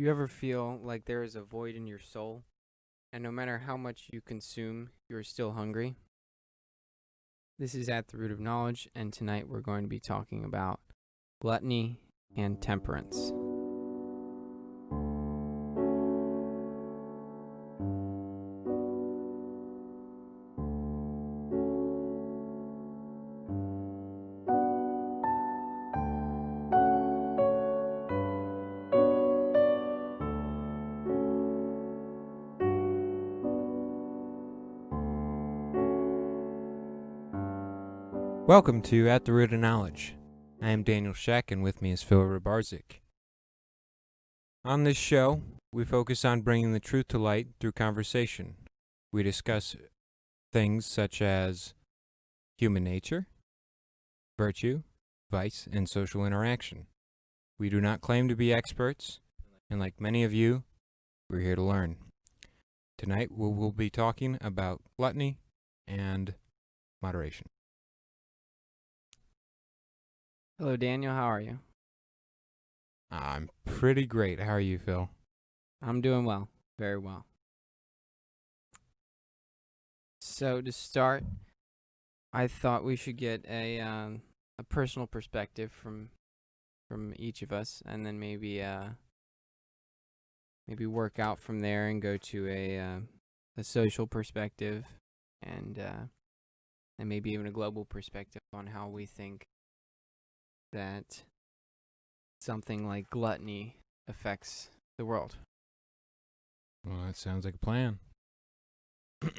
Do you ever feel like there is a void in your soul, and no matter how much you consume, you are still hungry? This is At the Root of Knowledge, and tonight we're going to be talking about gluttony and temperance. Welcome to At the Root of Knowledge. I am Daniel Scheck, and with me is Phil Rybarczyk. On this show, we focus on bringing the truth to light through conversation. We discuss things such as human nature, virtue, vice, and social interaction. We do not claim to be experts, and like many of you, we're here to learn. Tonight, we will be talking about gluttony and moderation. Hello, Daniel. How are you? I'm pretty great. How are you, Phil? I'm doing well. Very well. So, to start, I thought we should get a personal perspective from each of us, and then maybe work out from there and go to a social perspective, and maybe even a global perspective on how we think that something like gluttony affects the world. Well, that sounds like a plan. All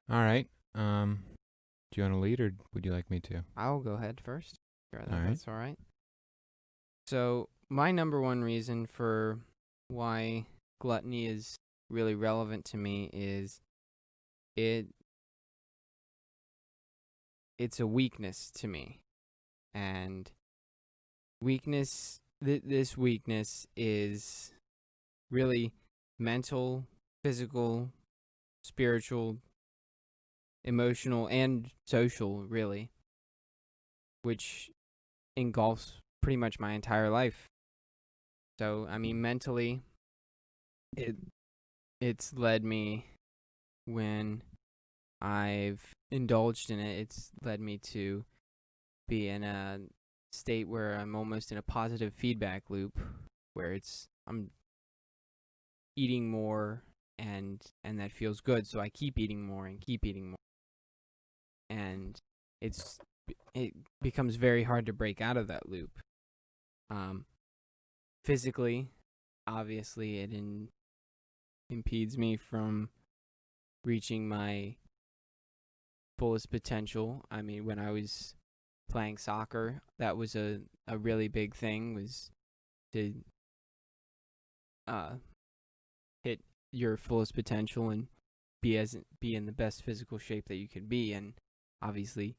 right. Do you want to lead, or would you like me to? I'll go ahead first. Sure, All right. that's all right. So, my number one reason for why gluttony is really relevant to me is it's a weakness to me. And this weakness is really mental, physical, spiritual, emotional, and social, really, which engulfs pretty much my entire life. So, I mean, mentally, it's led me, when I've indulged in it, it's led me to be in a state where I'm almost in a positive feedback loop, where I'm eating more and that feels good, so I keep eating more and keep eating more, and it becomes very hard to break out of that loop. Physically, obviously, it impedes me from reaching my fullest potential. I mean, when I was playing soccer, that was a really big thing, was to hit your fullest potential and be in the best physical shape that you could be. And obviously,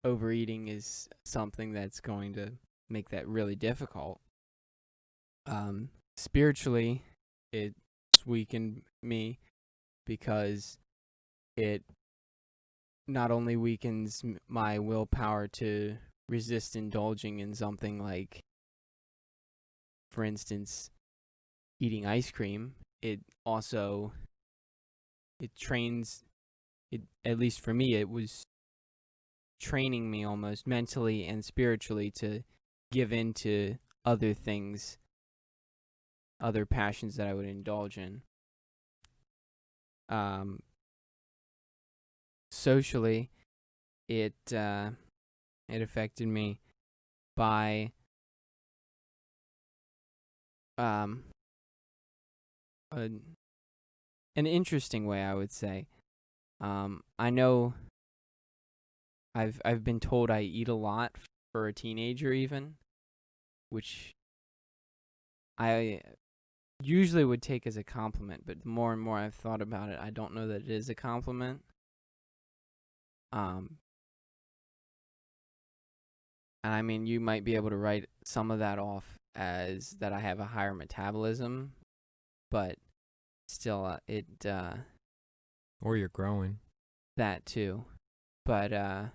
overeating is something that's going to make that really difficult. Spiritually, it's weakened me because it not only weakens my willpower to resist indulging in something like, for instance, eating ice cream, it trains, at least for me, it was training me almost mentally and spiritually to give in to other things, other passions that I would indulge in. Socially, it affected me by an interesting way, I would say. I know I've been told I eat a lot for a teenager, even, which I usually would take as a compliment, but the more and more I've thought about it, I don't know that it is a compliment. And I mean, you might be able to write some of that off as that I have a higher metabolism, but still, Or you're growing. That too. But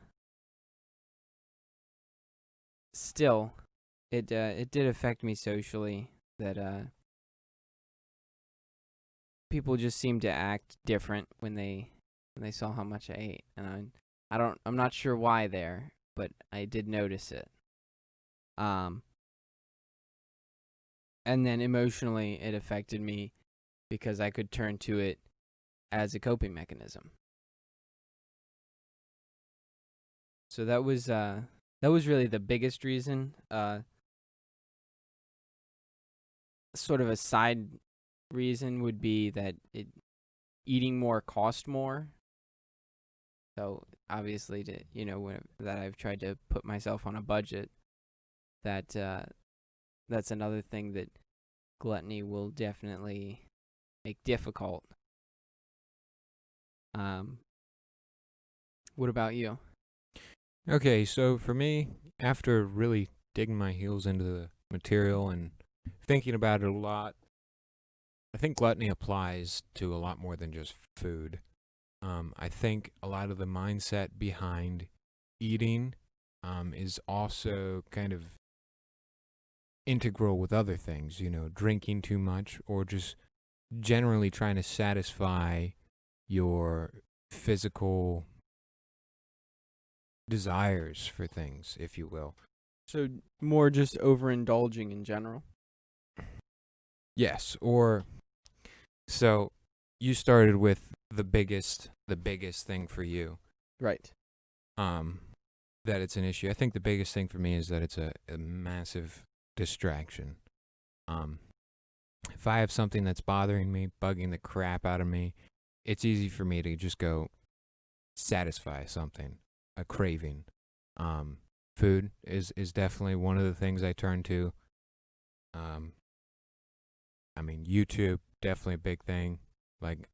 still, it did affect me socially. That people just seemed to act different when they saw how much I ate, and I'm not sure why there, but I did notice it. Um, and then emotionally, it affected me because I could turn to it as a coping mechanism. So that was really the biggest reason. Sort of a side reason would be that eating more cost more. So obviously, that I've tried to put myself on a budget, that's another thing that gluttony will definitely make difficult. What about you? Okay, so for me, after really digging my heels into the material and thinking about it a lot, I think gluttony applies to a lot more than just food. I think a lot of the mindset behind eating is also kind of integral with other things, drinking too much or just generally trying to satisfy your physical desires for things, if you will. So more just overindulging in general? Yes, or so you started with the biggest thing for you. Right. That it's an issue. I think the biggest thing for me is that it's a massive distraction. If I have something that's bothering me, bugging the crap out of me, it's easy for me to just go satisfy something, a craving. Food is definitely one of the things I turn to. YouTube, definitely a big thing. Like,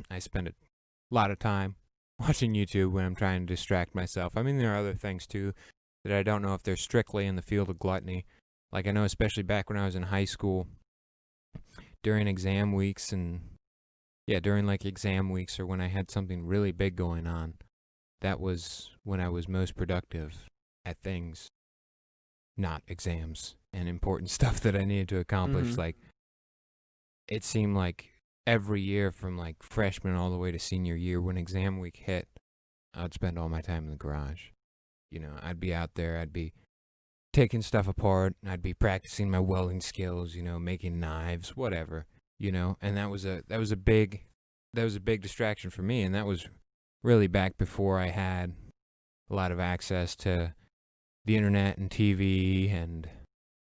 I spend a lot of time watching YouTube when I'm trying to distract myself. There are other things, too, that I don't know if they're strictly in the field of gluttony. Like, I know especially back when I was in high school, during exam weeks during, exam weeks or when I had something really big going on, that was when I was most productive at things, not exams and important stuff that I needed to accomplish. Mm-hmm. Like, it seemed like every year from freshman all the way to senior year, when exam week hit, I'd spend all my time in the garage. I'd be out there, I'd be taking stuff apart, I'd be practicing my welding skills, making knives, whatever, and that was a big distraction for me. And that was really back before I had a lot of access to the internet and TV and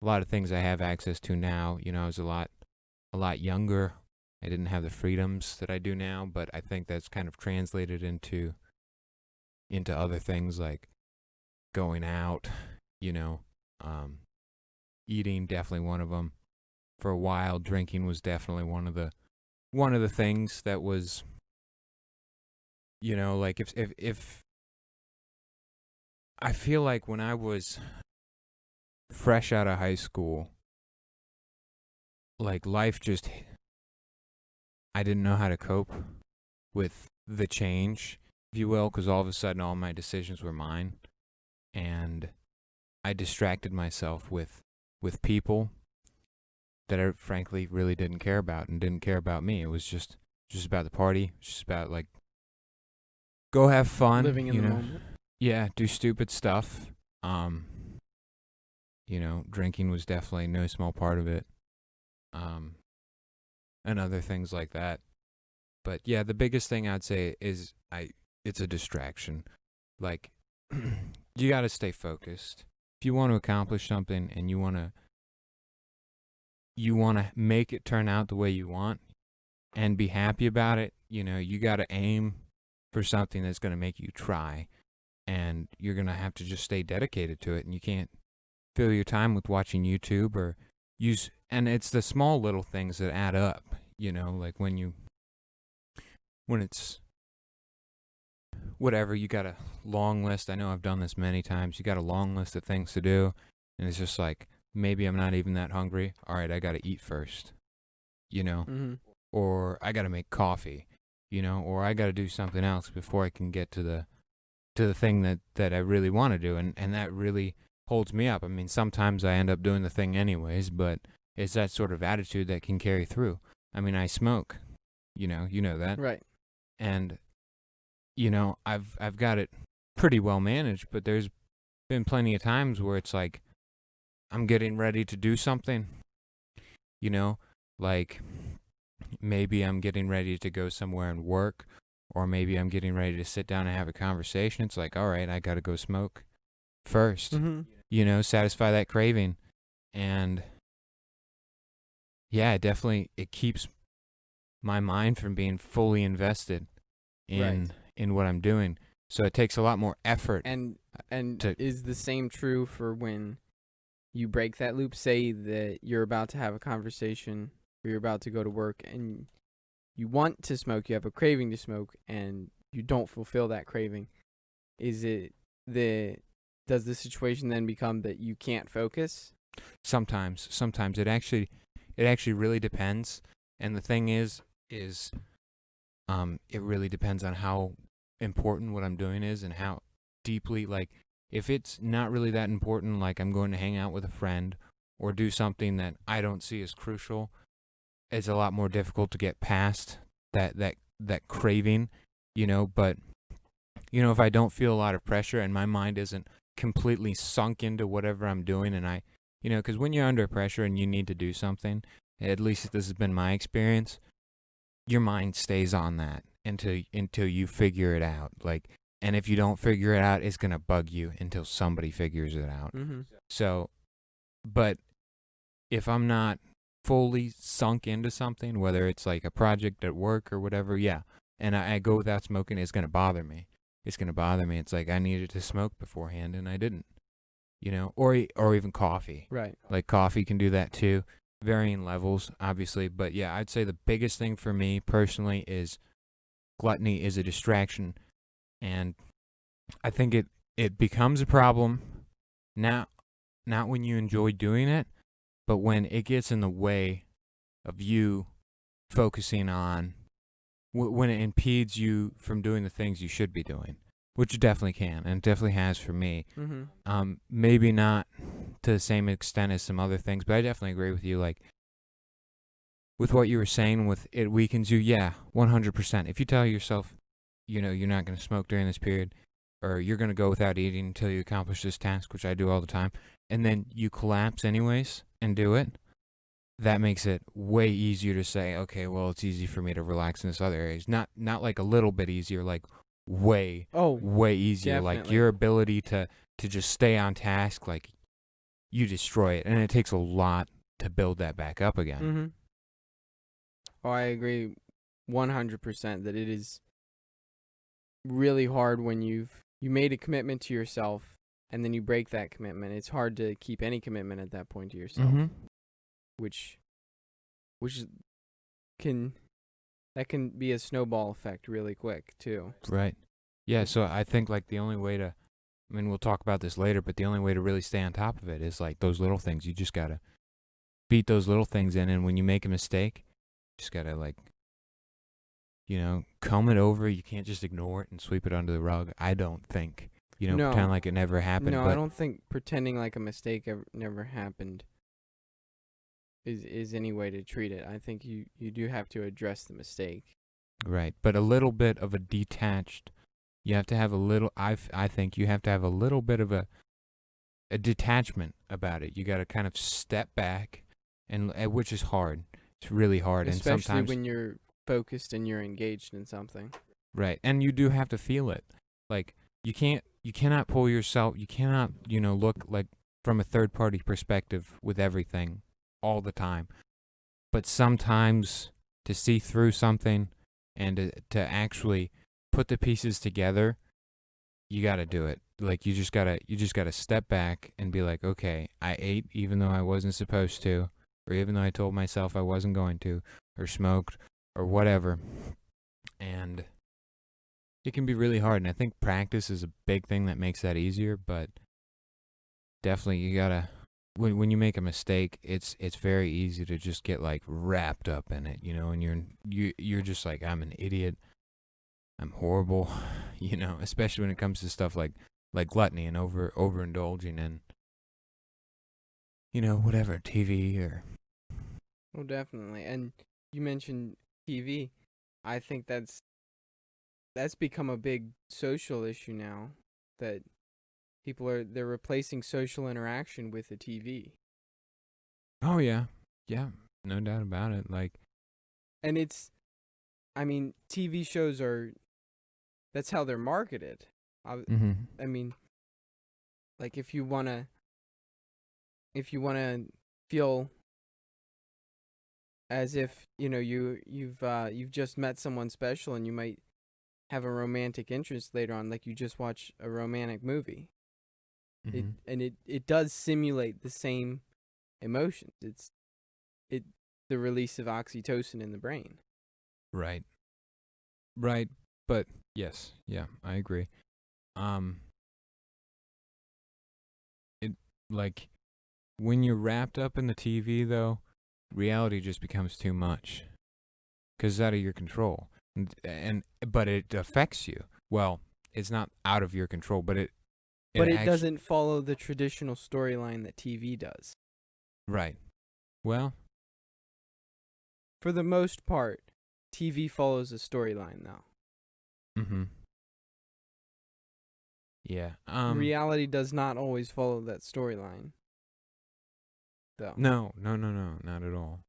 a lot of things I have access to now. I was a lot younger. I didn't have the freedoms that I do now, but I think that's kind of translated into other things like going out, eating, definitely one of them. For a while, drinking was definitely one of the things that was, if I feel like when I was fresh out of high school, life just, I didn't know how to cope with the change, if you will, because all of a sudden all my decisions were mine, and I distracted myself with people that I frankly really didn't care about and didn't care about me. It was just about the party, just about go have fun, living in the moment. Yeah, do stupid stuff. Drinking was definitely no small part of it. And other things like that. But yeah, the biggest thing I'd say is it's a distraction. You got to stay focused. If you want to accomplish something and you want to make it turn out the way you want and be happy about it, you got to aim for something that's going to make you try, and you're going to have to just stay dedicated to it, and you can't fill your time with watching YouTube or and it's the small little things that add up, when it's whatever, you got a long list. I know I've done this many times. You got a long list of things to do, and it's just maybe I'm not even that hungry. All right, I got to eat first, Mm-hmm. or I got to make coffee, or I got to do something else before I can get to the thing that I really want to do. And that really holds me up. I mean, sometimes I end up doing the thing anyways, but it's that sort of attitude that can carry through. I mean, I smoke, you know that. Right. And I've got it pretty well managed, but there's been plenty of times where it's like I'm getting ready to do something, like maybe I'm getting ready to go somewhere and work, or maybe I'm getting ready to sit down and have a conversation. It's like, all right, I got to go smoke first, satisfy that craving. And yeah, definitely it keeps my mind from being fully invested in what I'm doing. So it takes a lot more effort. And is the same true for when you break that loop? Say that you're about to have a conversation or you're about to go to work and you want to smoke, you have a craving to smoke, and you don't fulfill that craving. Does the situation then become that you can't focus? Sometimes it actually really depends. And the thing is it really depends on how important what I'm doing is and how deeply, like, if it's not really that important, like I'm going to hang out with a friend or do something that I don't see as crucial, it's a lot more difficult to get past that craving, but if I don't feel a lot of pressure and my mind isn't completely sunk into whatever I'm doing, and because when you're under pressure and you need to do something, at least this has been my experience, your mind stays on that until you figure it out. Like, and if you don't figure it out, it's gonna bug you until somebody figures it out. Mm-hmm. So, but if I'm not fully sunk into something, whether it's like a project at work or whatever, and I go without smoking, it's gonna bother me. It's like I needed to smoke beforehand and I didn't, or even coffee. Right. Like coffee can do that too. Varying levels, obviously, but yeah, I'd say the biggest thing for me personally is gluttony is a distraction, and I think it becomes a problem not when you enjoy doing it, but when it gets in the way of you focusing on when it impedes you from doing the things you should be doing, which it definitely can, and it definitely has for me. Mm-hmm. Maybe not to the same extent as some other things, but I definitely agree with you. Like, with what you were saying, with it weakens you, 100%. If you tell yourself, you're not going to smoke during this period, or you're going to go without eating until you accomplish this task, which I do all the time, and then you collapse anyways and do it, that makes it way easier to say, okay, well, it's easy for me to relax in this other areas. Not like a little bit easier, like way easier. Definitely. Like your ability to just stay on task, like you destroy it, and it takes a lot to build that back up again. Mm-hmm. Oh, I agree 100% that it is really hard when you made a commitment to yourself and then you break that commitment. It's hard to keep any commitment at that point to yourself, which can be a snowball effect really quick too. Right. Yeah, so I think like the only way to, I mean, we'll talk about this later, but the only way to really stay on top of it is like those little things. You just got to beat those little things in, and when you make a mistake, you just got to like, comb it over. You can't just ignore it and sweep it under the rug. I don't think, No. pretend like it never happened. No, but I don't think pretending like a mistake never happened is any way to treat it. I think you do have to address the mistake. Right, but a little bit of a detached, you have to have a little, I think you have to have a little bit of a detachment about it. You got to kind of step back, and which is hard. It's really hard. Especially and sometimes when you're focused and you're engaged in something. Right, and you do have to feel it. Like, you cannot pull yourself, you cannot, look like from a third party perspective with everything all the time. But sometimes to see through something and to actually put the pieces together, you got to do it. Like, you just got to step back and be like, okay, I ate even though I wasn't supposed to, or even though I told myself I wasn't going to, or smoked, or whatever. And it can be really hard, and I think practice is a big thing that makes that easier, but definitely you got to, when you make a mistake, it's very easy to just get like wrapped up in it, and you're just like, I'm an idiot, I'm horrible, especially when it comes to stuff like gluttony and overindulging, and whatever, TV or... Well, definitely. And you mentioned TV. I think that's become a big social issue now, that they're replacing social interaction with the TV. Oh, yeah. Yeah, no doubt about it. And TV shows that's how they're marketed. Mm-hmm. I mean, like if you wanna feel as if you've just met someone special and you might have a romantic interest later on, like you just watch a romantic movie. Mm-hmm. It does simulate the same emotions. It's the release of oxytocin in the brain. Right. But yes, yeah, I agree. It when you're wrapped up in the TV though, reality just becomes too much, because it's out of your control, but it affects you. Well, it's not out of your control, but it doesn't follow the traditional storyline that TV does. Right. Well, for the most part, TV follows a storyline though. Mm-hmm. Yeah. Reality does not always follow that storyline, though. No, not at all.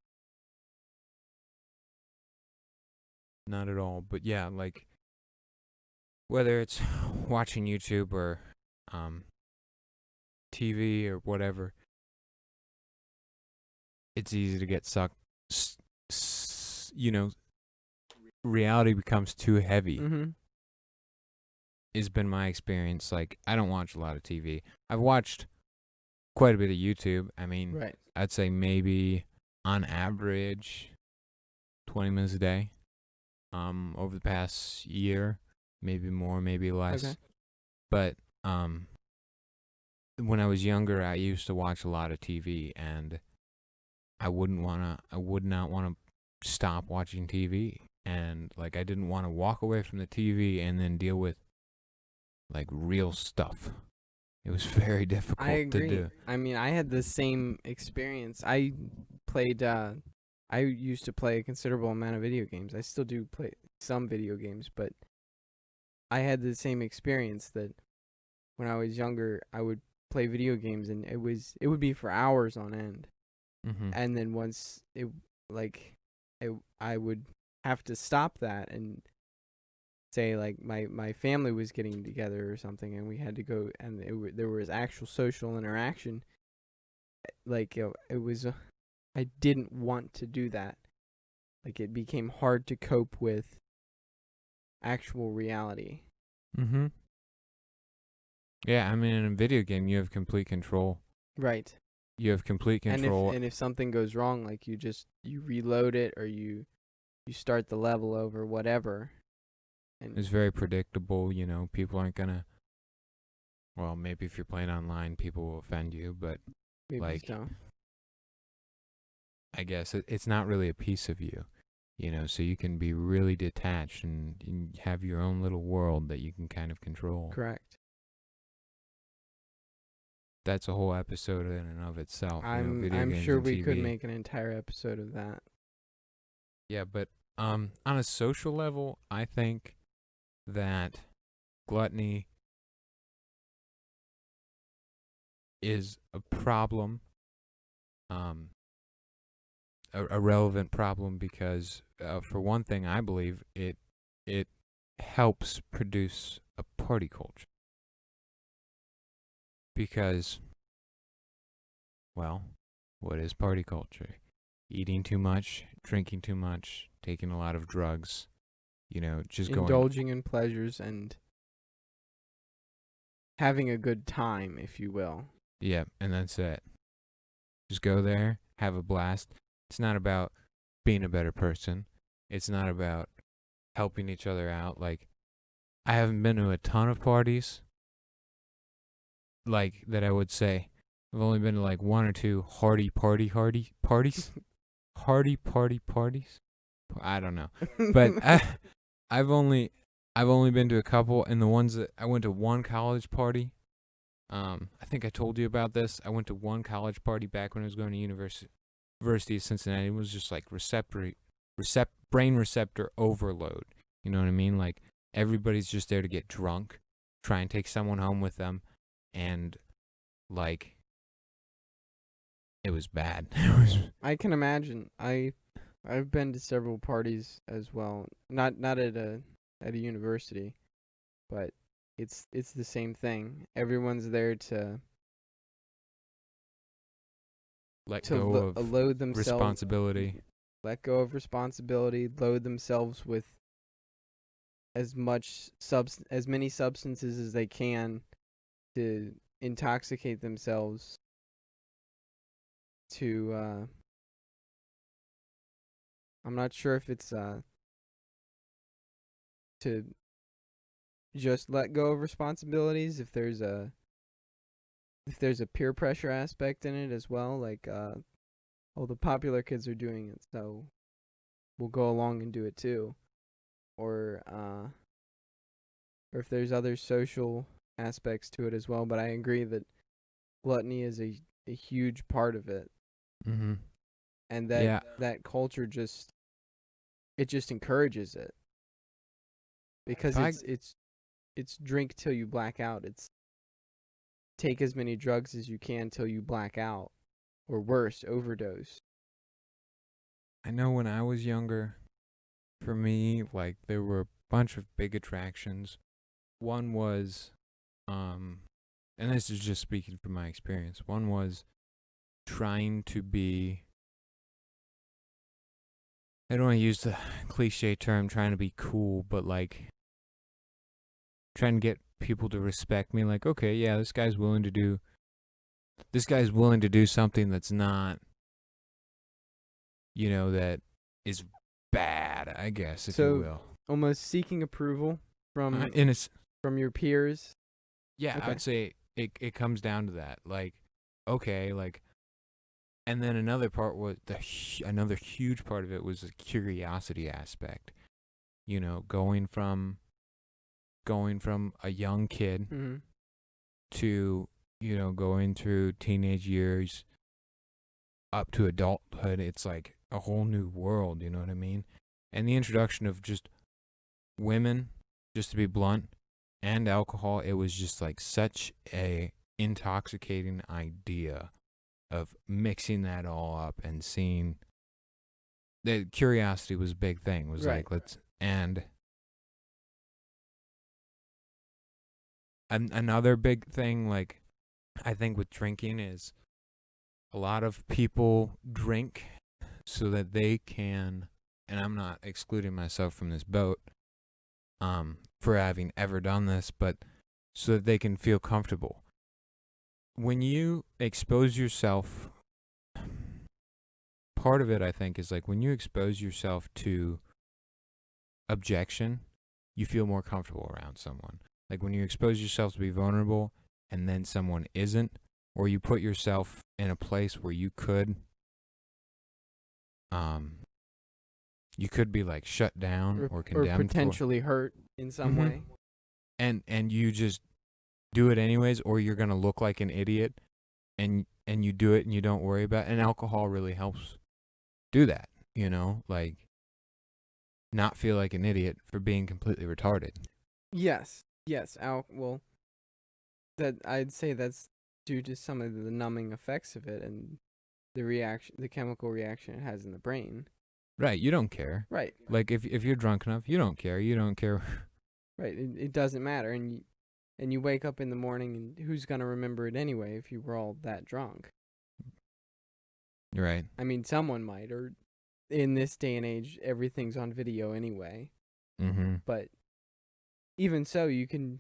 Not at all. But yeah, whether it's watching YouTube or TV or whatever, it's easy to get sucked. Reality becomes too heavy. Mm-hmm. Has been my experience. I don't watch a lot of TV. I've watched quite a bit of YouTube. I mean, right. I'd say maybe on average 20 minutes a day. Over the past year, maybe more, maybe less. Okay. But when I was younger, I used to watch a lot of TV, and I would not want to stop watching TV. And I didn't want to walk away from the TV and then deal with real stuff. It was very difficult to do. I mean, I had the same experience. I used to play a considerable amount of video games. I still do play some video games, but I had the same experience that when I was younger, I would play video games and it would be for hours on end. Mm-hmm. And then once I would have to stop that and say my family was getting together or something and we had to go and there was actual social interaction. It was I didn't want to do that. It became hard to cope with actual reality. Mm-hmm. Yeah, I mean, in a video game, you have complete control. Right. You have complete control. And if something goes wrong, you reload it or you start the level over, whatever. And it's very predictable, people aren't gonna... Well, maybe if you're playing online, people will offend you, but maybe so. I guess it's not really a piece of you, so you can be really detached and have your own little world that you can kind of control. Correct. That's a whole episode in and of itself. I'm sure we could make an entire episode of that. Yeah, but on a social level, I think that gluttony is a problem, a relevant problem, because for one thing, I believe it helps produce a party culture. Because, well, what is party culture? Eating too much, drinking too much, taking a lot of drugs, just indulging in pleasures and having a good time, if you will. Yeah, and that's it. Just go there, have a blast. It's not about being a better person. It's not about helping each other out. I haven't been to a ton of parties that I would say. I've only been to one or two hardy parties. Hardy party parties? I don't know. But I've only been to a couple, and the ones that I went to one college party, I think I told you about this. I went to one college party back when I was going to University of Cincinnati. It was just like brain receptor overload. You know what I mean? Like everybody's just there to get drunk, try and take someone home with them, and like it was bad. I can imagine. I've been to several parties as well. Not at a university, but it's the same thing. Everyone's there to let go of load themselves, responsibility. Let go of responsibility. Load themselves with as many substances as they can to intoxicate themselves. To I'm not sure if it's to just let go of responsibilities, if there's a peer pressure aspect in it as well, like the popular kids are doing it, so we'll go along and do it too, or if there's other social aspects to it as well. But I agree that gluttony is a huge part of it. Mm-hmm. And that culture just encourages it, because it's drink till you black out. It's take as many drugs as you can till you black out, or worse, overdose. I know when I was younger, for me, like there were a bunch of big attractions. One was, and this is just speaking from my experience. One was trying to be, I don't want to use the cliche term trying to be cool, but like trying to get people to respect me. Like, okay, yeah, this guy's willing to do something that's not, that is bad, I guess, if you will. Almost seeking approval from your peers. Yeah, okay. I would say it comes down to that. Like, okay, like, and then another part was another huge part of it was the curiosity aspect. Going from a young kid mm-hmm. to, going through teenage years up to adulthood. It's like a whole new world, you know what I mean? And the introduction of just women, just to be blunt, and alcohol, it was just like such a intoxicating idea of mixing that all up and seeing. The curiosity was a big thing. It was right. Like, and another big thing, like, I think with drinking is a lot of people drink so that they can, and I'm not excluding myself from this boat, for having ever done this, but so that they can feel comfortable. When you expose yourself, part of it, I think, is like when you expose yourself to objection, you feel more comfortable around someone. Like when you expose yourself to be vulnerable and then someone isn't, or you put yourself in a place where you could be like shut down or condemned, or potentially hurt in some way, and you just do it anyways, or you're gonna look like an idiot, and you do it and you don't worry about it. And alcohol really helps do that, like not feel like an idiot for being completely retarded. Yes. Well, that I'd say that's due to some of the numbing effects of it and the chemical reaction it has in the brain. Right, you don't care. Right. Like if you're drunk enough, you don't care. You don't care. Right, it doesn't matter, and you wake up in the morning, and who's gonna remember it anyway if you were all that drunk? Right. I mean, someone might, or in this day and age, everything's on video anyway. Mm-hmm. But even so, you can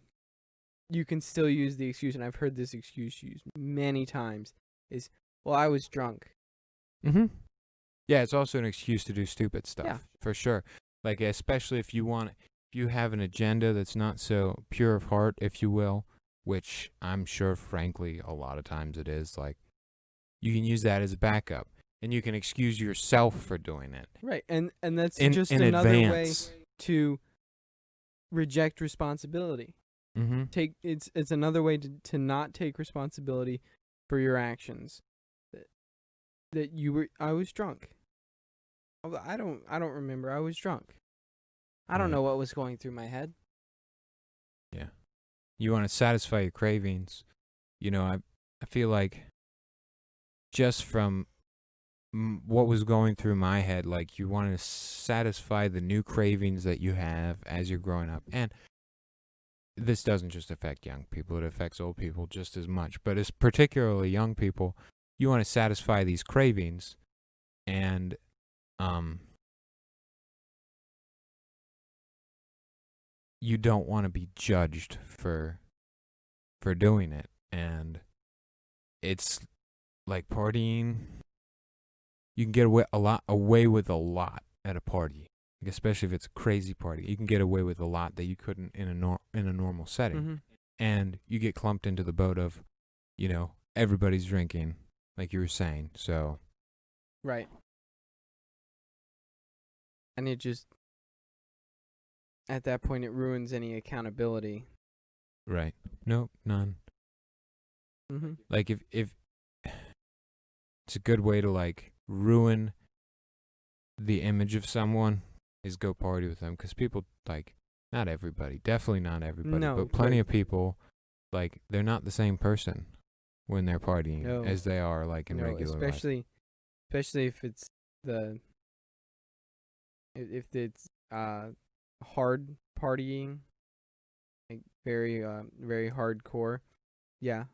still use the excuse, and I've heard this excuse used many times, is, well, I was drunk. Mm-hmm. Yeah, it's also an excuse to do stupid stuff, yeah. For sure. Like, especially if you have an agenda that's not so pure of heart, if you will, which I'm sure, frankly, a lot of times it is, like, you can use that as a backup, and you can excuse yourself for doing it. Right, and that's just another way to reject responsibility. Mm-hmm. It's another way to not take responsibility for your actions. I was drunk. I don't remember. I was drunk. I don't Right. know what was going through my head. Yeah. You want to satisfy your cravings. I feel like just from what was going through my head, like you want to satisfy the new cravings that you have as you're growing up. And this doesn't just affect young people, it affects old people just as much. But it's particularly young people. You want to satisfy these cravings, and you don't want to be judged for doing it. And it's like partying. You can get away with a lot at a party, like especially if it's a crazy party. You can get away with a lot that you couldn't in a normal setting. Mm-hmm. And you get clumped into the boat of, everybody's drinking, like you were saying. So Right. And it just, at that point, it ruins any accountability. right, nope, none. Mm-hmm. Like if it's a good way to like ruin the image of someone is go party with them, because people, like, not everybody, definitely not everybody, No, but plenty but- of people, like, they're not the same person when they're partying No. as they are like in No, regular life. especially if it's if it's hard partying, like very very hardcore. Yeah,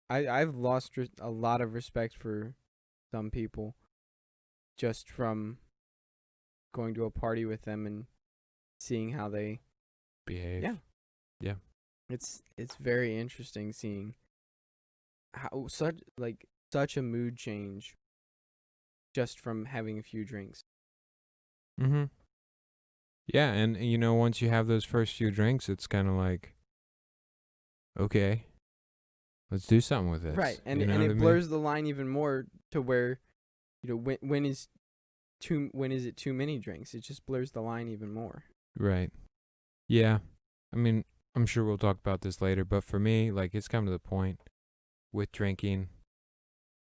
I've lost a lot of respect for some people just from going to a party with them and seeing how they Behave. Yeah. Yeah. It's very interesting seeing how such a mood change just from having a few drinks. Mm-hmm. Yeah, and once you have those first few drinks, it's kind of like, okay, let's do something with this. Right. And you know and what it I mean? blurs the line even more to where when is it too many drinks? It just blurs the line even more. Right. Yeah. I mean, I'm sure we'll talk about this later, but for me, like, it's come to the point with drinking,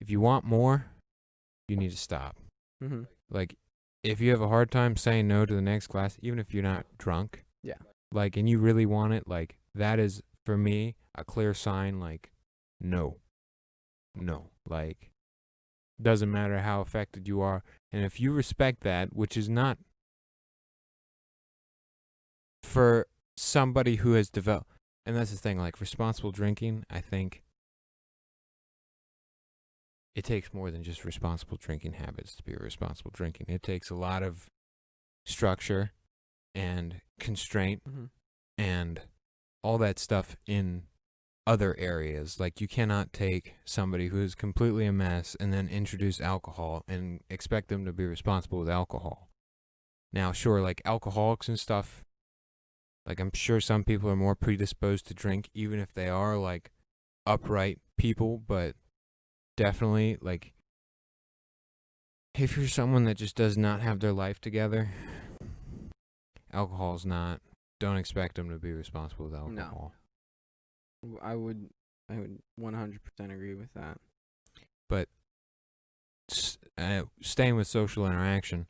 if you want more, you need to stop. Mm-hmm. Like, if you have a hard time saying no to the next glass, even if you're not drunk, Yeah. like, and you really want it, like, that is, for me, a clear sign, like, no. Like, doesn't matter how affected you are. And if you respect that, which is not for somebody who has developed, and that's the thing, like, responsible drinking, I think it takes more than just responsible drinking habits to be a responsible drinking. It takes a lot of structure and constraint Mm-hmm. and all that stuff in other areas. Like, you cannot take somebody who is completely a mess and then introduce alcohol and expect them to be responsible with alcohol. Now, sure, like alcoholics and stuff, like, I'm sure some people are more predisposed to drink, even if they are like upright people, but definitely, like, if you're someone that just does not have their life together, alcohol's not. Don't expect them to be responsible with alcohol. No. I would 100% agree with that. But staying with social interaction,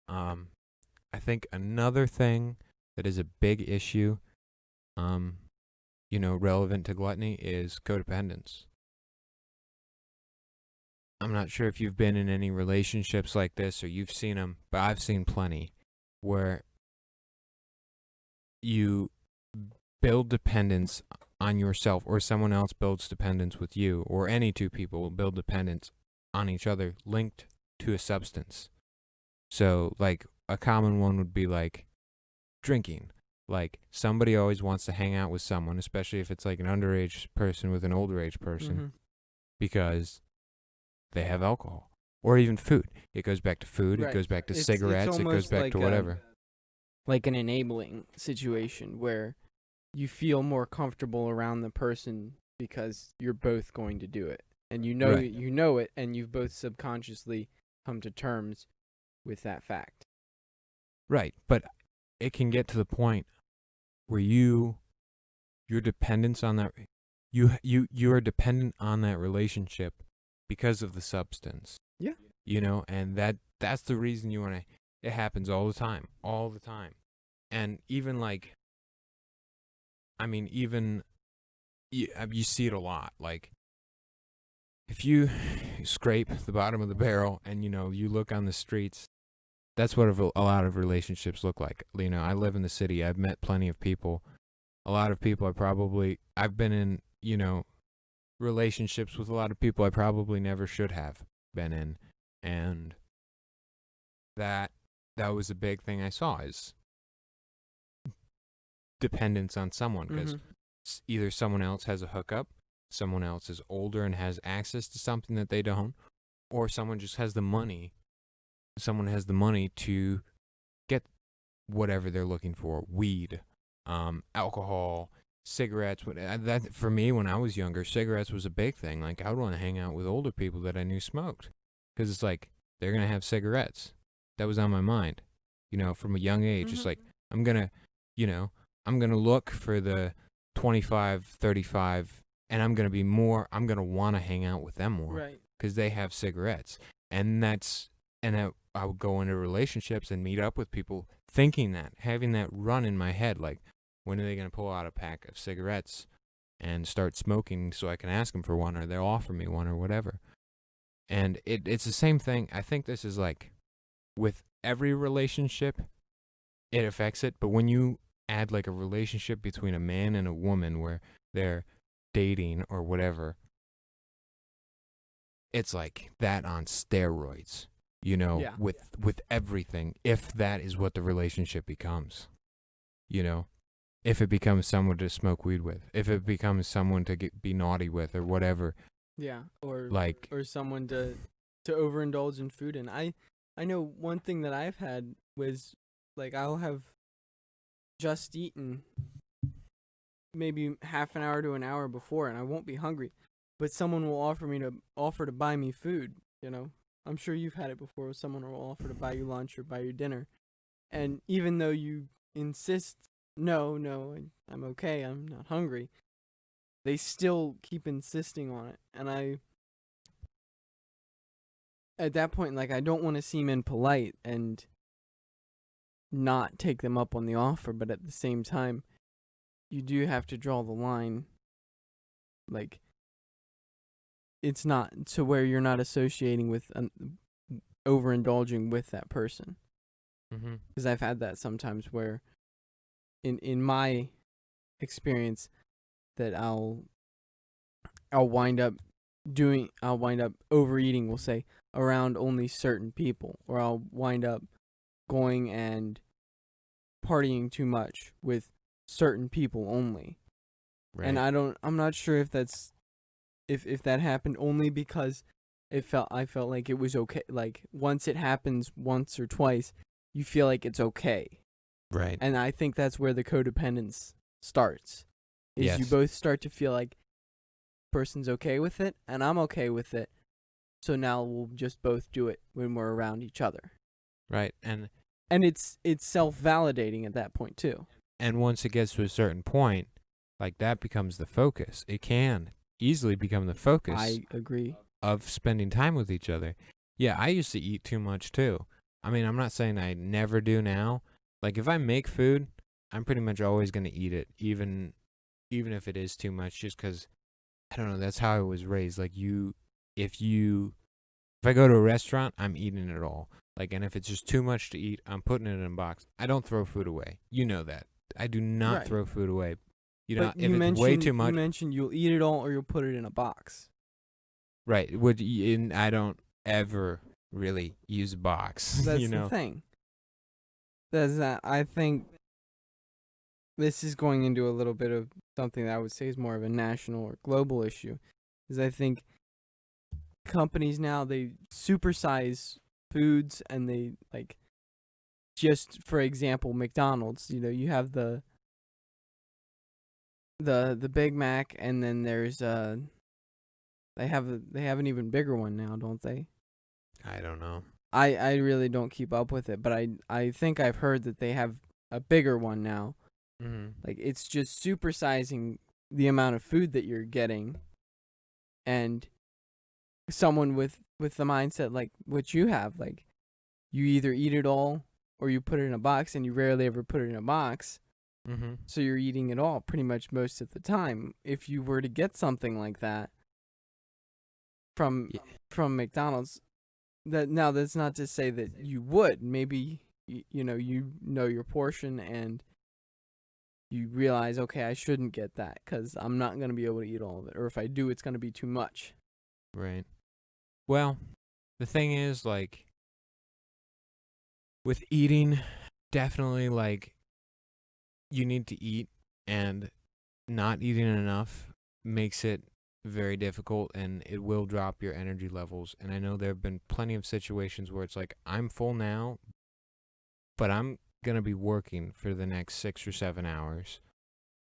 I think another thing that is a big issue, relevant to gluttony is codependence. I'm not sure if you've been in any relationships like this or you've seen them, but I've seen plenty where you build dependence on yourself, or someone else builds dependence with you, or any two people will build dependence on each other linked to a substance. So, like, a common one would be like drinking. Like, somebody always wants to hang out with someone, especially if it's like an underage person with an older age person, Mm-hmm. because they have alcohol. Or even food. It goes back to food, Right. it goes back to It's cigarettes, it goes almost back like to whatever. Like an enabling situation where you feel more comfortable around the person because you're both going to do it. And you know Right. you know it, and you've both subconsciously come to terms with that fact. Right, but it can get to the point where you your dependence on that, you are dependent on that relationship because of the substance. Yeah. You know, and that's the reason you want to. It happens all the time, and even like, I mean, even you see it a lot. Like, if you scrape the bottom of the barrel and you look on the streets, that's what a lot of relationships look like. You know, I live in the city. I've met plenty of people. A lot of people I've been in, relationships with a lot of people I probably never should have been in. And that was a big thing I saw, is dependence on someone, because either someone else has a hookup, someone else is older and has access to something that they don't, or someone just has the money. Someone has the money to get whatever they're looking for: weed, alcohol, cigarettes. That, for me, when I was younger, cigarettes was a big thing. Like, I would want to hang out with older people that I knew smoked, because it's like, they're gonna have cigarettes. That was on my mind, from a young age. It's like, I'm gonna look for the 25, 35, and I'm gonna want to hang out with them more, Right. because they have cigarettes. And I would go into relationships and meet up with people thinking that, having that run in my head, like, when are they going to pull out a pack of cigarettes and start smoking so I can ask them for one, or they'll offer me one, or whatever. And it's the same thing. I think this is like with every relationship, it affects it. But when you add like a relationship between a man and a woman where they're dating or whatever, it's like that on steroids. Yeah. With everything, if that is what the relationship becomes, if it becomes someone to smoke weed with, if it becomes someone to be naughty with, or whatever. Yeah, or like, or someone to overindulge in food. And I know one thing that I've had was, like, I'll have just eaten maybe half an hour to an hour before, and I won't be hungry, but someone will offer to buy me food. I'm sure you've had it before, where someone will offer to buy you lunch or buy you dinner, and even though you insist, no, I'm okay, I'm not hungry, they still keep insisting on it. And at that point, like, I don't want to seem impolite and not take them up on the offer, but at the same time, you do have to draw the line. Like, it's not to where you're not associating with overindulging with that person. Because I've had that sometimes where, in my experience, that I'll wind up overeating, we'll say, around only certain people, or I'll wind up going and partying too much with certain people only. Right. And I'm not sure if that's if that happened only because I felt like it was okay. Like, once it happens once or twice, you feel like it's okay. Right. And I think that's where the codependence starts. Is Yes. You both start to feel like person's okay with it and I'm okay with it. So now we'll just both do it when we're around each other. Right. And it's self-validating at that point too. And once it gets to a certain point, like, that becomes the focus. It can easily become the focus. I agree. Of spending time with each other. Yeah, I used to eat too much too. I mean, I'm not saying I never do now. Like, if I make food, I'm pretty much always going to eat it, even if it is too much, just because, I don't know, that's how I was raised. Like, if I go to a restaurant, I'm eating it all. Like, and if it's just too much to eat, I'm putting it in a box. I don't throw food away. You know that. I do not throw food away. If it's way too much. You mentioned you'll eat it all or you'll put it in a box. Right. I don't ever really use a box. That's the thing. That's that. I think this is going into a little bit of something that I would say is more of a national or global issue. Is I think companies now, they supersize foods, and they, like, just for example, McDonald's, you have the Big Mac, and then there's they have an even bigger one now, don't they? I don't know. I really don't keep up with it, but I think I've heard that they have a bigger one now, Mm-hmm. Like, it's just supersizing the amount of food that you're getting. And someone with the mindset like what you have, like, you either eat it all or you put it in a box, and you rarely ever put it in a box. Mm-hmm. So you're eating it all pretty much most of the time. If you were to get something like that from McDonald's, that's not to say that you would. Maybe you know your portion, and you realize, okay, I shouldn't get that because I'm not going to be able to eat all of it, or if I do, it's going to be too much. Right. Well, the thing is, like, with eating, definitely, like, you need to eat, and not eating enough makes it very difficult, and it will drop your energy levels. And I know there have been plenty of situations where it's like, I'm full now, but I'm going to be working for the next 6 or 7 hours.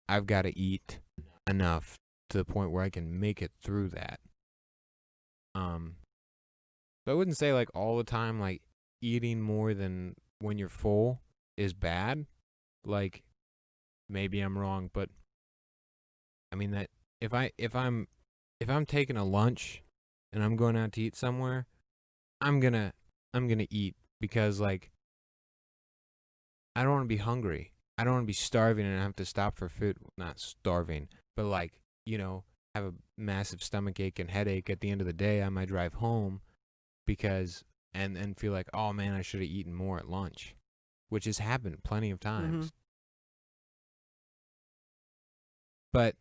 I've got to eat enough to the point where I can make it through that. So I wouldn't say, like, all the time, like, eating more than when you're full is bad. Like, maybe I'm wrong, but I mean that if I'm taking a lunch and I'm going out to eat somewhere, I'm gonna eat, because, like, I don't want to be hungry. I don't want to be starving and have to stop for food. Not starving, but, like, have a massive stomach ache and headache at the end of the day on my drive home, because and feel like, oh man, I should have eaten more at lunch, which has happened plenty of times. Mm-hmm. But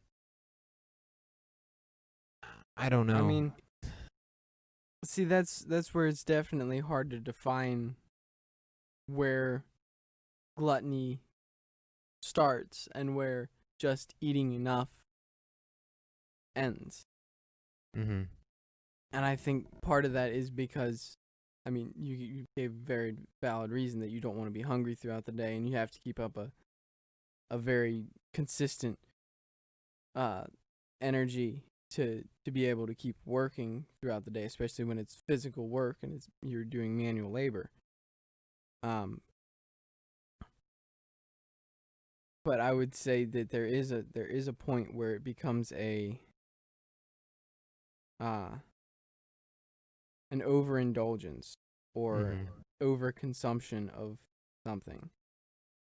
I don't know. I mean, see, that's where it's definitely hard to define where gluttony starts and where just eating enough ends. Mm-hmm. And I think part of that is because, I mean, you gave a very valid reason that you don't want to be hungry throughout the day, and you have to keep up a very consistent energy to be able to keep working throughout the day, especially when it's physical work and you're doing manual labor. But I would say that there is a point where it becomes an overindulgence or overconsumption of something.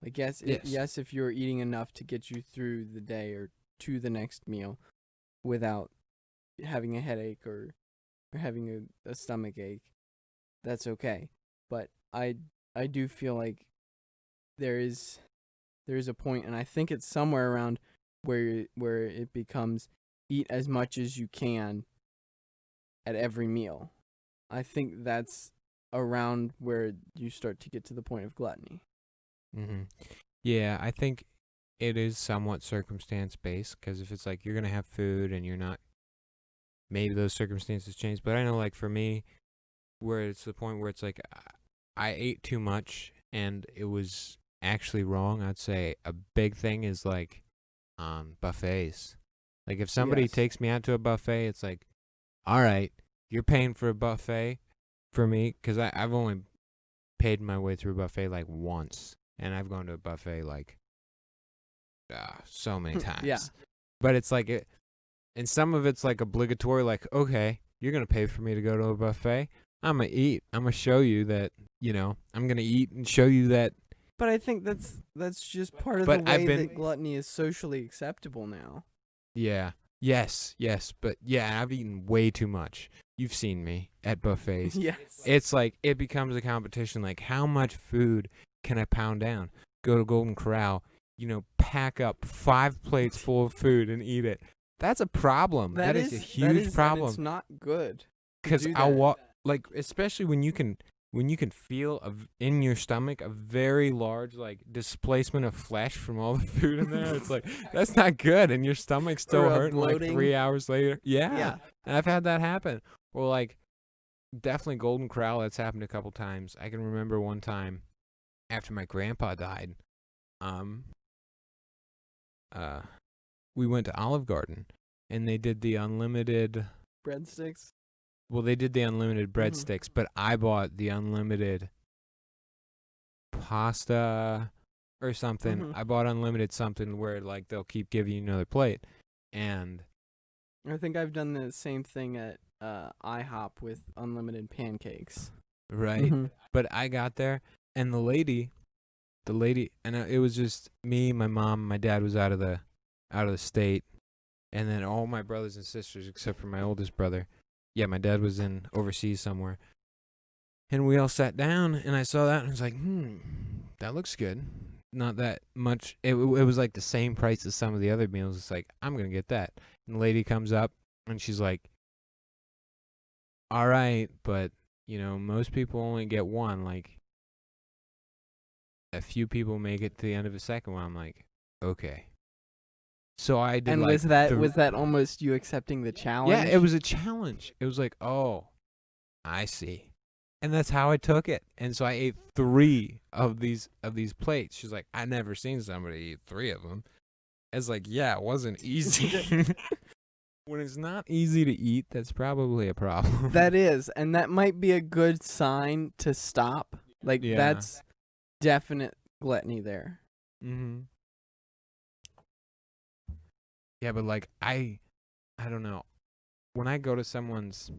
Like, yes, if you're eating enough to get you through the day or to the next meal without having a headache or having a stomach ache, that's okay. But I do feel like there is a point, and I think it's somewhere around where it becomes eat as much as you can at every meal. I think that's around where you start to get to the point of gluttony. Mm-hmm. Yeah, I think it is somewhat circumstance based, because if it's like you're gonna have food and you're not, maybe those circumstances change. But I know, like, for me, where it's the point where it's like I ate too much and it was actually wrong. I'd say a big thing is, like, buffets. Like, if somebody takes me out to a buffet, it's like, all right, you're paying for a buffet for me, because I've only paid my way through a buffet like once, and I've gone to a buffet like so many times. Yeah. But it's like and some of it's like obligatory, like, okay, you're gonna pay for me to go to a buffet. I'm gonna eat. I'm gonna show you that, I'm gonna eat and show you that. But I think that's just part of the way that gluttony is socially acceptable now. Yeah. Yes. But yeah, I've eaten way too much. You've seen me at buffets. Yes. It's like it becomes a competition. Like, how much food can I pound down? Go to Golden Corral, pack up 5 plates full of food and eat it. That's a problem. That is a huge problem. It's not good. Because I'll walk, like, especially when you can feel in your stomach a very large, like, displacement of flesh from all the food in there. It's like, that's not good, and your stomach's still hurting like 3 hours later. Yeah. And I've had that happen. Or, like, definitely Golden Corral, that's happened a couple times. I can remember one time after my grandpa died, we went to Olive Garden, and they did the unlimited breadsticks. Well, they did the unlimited breadsticks, but I bought the unlimited pasta or something. Mhm. I bought unlimited something where like they'll keep giving you another plate, and I think I've done the same thing at IHOP with unlimited pancakes. right. Mhm. But I got there, and the lady, and it was just me, my mom, my dad was out of the state, and then all my brothers and sisters except for my oldest brother. Yeah, my dad was in overseas somewhere. And we all sat down, and I saw that, and I was like, that looks good. Not that much. It was like the same price as some of the other meals. It's like, I'm going to get that. And the lady comes up, and she's like, all right, but, most people only get one. Like, a few people make it to the end of the second one. I'm like, okay. So I did And like was that almost you accepting the challenge? Yeah, it was a challenge. It was like, oh, I see. And that's how I took it. And so I ate 3 of these plates. She's like, I never seen somebody eat 3 of them. It's like, yeah, it wasn't easy. When it's not easy to eat, that's probably a problem. That is, and that might be a good sign to stop. Like Yeah. that's definite gluttony there. Mm-hmm. Yeah, but like I don't know. When I go to someone's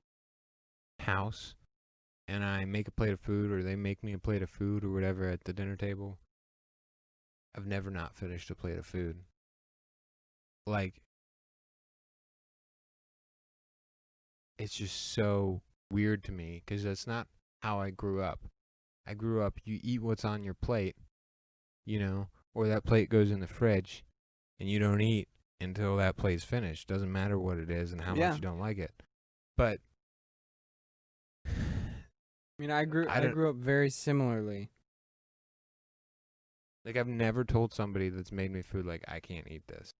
house and I make a plate of food, or they make me a plate of food or whatever at the dinner table, I've never not finished a plate of food. Like, it's just so weird to me because that's not how I grew up. I grew up, you eat what's on your plate, or that plate goes in the fridge, and you don't eat until that plate's finished. Doesn't matter what it is and how much you don't like it. But I mean, I grew up very similarly. Like, I've never told somebody that's made me food, like, I can't eat this.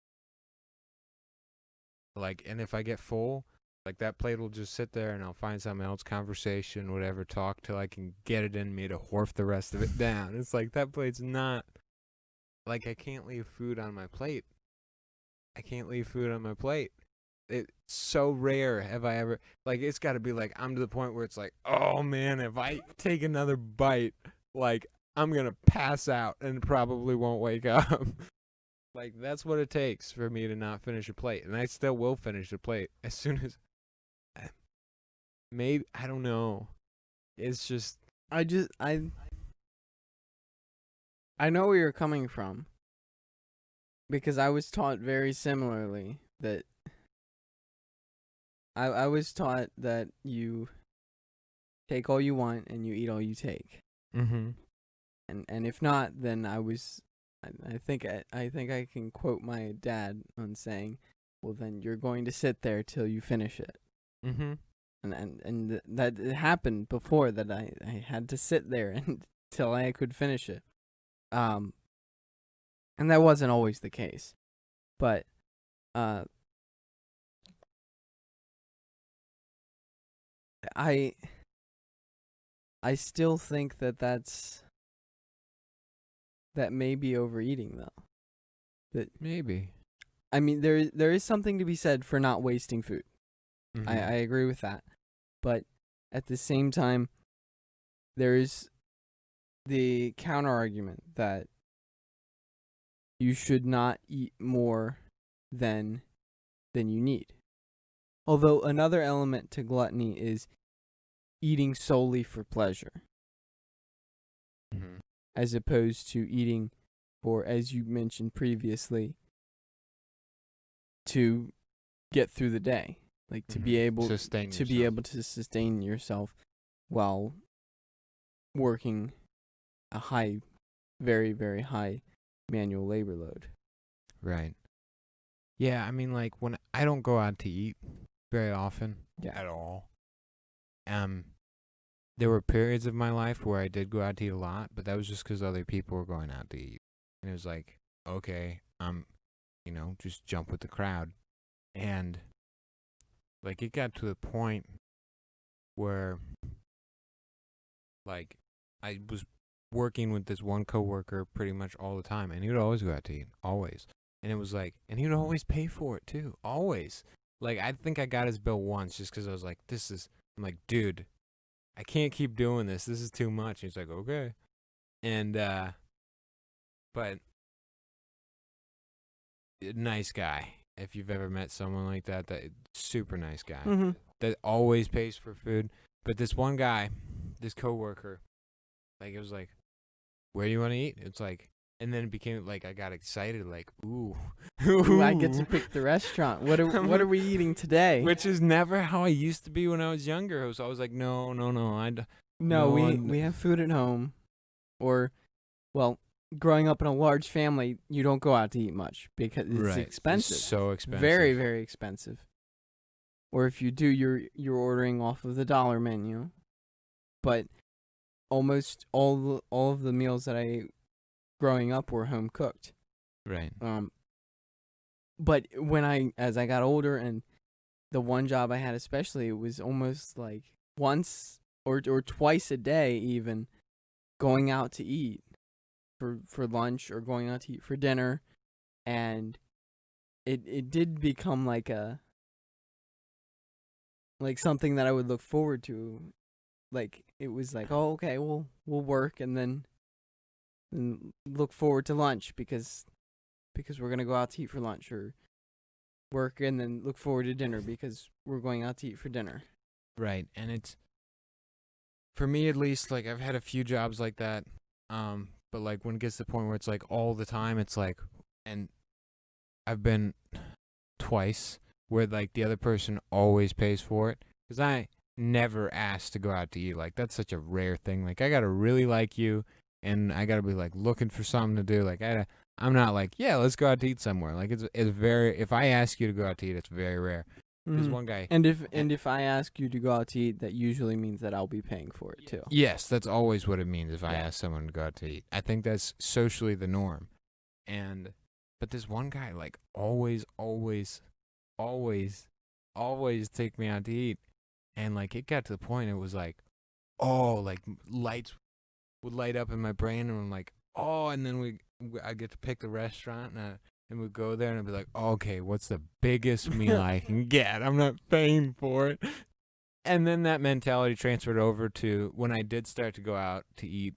Like, and if I get full, like, that plate will just sit there, and I'll find something else, conversation, whatever, talk till I can get it in me to wharf the rest of it down. It's like, that plate's not, like, I can't leave food on my plate. I can't leave food on my plate. It's so rare have I ever, like, it's got to be, like, I'm to the point where it's like, oh, man, if I take another bite, like, I'm going to pass out and probably won't wake up. Like, that's what it takes for me to not finish a plate. And I still will finish a plate as soon as, maybe, I don't know. It's just, I know where you're coming from. Because I was taught very similarly that I was taught that you take all you want and you eat all you take. mm-hmm. And if not, then I think I can quote my dad on saying, well, then you're going to sit there till you finish it. Mm-hmm. And that it happened before that I had to sit there until I could finish it. And that wasn't always the case. But I still think that may be overeating though. That Maybe. I mean there is something to be said for not wasting food. Mm-hmm. I agree with that. But at the same time there is the counter argument that you should not eat more than you need. Although another element to gluttony is eating solely for pleasure, Mm-hmm. as opposed to eating for, as you mentioned previously, to get through the day, like to be able be able to sustain yourself while working a high, very, very high manual labor load. Right. Yeah, I mean, like, when I don't go out to eat very often at all. There were periods of my life where I did go out to eat a lot, but that was just because other people were going out to eat. And it was like, okay, just jump with the crowd. And, like, it got to the point where, like, I was working with this one coworker pretty much all the time, and he would always go out to eat, always. And it was like, and he would always pay for it too, always. Like, I think I got his bill once just because I was like, I'm like, dude, I can't keep doing this. This is too much. He's like, okay. And But nice guy. If you've ever met someone like that, super nice guy Mm-hmm. that always pays for food. But this one guy, this coworker, like it was like, where do you want to eat? It's like, and then it became like I got excited, like ooh, Ooh, I get to pick the restaurant. What are we eating today? Which is never how I used to be when I was younger. I was like, no, No, we have food at home, or, well, growing up in a large family, you don't go out to eat much because it's expensive. It's so expensive. Very, very expensive. Or if you do, you're ordering off of the dollar menu. But almost all of the meals that I ate growing up were home cooked. Right. But as I got older, and the one job I had especially, it was almost like once or twice a day even going out to eat for lunch or going out to eat for dinner, and it did become like something that I would look forward to. Like it was like, oh, okay, we'll work and then look forward to lunch because we're gonna go out to eat for lunch, or work and then look forward to dinner because we're going out to eat for dinner. Right. And it's, for me at least, like I've had a few jobs like that. But like when it gets to the point where it's like all the time, it's like, and I've been twice where like the other person always pays for it, because I never ask to go out to eat. Like that's such a rare thing. Like I gotta really like you, and I gotta be like looking for something to do. Like I'm not like, yeah, let's go out to eat somewhere. Like it's very, if I ask you to go out to eat, it's very rare. There's one guy, and if I ask you to go out to eat, that usually means that I'll be paying for it too. Yes, that's always what it means if I ask someone to go out to eat. I think that's socially the norm. But this one guy, like, always take me out to eat. And, like, it got to the point, it was like, oh, like, lights would light up in my brain, and I'm like, oh, and then I get to pick the restaurant, and we'd go there, and I'd be like, okay, what's the biggest meal I can get? I'm not paying for it. And then that mentality transferred over to when I did start to go out to eat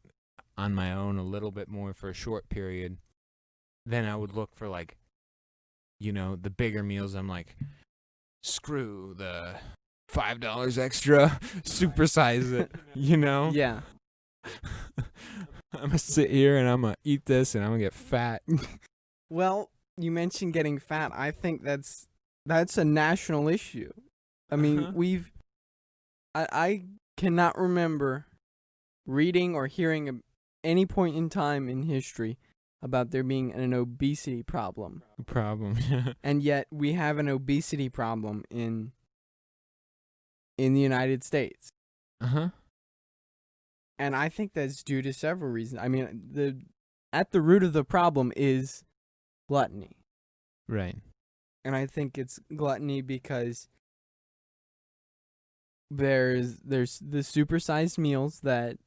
on my own a little bit more for a short period. Then I would look for, like, you know, the bigger meals. I'm like, screw the $5 extra, supersize it, you know? Yeah. I'm going to sit here and I'm going to eat this and I'm going to get fat. Well, you mentioned getting fat. I think that's a national issue. I mean, I cannot remember reading or hearing at any point in time in history about there being an obesity problem. And yet we have an obesity problem in the United States. Uh-huh. And I think that's due to several reasons. I mean, at the root of the problem is gluttony. Right. And I think it's gluttony because there's the supersized meals that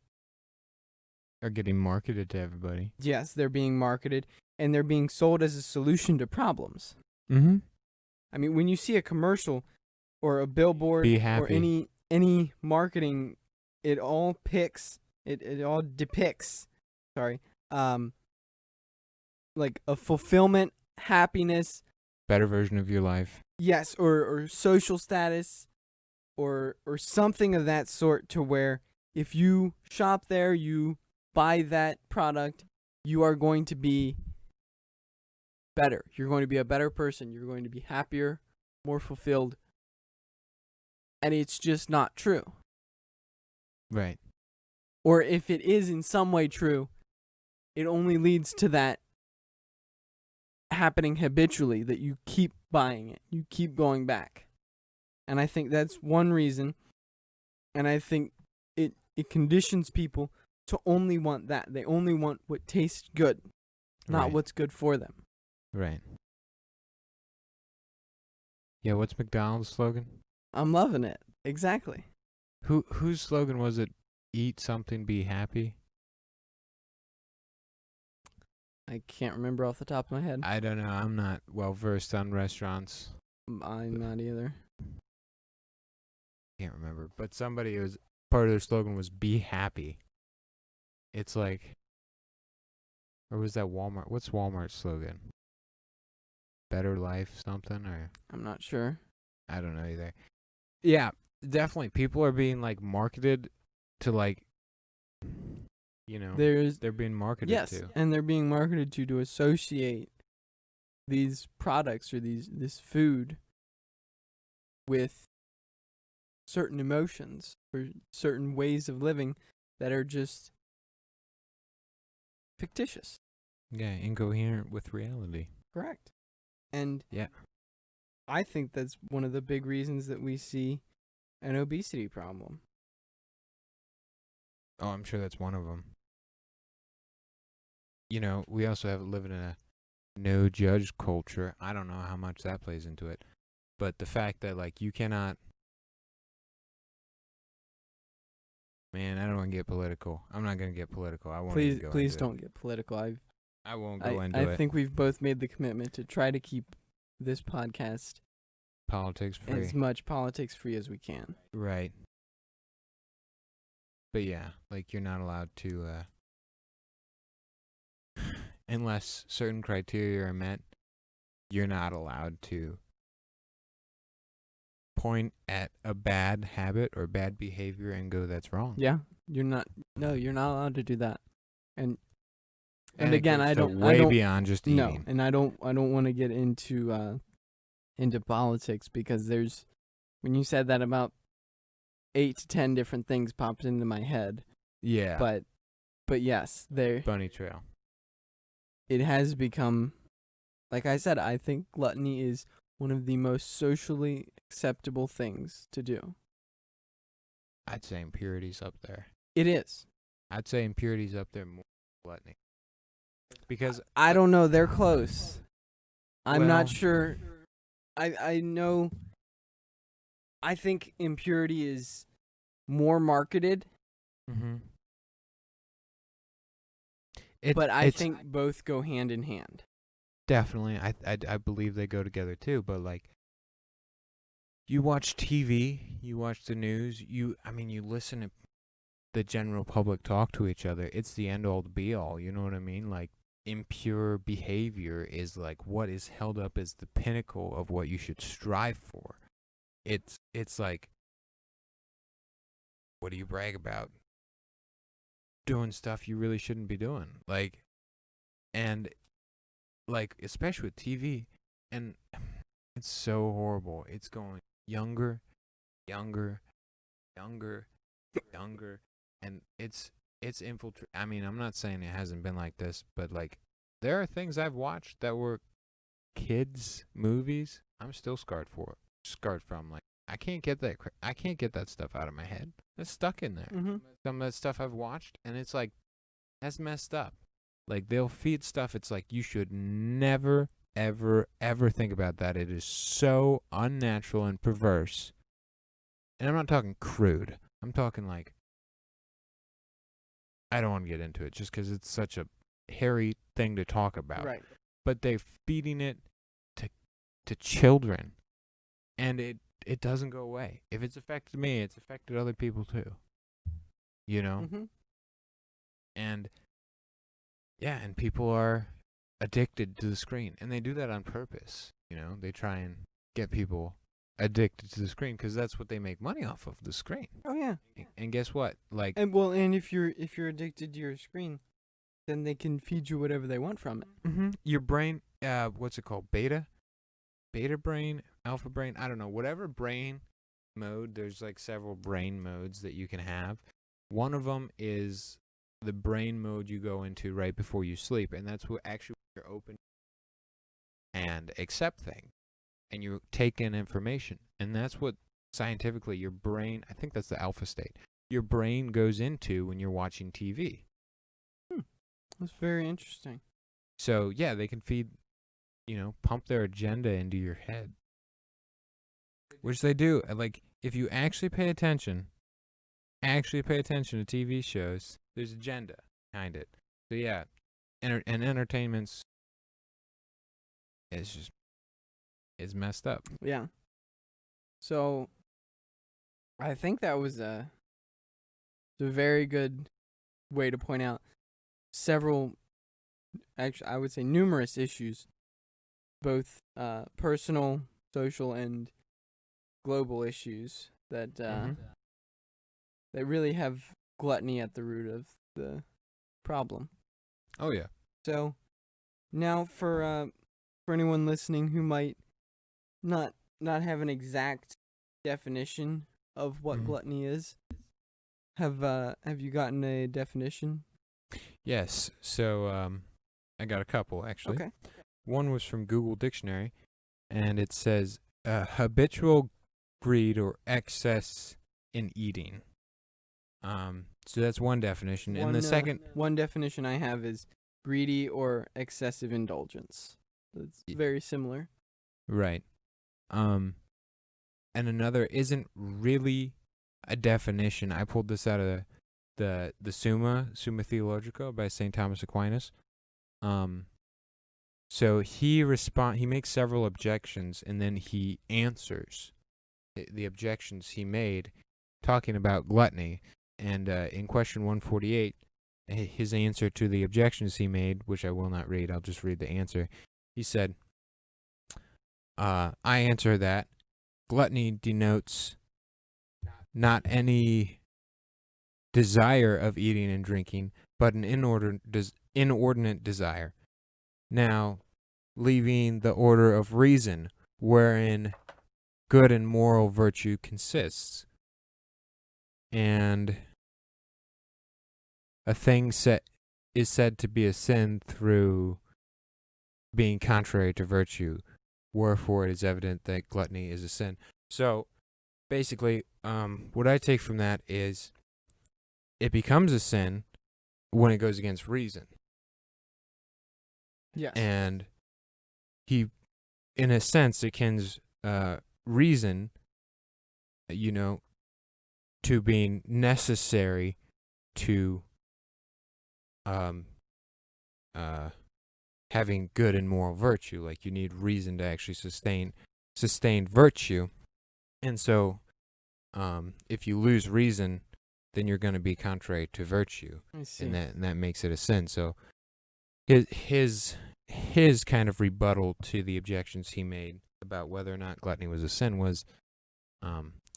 are getting marketed to everybody. Yes, they're being marketed, and they're being sold as a solution to problems. Mm-hmm. I mean, when you see a commercial or a billboard or any marketing, it all depicts like a fulfillment, happiness, better version of your life. Yes, or social status, or something of that sort, to where if you shop there, you buy that product, you are going to be better. You're going to be a better person. You're going to be happier, more fulfilled. And it's just not true. Right. Or if it is in some way true, it only leads to that happening habitually, that you keep buying it. You keep going back. And I think that's one reason. And I think it conditions people to only want that. They only want what tastes good, not what's good for them. Right. Yeah, what's McDonald's slogan? I'm loving it. Exactly. Whose slogan was it? Eat something, be happy? I can't remember off the top of my head. I don't know. I'm not well versed on restaurants. I'm not either. Can't remember. But somebody, was part of their slogan was be happy. It's like, Or was that Walmart? What's Walmart's slogan? Better life something, or I'm not sure. I don't know either. Yeah, definitely. People are being like marketed to like, they're being marketed to. And they're being marketed to associate these products or this food with certain emotions or certain ways of living that are just fictitious. Yeah, incoherent with reality. Correct. And yeah, I think that's one of the big reasons that we see an obesity problem. Oh, I'm sure that's one of them. We also live in a no judge culture. I don't know how much that plays into it. But the fact that like you cannot, man, I don't want to get political. I'm not going to get political. I won't even go Please into don't get political. I won't go into it. I think we've both made the commitment to try to keep this podcast politics free. as much politics free as we can. Right. But yeah, like you're not allowed to, unless certain criteria are met, you're not allowed to point at a bad habit or bad behavior and go, that's wrong. Yeah, you're not allowed to do that. And again, I don't beyond just eating. No, and I don't want to get into politics, because when you said that, about 8 to 10 different things popped into my head. Yeah. But yes, bunny trail. It has become, like I said, I think gluttony is one of the most socially acceptable things to do. I'd say impurity's up there. It is. I'd say impurity's up there more than gluttony. Because I don't know, they're close. I'm not sure. I know. I think impurity is more marketed. Mm-hmm. But I think both go hand in hand. Definitely. I believe they go together too, but like you watch TV, you watch the news, you listen to the general public talk to each other. It's the end all to be all, you know what I mean? Like impure behavior is like what is held up as the pinnacle of what you should strive for. It's like, what do you brag about? Doing stuff you really shouldn't be doing. Like, and like, especially with TV, and it's so horrible. It's going younger, and it's infiltrated. I mean, I'm not saying it hasn't been like this, but like, there are things I've watched that were kids' movies. I'm still scarred from. Like, I can't get that stuff out of my head. It's stuck in there. Mm-hmm. Some of that stuff I've watched, and it's like, that's messed up. Like, they'll feed stuff. It's like, you should never, ever, ever think about that. It is so unnatural and perverse. And I'm not talking crude. I'm talking like, I don't want to get into it just because it's such a hairy thing to talk about. Right. But they're feeding it to children. And it doesn't go away. If it's affected me, it's affected other people too. You know? Mm-hmm. And yeah, and people are addicted to the screen, and they do that on purpose. You know, they try and get people addicted to the screen because that's what they make money off of, the screen. Oh yeah. And guess what? Like, and if you're addicted to your screen, then they can feed you whatever they want from it. Mm-hmm. Your brain, what's it called? Beta brain, alpha brain. I don't know. Whatever brain mode. There's like several brain modes that you can have. One of them is the brain mode you go into right before you sleep, and that's what actually you're open and accept things, and you take in information, and that's what scientifically your brain, I think that's the alpha state, your brain goes into when you're watching TV. That's very interesting. So yeah, they can feed, pump their agenda into your head, which they do. Like, if you actually pay attention to TV shows, there's agenda behind it. So yeah, and entertainment's is messed up. Yeah. So I think that was a very good way to point out several actually, I would say numerous issues, both personal, social, and global issues that that really have gluttony at the root of the problem. Oh yeah. So now for anyone listening who might not have an exact definition of what gluttony is, have you gotten a definition? Yes. So I got a couple actually. Okay. One was from Google Dictionary, and it says habitual greed or excess in eating. So that's one definition, and the second one definition I have is greedy or excessive indulgence. It's very similar. Right. And another isn't really a definition. I pulled this out of the Summa Theologica by St. Thomas Aquinas. So he makes several objections, and then he answers the objections he made, talking about gluttony. And in question 148, his answer to the objections he made, which I will not read, I'll just read the answer. He said, I answer that gluttony denotes not any desire of eating and drinking, but an inordinate desire. Now, leaving the order of reason, wherein good and moral virtue consists. And a thing is said to be a sin through being contrary to virtue, wherefore it is evident that gluttony is a sin. So, basically, what I take from that is it becomes a sin when it goes against reason. Yes. And he, in a sense, akins reason, to being necessary to having good and moral virtue. Like, you need reason to actually sustain virtue. And so if you lose reason, then you're going to be contrary to virtue. I see. And that makes it a sin. So his kind of rebuttal to the objections he made about whether or not gluttony was a sin was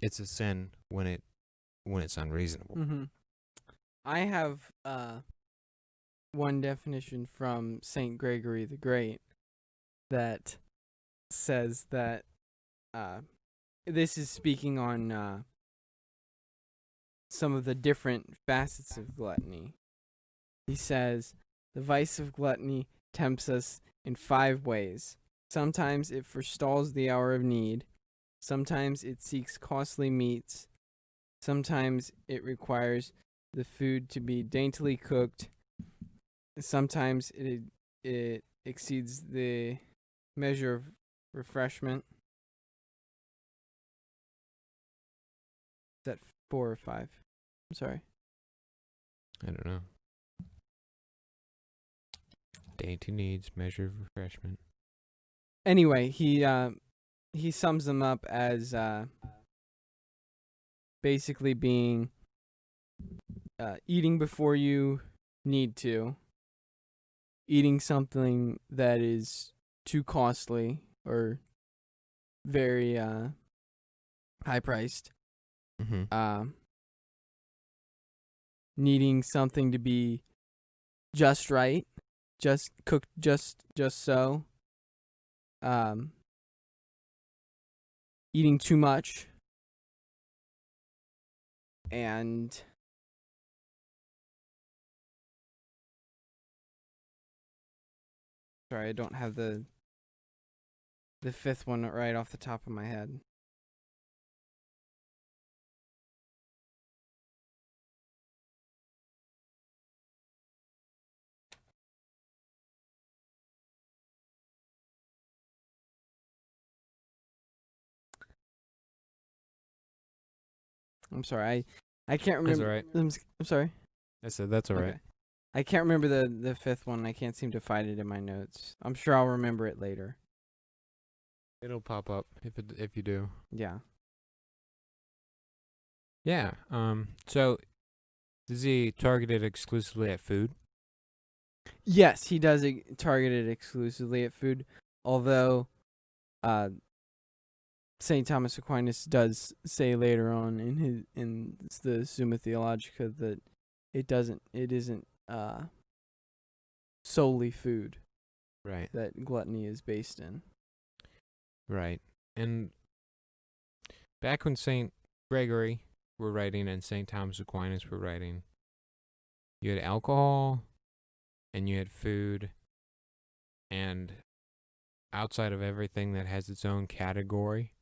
it's a sin when it's unreasonable. Mm-hmm. I have one definition from St. Gregory the Great that says that this is speaking on some of the different facets of gluttony. He says, the vice of gluttony tempts us in 5 ways. Sometimes it forestalls the hour of need. Sometimes it seeks costly meats. Sometimes it requires the food to be daintily cooked. Sometimes it exceeds the measure of refreshment. Is that 4 or 5? I'm sorry. I don't know. Dainty needs, measure of refreshment. Anyway, he sums them up as basically being eating before you need to, eating something that is too costly or very high priced, needing something to be just right, just cooked just so, eating too much, and sorry, I don't have the 5th one right off the top of my head. I'm sorry, I can't remember. That's all right. I'm sorry. I said that's all right. Okay. I can't remember the 5th one. I can't seem to find it in my notes. I'm sure I'll remember it later. It'll pop up if you do. Yeah. Yeah. So is he targeted exclusively at food? Yes, he does target it exclusively at food, although St. Thomas Aquinas does say later on in the Summa Theologica that it isn't solely food Right. that gluttony is based in. Right. And back when St. Gregory were writing and St. Thomas Aquinas were writing, you had alcohol and you had food, and outside of everything that has its own category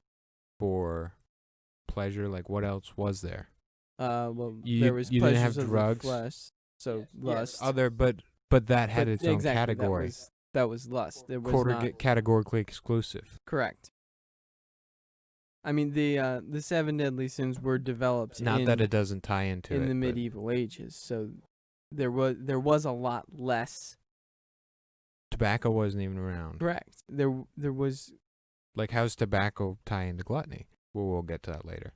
for pleasure, like what else was there? Well, You there was you didn't pleasures have of drugs. the flesh, so Yes, lust. other, but that had its own exactly, category. That was lust. There was not Categorically exclusive. correct. I mean, the 7 deadly sins were developed Not that it doesn't tie into in it, the but medieval ages, so there was a lot less. tobacco wasn't even around. Correct. There was. Like, how's tobacco tie into gluttony? Well, we'll get to that later.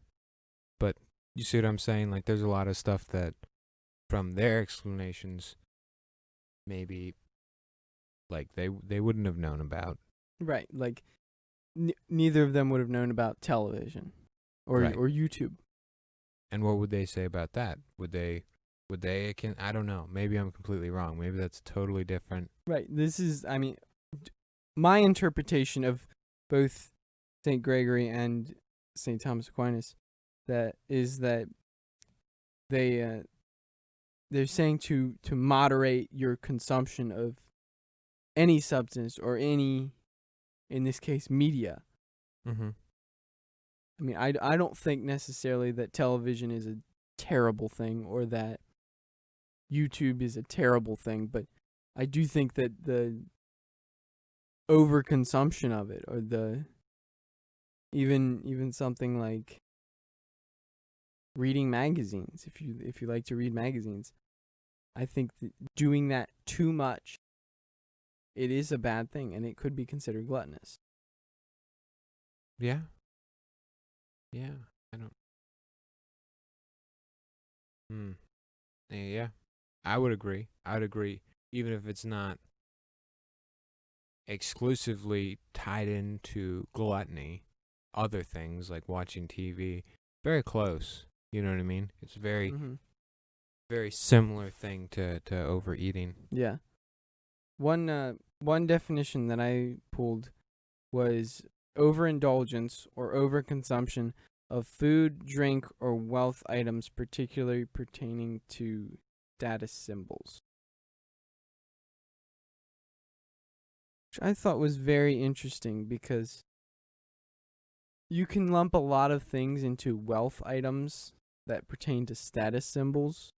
But you see what I'm saying? Like, there's a lot of stuff that, from their explanations, maybe, like, they wouldn't have known about. Right, like neither of them would have known about television or Right. or YouTube. And what would they say about that? Would they I don't know. Maybe I'm completely wrong. Maybe that's totally different. Right. This is, I mean, my interpretation of both St. Gregory and St. Thomas Aquinas that they're saying to moderate your consumption of any substance or any, in this case, media. Mm-hmm. I mean, I don't think necessarily that television is a terrible thing or that YouTube is a terrible thing, but I do think that the overconsumption of it, or the even something like reading magazines, if you like to read magazines, I think that doing that too much, it is a bad thing, and it could be considered gluttonous. Yeah. Yeah. I don't. Yeah. I would agree. Even if it's not exclusively tied into gluttony, other things like watching TV, very close. You know what I mean? It's very, very similar thing to overeating. Yeah. One definition that I pulled was overindulgence or overconsumption of food, drink, or wealth items, particularly pertaining to status symbols. Which I thought was very interesting because you can lump a lot of things into wealth items that pertain to status symbols.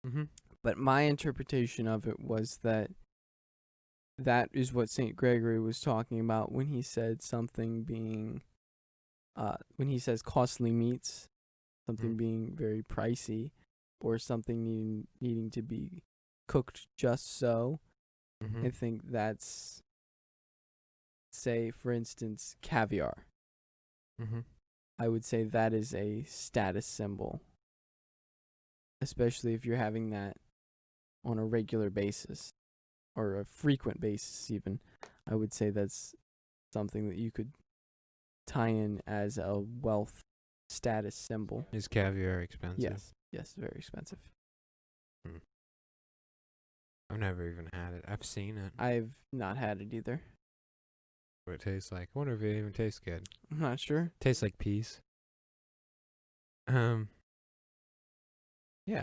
Mm-hmm. But my interpretation of it was that is what St. Gregory was talking about when he said something being, when he says costly meats, something being very pricey, or something needing to be cooked just so. Mm-hmm. I think that's, say, for instance, caviar. Mm-hmm. I would say that is a status symbol, especially if you're having that on a regular basis or a frequent basis even. I would say that's something that you could tie in as a wealth status symbol. Is caviar expensive? Yes, very expensive. I've never even had it. I've seen it. I've not had it either. What it tastes like. I wonder if it even tastes good. I'm not sure. Tastes like peas. Yeah,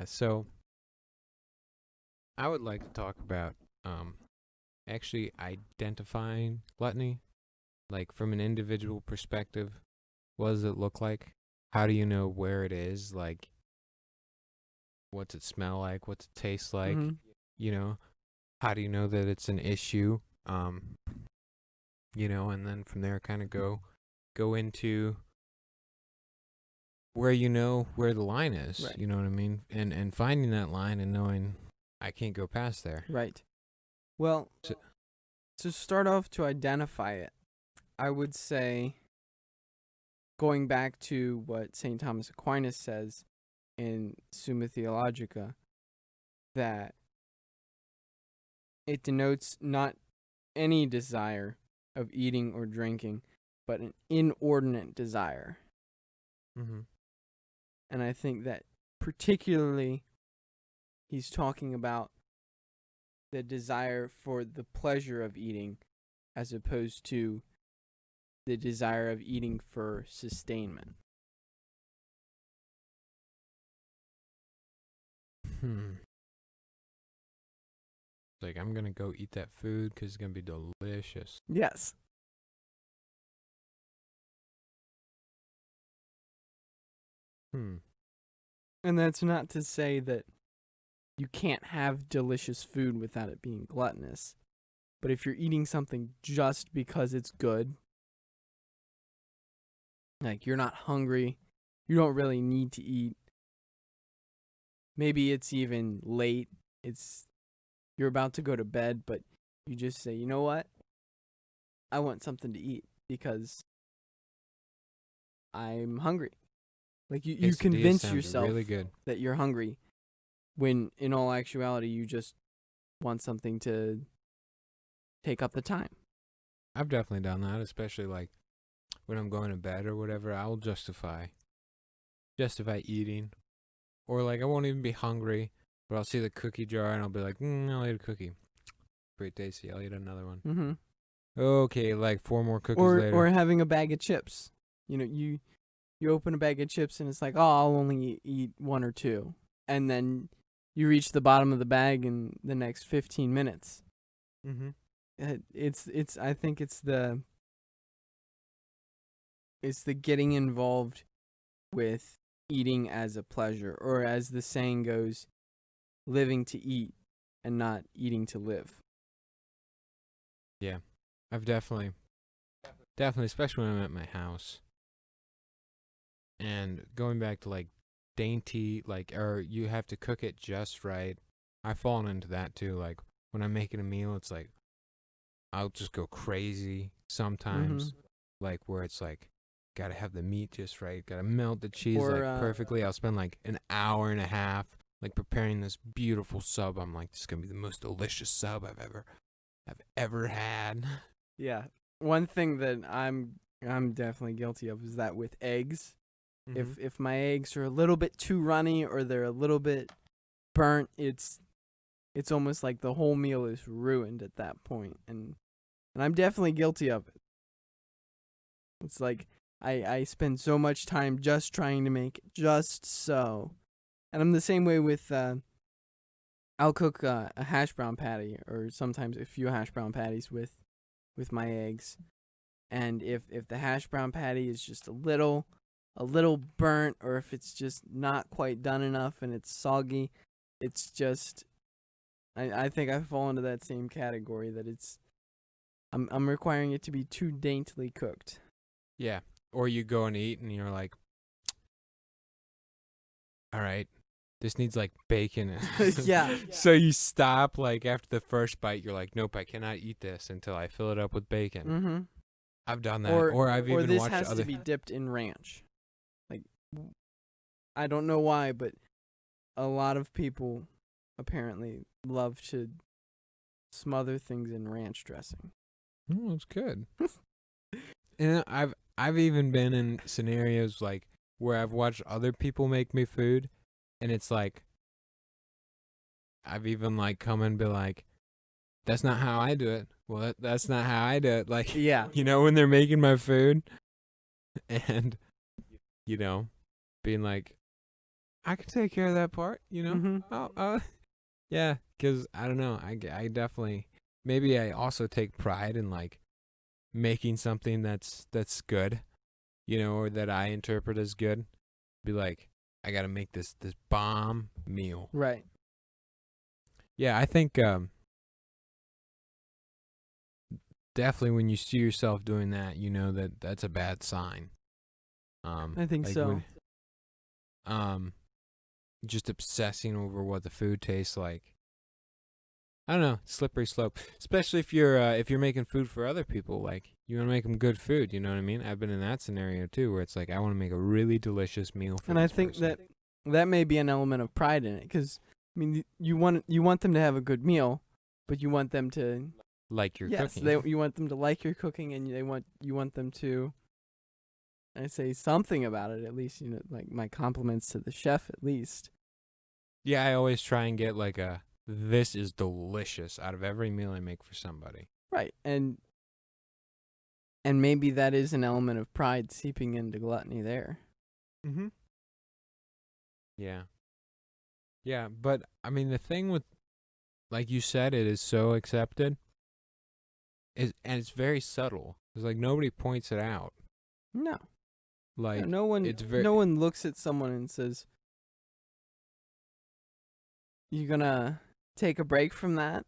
so I would like to talk about actually identifying gluttony, like from an individual perspective. What does it look like? How do you know where it is? Like, what's it smell like? What's it taste like? Mm-hmm. You know, how do you know that it's an issue? You know, and then from there kind of go into where you know where the line is. Right. You know what I mean? And finding that line and knowing I can't go past there. Right. Well, to start off, to identify it, I would say, going back to what St. Thomas Aquinas says in Summa Theologica, that it denotes not any desire of eating or drinking, but an inordinate desire. Mm-hmm. And I think that particularly he's talking about the desire for the pleasure of eating as opposed to the desire of eating for sustainment. Like, I'm going to go eat that food because it's going to be delicious. Yes. And that's not to say that you can't have delicious food without it being gluttonous. But if you're eating something just because it's good, like you're not hungry, you don't really need to eat. Maybe it's even late. You're about to go to bed, but you just say, you know what? I want something to eat because I'm hungry. Like you convince yourself really good. that you're hungry when in all actuality you just want something to take up the time. I've definitely done that, especially like when I'm going to bed or whatever. I'll justify eating, or like I won't even be hungry, but I'll see the cookie jar and I'll be like, I'll eat a cookie. Pretty tasty. I'll eat another one. Mm-hmm. Okay, like 4 more cookies later. Or having a bag of chips. You know, you open a bag of chips and it's like, oh, I'll only eat 1 or 2, and then you reach the bottom of the bag in the next 15 minutes. Mm-hmm. It's I think it's the getting involved with eating as a pleasure, or as the saying goes, living to eat and not eating to live. Yeah, I've definitely, especially when I'm at my house. And going back to like dainty, like, or you have to cook it just right. I've fallen into that too. Like when I'm making a meal, it's like I'll just go crazy sometimes. Mm-hmm. Like where it's like, gotta have the meat just right, gotta melt the cheese Or, like perfectly. I'll spend like an hour and a half like preparing this beautiful sub. I'm like, this is gonna be the most delicious sub I've ever had. Yeah. One thing that I'm definitely guilty of is that with eggs, if my eggs are a little bit too runny or they're a little bit burnt, it's almost like the whole meal is ruined at that point, and I'm definitely guilty of it. It's like I spend so much time just trying to make it just so. And I'm the same way with I'll cook a hash brown patty, or sometimes a few hash brown patties with my eggs. And if the hash brown patty is just a little burnt, or if it's just not quite done enough and it's soggy, it's just I think I fall into that same category, that I'm requiring it to be too daintily cooked. Yeah. Or you go and eat and you're like, all right, this needs like bacon. Yeah. So you stop like after the first bite. You're like, nope, I cannot eat this until I fill it up with bacon. Mm-hmm. I've done that. Or I've even this watched has other. to be dipped in ranch. Like, I don't know why, but a lot of people apparently love to smother things in ranch dressing. Oh, it's good. And I've even been in scenarios like where I've watched other people make me food, and it's like I've even like come and be like, that's not how I do it. Well, that's not how I do it. Like, Yeah. you know, when they're making my food, and you know, being like, I can take care of that part. You know, Mm-hmm. yeah, because I don't know. I definitely, maybe I also take pride in like making something that's good, you know, or that I interpret as good. Be like, I got to make this bomb meal. Right. Yeah, I think definitely when you see yourself doing that, you know that's a bad sign. I think like so. When, just obsessing over what the food tastes like. I don't know, slippery slope. Especially if you're making food for other people, like you want to make them good food. You know what I mean? I've been in that scenario too, where it's like I want to make a really delicious meal for. And this I think person. that may be an element of pride in it, because I mean, you want them to have a good meal, but you want them to Like your yes, cooking. you want them to like your cooking, and you want them to I say something about it at least, like my compliments to the chef at least. Yeah, I always try and get like a this is delicious out of every meal I make for somebody. Right. And maybe that is an element of pride seeping into gluttony there. Mhm. Yeah. Yeah, but I mean the thing with like you said it is so accepted and it's very subtle. It's like nobody points it out. No. Like no one it's very no one looks at someone and says, "You gonna take a break from that?"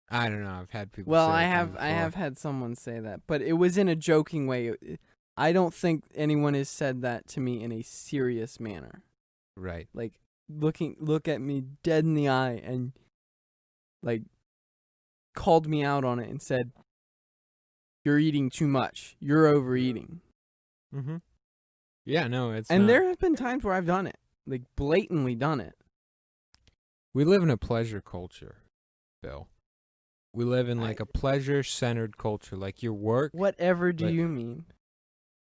I don't know. I've had people Well, say I that to me have before. had someone say that, but it was in a joking way. I don't think anyone has said that to me in a serious manner. Right. Like look at me dead in the eye and like called me out on it and said, "You're eating too much. You're overeating." Mhm. Yeah, no, it's And not. there have been times where I've done it, like blatantly done it. We live in a pleasure culture, Bill. We live in like I- a pleasure-centered culture. Like your work. Whatever do Like, you mean?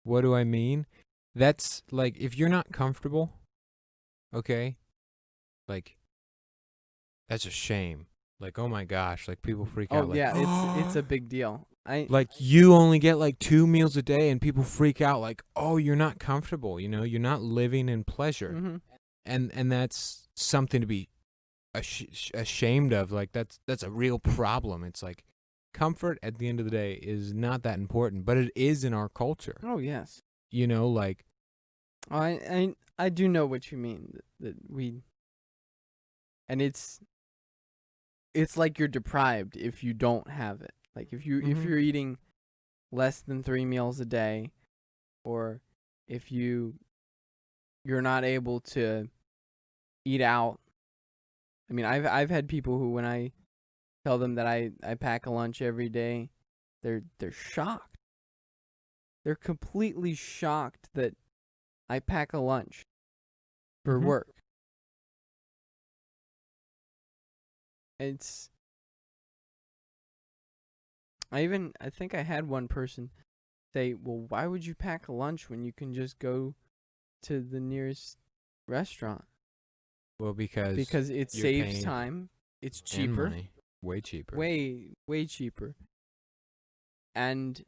what do I mean? That's like if you're not comfortable, okay? Like that's a shame. Like oh my gosh, like people freak Oh out like yeah, it's a big deal. like you only get like 2 meals a day and people freak out like, "Oh, you're not comfortable, you're not living in pleasure." Mm-hmm. And that's something to be ashamed of. Like that's a real problem. It's like comfort at the end of the day is not that important, but it is in our culture. Oh yes. Like I do know what you mean. That we and it's like you're deprived if you don't have it. Like if Mhm. you're eating less than 3 meals a day, or if you're not able to eat out. I mean, I've had people who, when I tell them that I pack a lunch every day, they're shocked. They're completely shocked that I pack a lunch for Mhm. work. It's I think I had one person say, "Well, why would you pack a lunch when you can just go to the nearest restaurant?" Well, because Because it you're saves paying time, it's and cheaper, money, way cheaper. way cheaper, and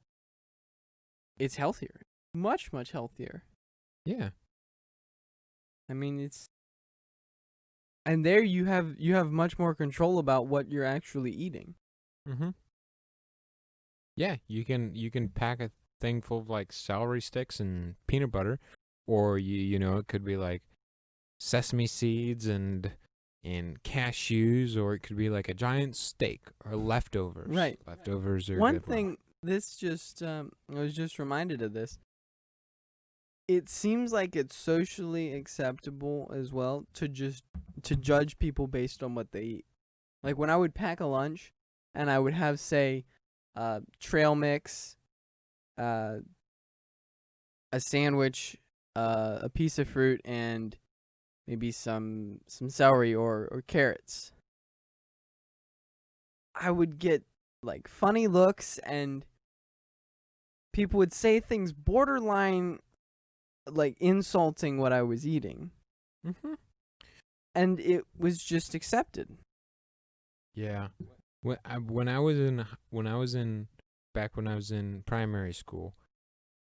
it's healthier, much healthier. Yeah. I mean, and there you have much more control about what you're actually eating. Mhm. Yeah, you can pack a thing full of like celery sticks and peanut butter, or it could be like sesame seeds and cashews, or it could be like a giant steak or leftovers. Right. Leftovers are a One good one. thing, this just I was just reminded of this. It seems like it's socially acceptable as well to judge people based on what they eat. Like when I would pack a lunch and I would have, say, trail mix, a sandwich, a piece of fruit, and maybe some celery or carrots. I would get like funny looks, and people would say things borderline like insulting what I was eating, Mhm. and it was just accepted. Yeah. When I was in primary school,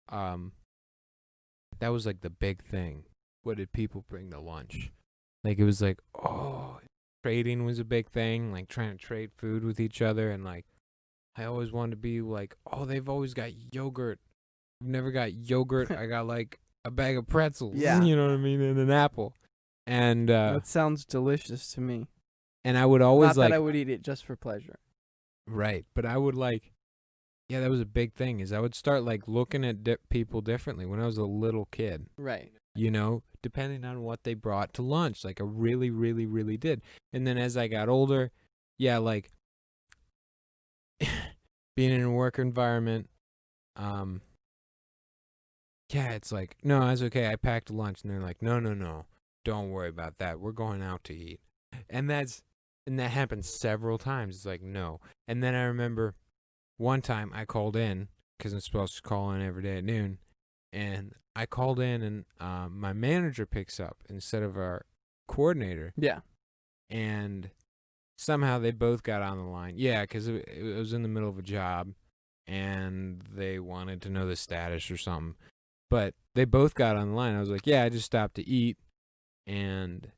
um, that was like the big thing. What did people bring to lunch? Like it was like, oh, trading was a big thing, like trying to trade food with each other, and like I always wanted to be like, oh, they've always got yogurt. I've never got yogurt. I got like a bag of pretzels, Yeah. you know what I mean, and an apple. And That sounds delicious to me. and I would always Not that like I would eat it just for pleasure. right, but I would like yeah, that was a big thing is I would start like looking at people differently when I was a little kid. Right. Depending on what they brought to lunch. Like I really, really, really did. And then as I got older, yeah, like being in a work environment, yeah, it's like, no, that's okay. I packed a lunch. And they're like, no, don't worry about that. We're going out to eat. And And that happened several times. It's like, no. And then I remember one time I called in, because I'm supposed to call in every day at noon, and I called in, and my manager picks up instead of our coordinator. Yeah. And somehow they both got on the line. Yeah, because it was in the middle of a job, and they wanted to know the status or something. But they both got on the line. I was like, yeah, I just stopped to eat. And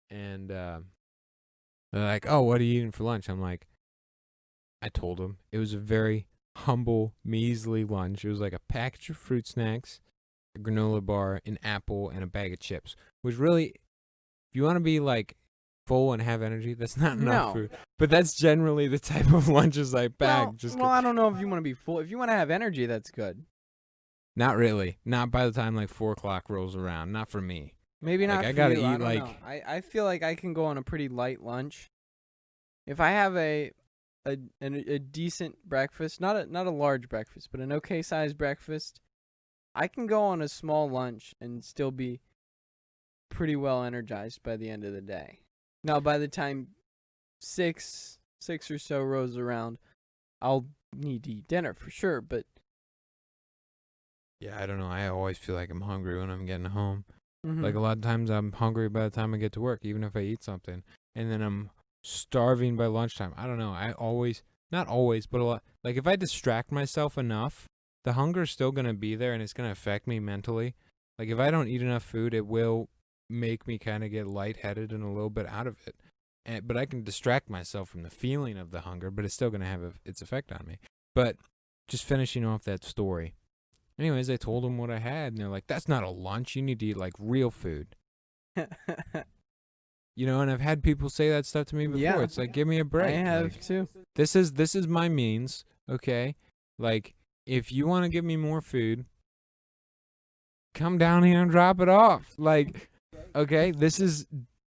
they're like, oh, what are you eating for lunch? I'm like, I told them. It was a very humble, measly lunch. It was like a package of fruit snacks, a granola bar, an apple, and a bag of chips. Which really, if you want to be like full and have energy, that's not enough food. But that's generally the type of lunches I pack. Well, I don't know if you want to be full. If you want to have energy, that's good. Not really. Not by the time like 4 o'clock rolls around. Not for me. Maybe not. Like, for I gotta you. eat I don't like. know. I feel like I can go on a pretty light lunch. If I have a decent breakfast, not a large breakfast, but an okay sized breakfast, I can go on a small lunch and still be pretty well energized by the end of the day. Now, by the time six or so rolls around, I'll need to eat dinner for sure. But Yeah, I don't know. I always feel like I'm hungry when I'm getting home. mm-hmm. Like a lot of times I'm hungry by the time I get to work, even if I eat something. And then I'm starving by lunchtime. I don't know. I always, not always, but a lot. Like if I distract myself enough, the hunger's still going to be there and it's going to affect me mentally. Like if I don't eat enough food, it will make me kind of get lightheaded and a little bit out of it. But I can distract myself from the feeling of the hunger, but it's still going to have its effect on me. But just finishing off that story. Anyways, I told them what I had, and they're like, that's not a lunch. You need to eat, like, real food. You know, and I've had people say that stuff to me before. Yeah. It's like, give me a break. I have like, too. This is my means, okay? Like, if you want to give me more food, come down here and drop it off. Like, okay, this is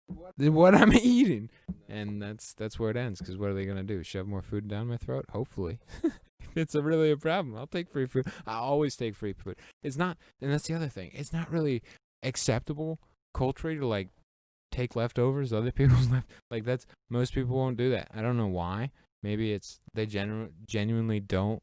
what I'm eating. And that's where it ends, because what are they going to do? Shove more food down my throat? Hopefully. If it's really a problem, I'll take free food. I always take free food. It's not, and that's the other thing. It's not really acceptable culturally to, like, take leftovers, other people's like that's, most people won't do that. I don't know why. Maybe it's they genuinely don't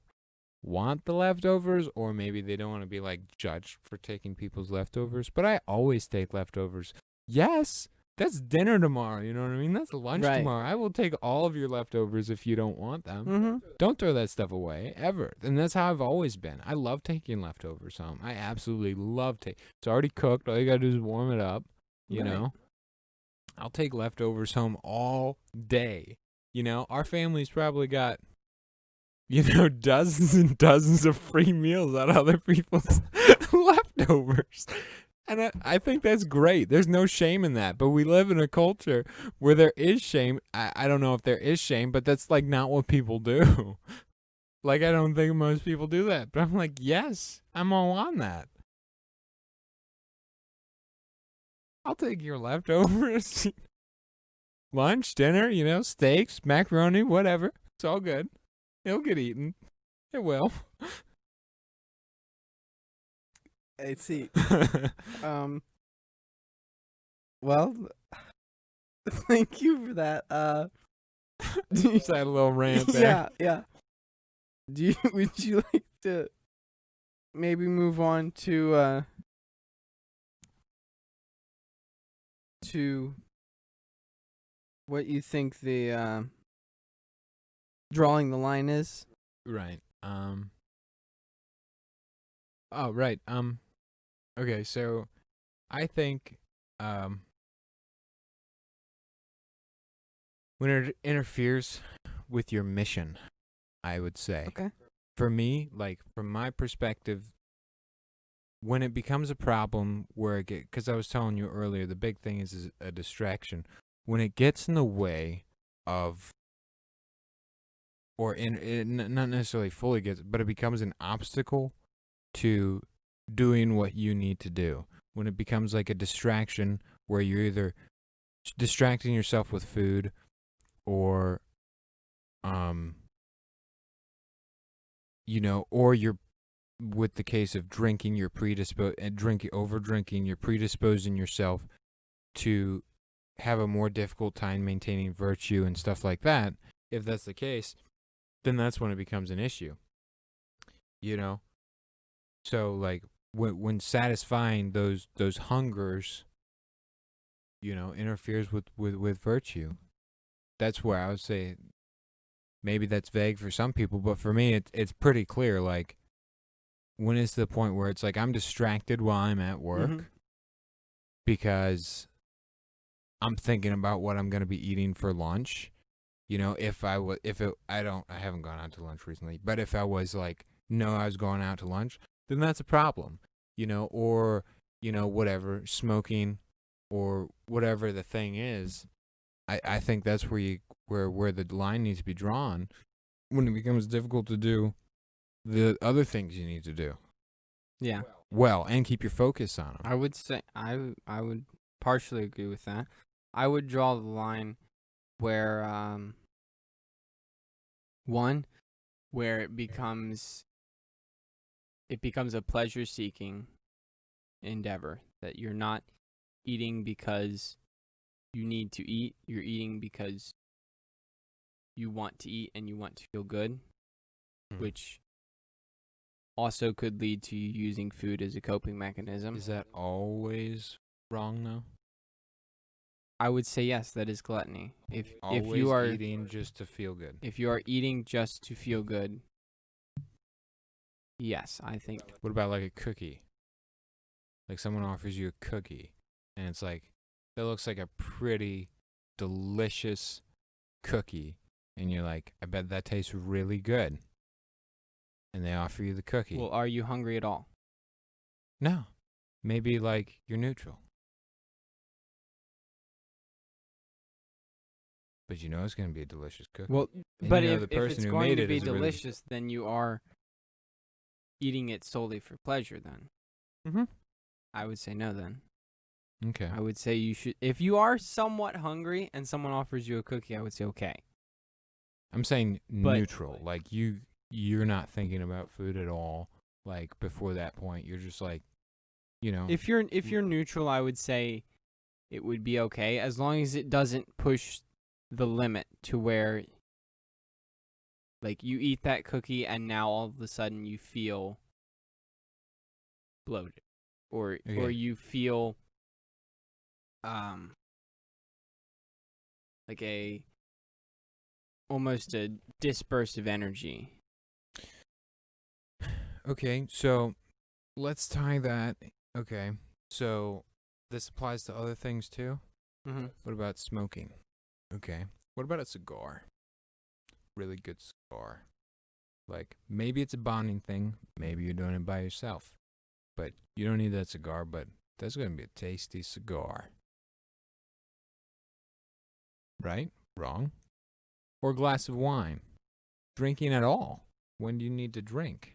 want the leftovers, or maybe they don't want to be like judged for taking people's leftovers. But I always take leftovers. Yes, that's dinner tomorrow. You know what I mean? That's lunch tomorrow. I will take all of your leftovers if you don't want them. Mm-hmm. Don't throw that stuff away ever. And that's how I've always been. I love taking leftovers home. I absolutely love taking. It's already cooked. All you gotta do is warm it up. You know. I'll take leftovers home all day. You know, our family's probably got, you know, dozens and dozens of free meals out of other people's leftovers. And I think that's great. There's no shame in that. But we live in a culture where there is shame. I don't know if there is shame, but that's like not what people do. Like, I don't think most people do that. But I'm like, yes, I'm all on that. I'll take your leftovers. Lunch, dinner, you know, steaks, macaroni, whatever. It's all good. It'll get eaten. It will. I see. Well, thank you for that. Just had a little rant there. Yeah. Would you like to maybe move on to what you think the drawing the line is? Right. Oh, right. Okay, so I think when it interferes with your mission, I would say. Okay. For me, like, from my perspective, when it becomes a problem where it gets, because I was telling you earlier, the big thing is a distraction. When it gets in the way of, or not necessarily fully gets, but it becomes an obstacle to doing what you need to do. When it becomes like a distraction where you're either distracting yourself with food, or, you know, or you're, with the case of drinking, you're over drinking, you're predisposing yourself to have a more difficult time maintaining virtue and stuff like that, if that's the case, then that's when it becomes an issue. You know? So like when satisfying those hungers, interferes with virtue, that's where I would say maybe that's vague for some people, but for me it's pretty clear. Like, when is the point where it's like I'm distracted while I'm at work because I'm thinking about what I'm going to be eating for lunch. I haven't gone out to lunch recently, but if I was like, no, I was going out to lunch, then that's a problem, or, whatever, smoking or whatever the thing is. I think that's where the line needs to be drawn when it becomes difficult to do the other things you need to do. Yeah. Well, and keep your focus on them. I would say I would partially agree with that. I would draw the line where where it becomes a pleasure-seeking endeavor, that you're not eating because you need to eat, you're eating because you want to eat and you want to feel good, which also could lead to you using food as a coping mechanism. Is that always wrong, though? I would say yes, that is gluttony. If Always you are eating just to feel good. If you are eating just to feel good, yes, I think. What about like a cookie? Like someone offers you a cookie, and it's like, that looks like a pretty delicious cookie, and you're like, I bet that tastes really good. And they offer you the cookie. Well, are you hungry at all? No. Maybe like you're neutral. But you know it's going to be a delicious cookie. Well, and but the if person it's who going made to it be is delicious, then you are eating it solely for pleasure then. Mm-hmm. I would say no then. Okay. I would say you should, if you are somewhat hungry and someone offers you a cookie, I would say okay. I'm saying neutral. Like you're not thinking about food at all. Like before that point, you're just like, If you're neutral, I would say it would be okay as long as it doesn't push the limit to where, like, you eat that cookie and now all of a sudden you feel bloated, or you feel like almost a disburst of energy. Okay, so let's tie that. Okay, so this applies to other things too? Mm-hmm. What about smoking? Okay. What about a cigar? Really good cigar. Like, maybe it's a bonding thing. Maybe you're doing it by yourself. But you don't need that cigar, but that's going to be a tasty cigar. Right? Wrong? Or a glass of wine. Drinking at all. When do you need to drink?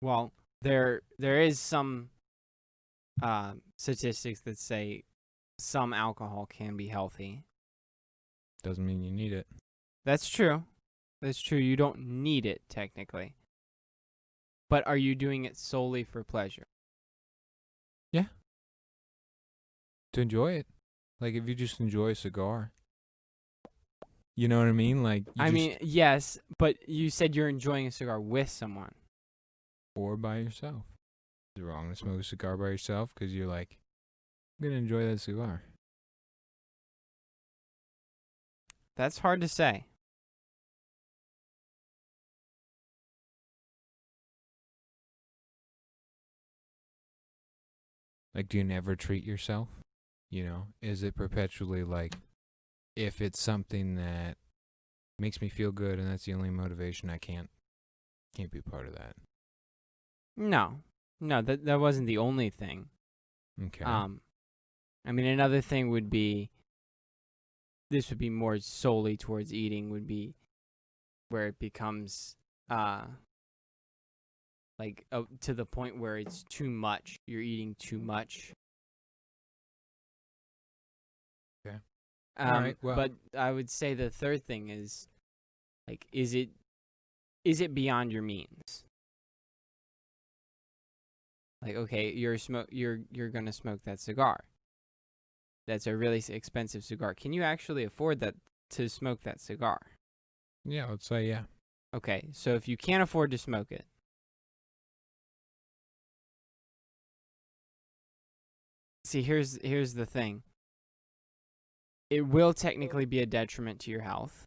Well, there is some statistics that say some alcohol can be healthy. Doesn't mean you need it. That's true. That's true. You don't need it, technically. But are you doing it solely for pleasure? Yeah. To enjoy it. Like, if you just enjoy a cigar. You know what I mean? Like, yes, but you said you're enjoying a cigar with someone. Or by yourself. Is it wrong to smoke a cigar by yourself? Because you're like, I'm going to enjoy that cigar. That's hard to say. Like, do you never treat yourself? Is it perpetually like, if it's something that makes me feel good and that's the only motivation, I can't be part of that? No, that wasn't the only thing. Okay. Another thing would be, this would be more solely towards eating, would be where it becomes to the point where it's too much. You're eating too much. Okay. All right. Well, but I would say the third thing is, like, is it beyond your means? Like, okay, you're gonna smoke that cigar. That's a really expensive cigar. Can you actually afford that to smoke that cigar? Yeah, I would say yeah. Okay, so if you can't afford to smoke it, see, here's the thing. It will technically be a detriment to your health,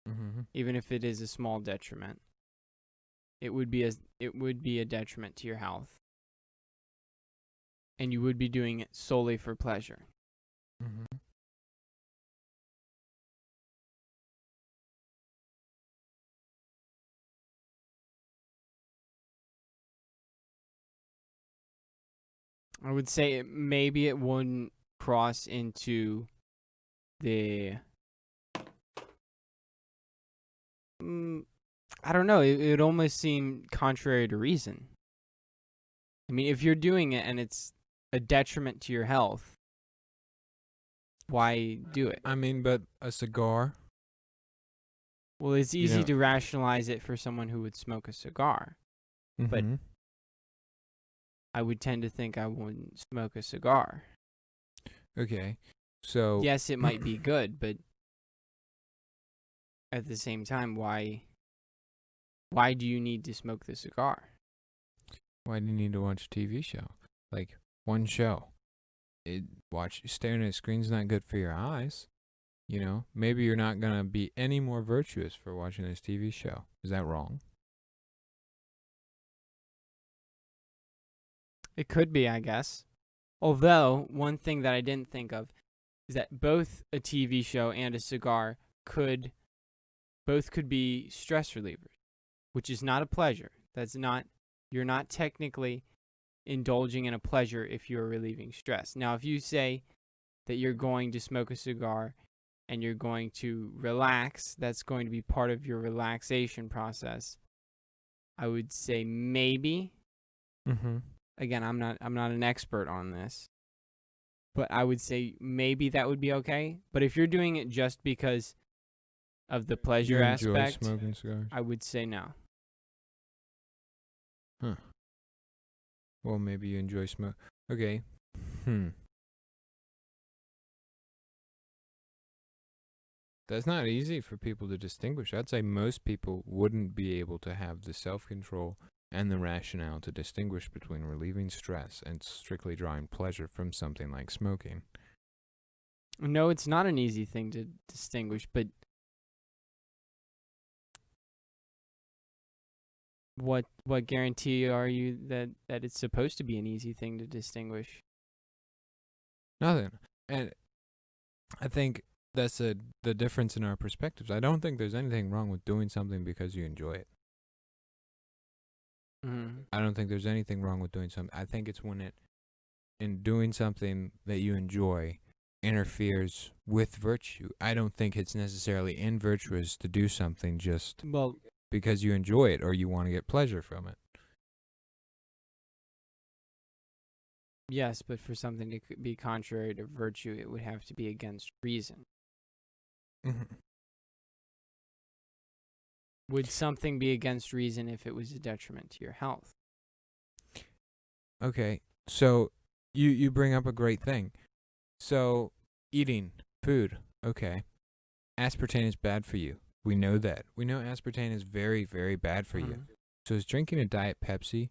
Mm-hmm. even if it is a small detriment. It would be a detriment to your health, and you would be doing it solely for pleasure. Mm-hmm. I would say maybe it wouldn't cross into the. I don't know. It would almost seem contrary to reason. I mean, if you're doing it and it's a detriment to your health, why do it? I mean, but a cigar. Well, it's You easy know- to rationalize it for someone who would smoke a cigar, but Mm-hmm. I would tend to think I wouldn't smoke a cigar. Okay, so Yes, it might be good, but at the same time, why do you need to smoke the cigar? why do you need to watch a TV show? Like one show. Staring at a screen's not good for your eyes. You know, maybe you're not gonna be any more virtuous for watching this TV show. Is that wrong? It could be, I guess. Although, one thing that I didn't think of is that both a TV show and a cigar could be stress relievers, which is not a pleasure. You're not technically indulging in a pleasure if you're relieving stress. Now, if you say that you're going to smoke a cigar and you're going to relax, that's going to be part of your relaxation process. I would say maybe. Mm-hmm. Again, I'm not an expert on this, but I would say maybe that would be okay. But if you're doing it just because of the pleasure You enjoy aspect, smoking cigars? I would say no. Huh. Well, maybe you enjoy smoke. Okay. That's not easy for people to distinguish. I'd say most people wouldn't be able to have the self-control and the rationale to distinguish between relieving stress and strictly drawing pleasure from something like smoking. No, it's not an easy thing to distinguish, but what guarantee are you that it's supposed to be an easy thing to distinguish? Nothing. And I think that's the difference in our perspectives. I don't think there's anything wrong with doing something because you enjoy it. Mm-hmm. I don't think there's anything wrong with doing something. I think it's when in doing something that you enjoy, interferes with virtue. I don't think it's necessarily invirtuous to do something just because you enjoy it or you want to get pleasure from it. Yes, but for something to be contrary to virtue, it would have to be against reason. Mm-hmm. Would something be against reason if it was a detriment to your health? Okay, so you bring up a great thing. So eating food, okay. Aspartame is bad for you. We know that. We know aspartame is very, very bad for you. So is drinking a Diet Pepsi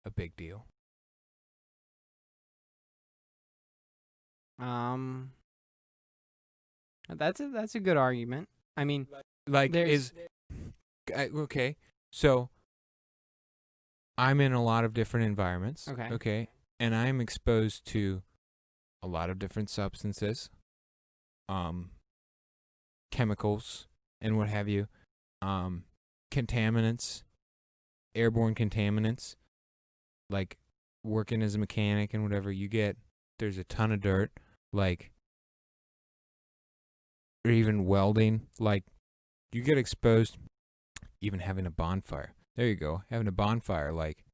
a big deal? That's a good argument. I mean, okay. So I'm in a lot of different environments. Okay. Okay. And I'm exposed to a lot of different substances, chemicals, and what have you, contaminants, airborne contaminants, like working as a mechanic and whatever you get. There's a ton of dirt, like, or even welding, like, you get exposed, even having a bonfire. There you go, having a bonfire, like,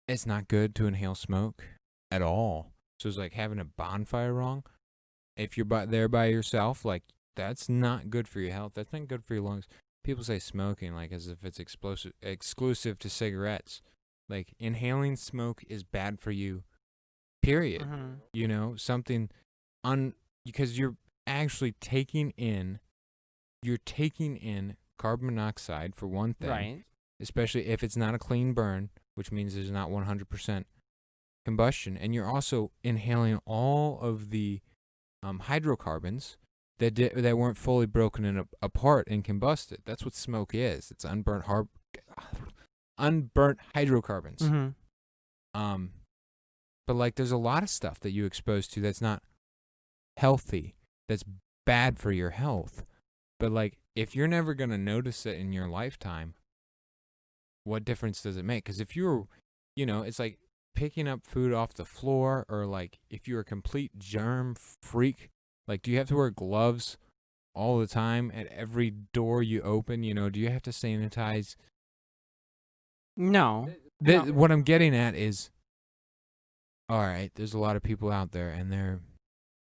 it's not good to inhale smoke at all. So it's like having a bonfire wrong. If you're there by yourself, like, that's not good for your health. That's not good for your lungs. people say smoking like as if it's exclusive to cigarettes. Like, inhaling smoke is bad for you, period. Mm-hmm. You know, something because you're actually taking in carbon monoxide for one thing, Right. especially if it's not a clean burn, which means there's not 100% combustion, and you're also inhaling all of the hydrocarbons that weren't fully broken apart and combusted. That's what smoke is. It's unburnt hydrocarbons. Mm-hmm. But like, there's a lot of stuff that you expose to that's not healthy, that's bad for your health. But like, if you're never gonna notice it in your lifetime, what difference does it make? Because if you're, it's like picking up food off the floor, or like if you're a complete germ freak, like, do you have to wear gloves all the time at every door you open? Do you have to sanitize? No. What I'm getting at is, all right, there's a lot of people out there, and there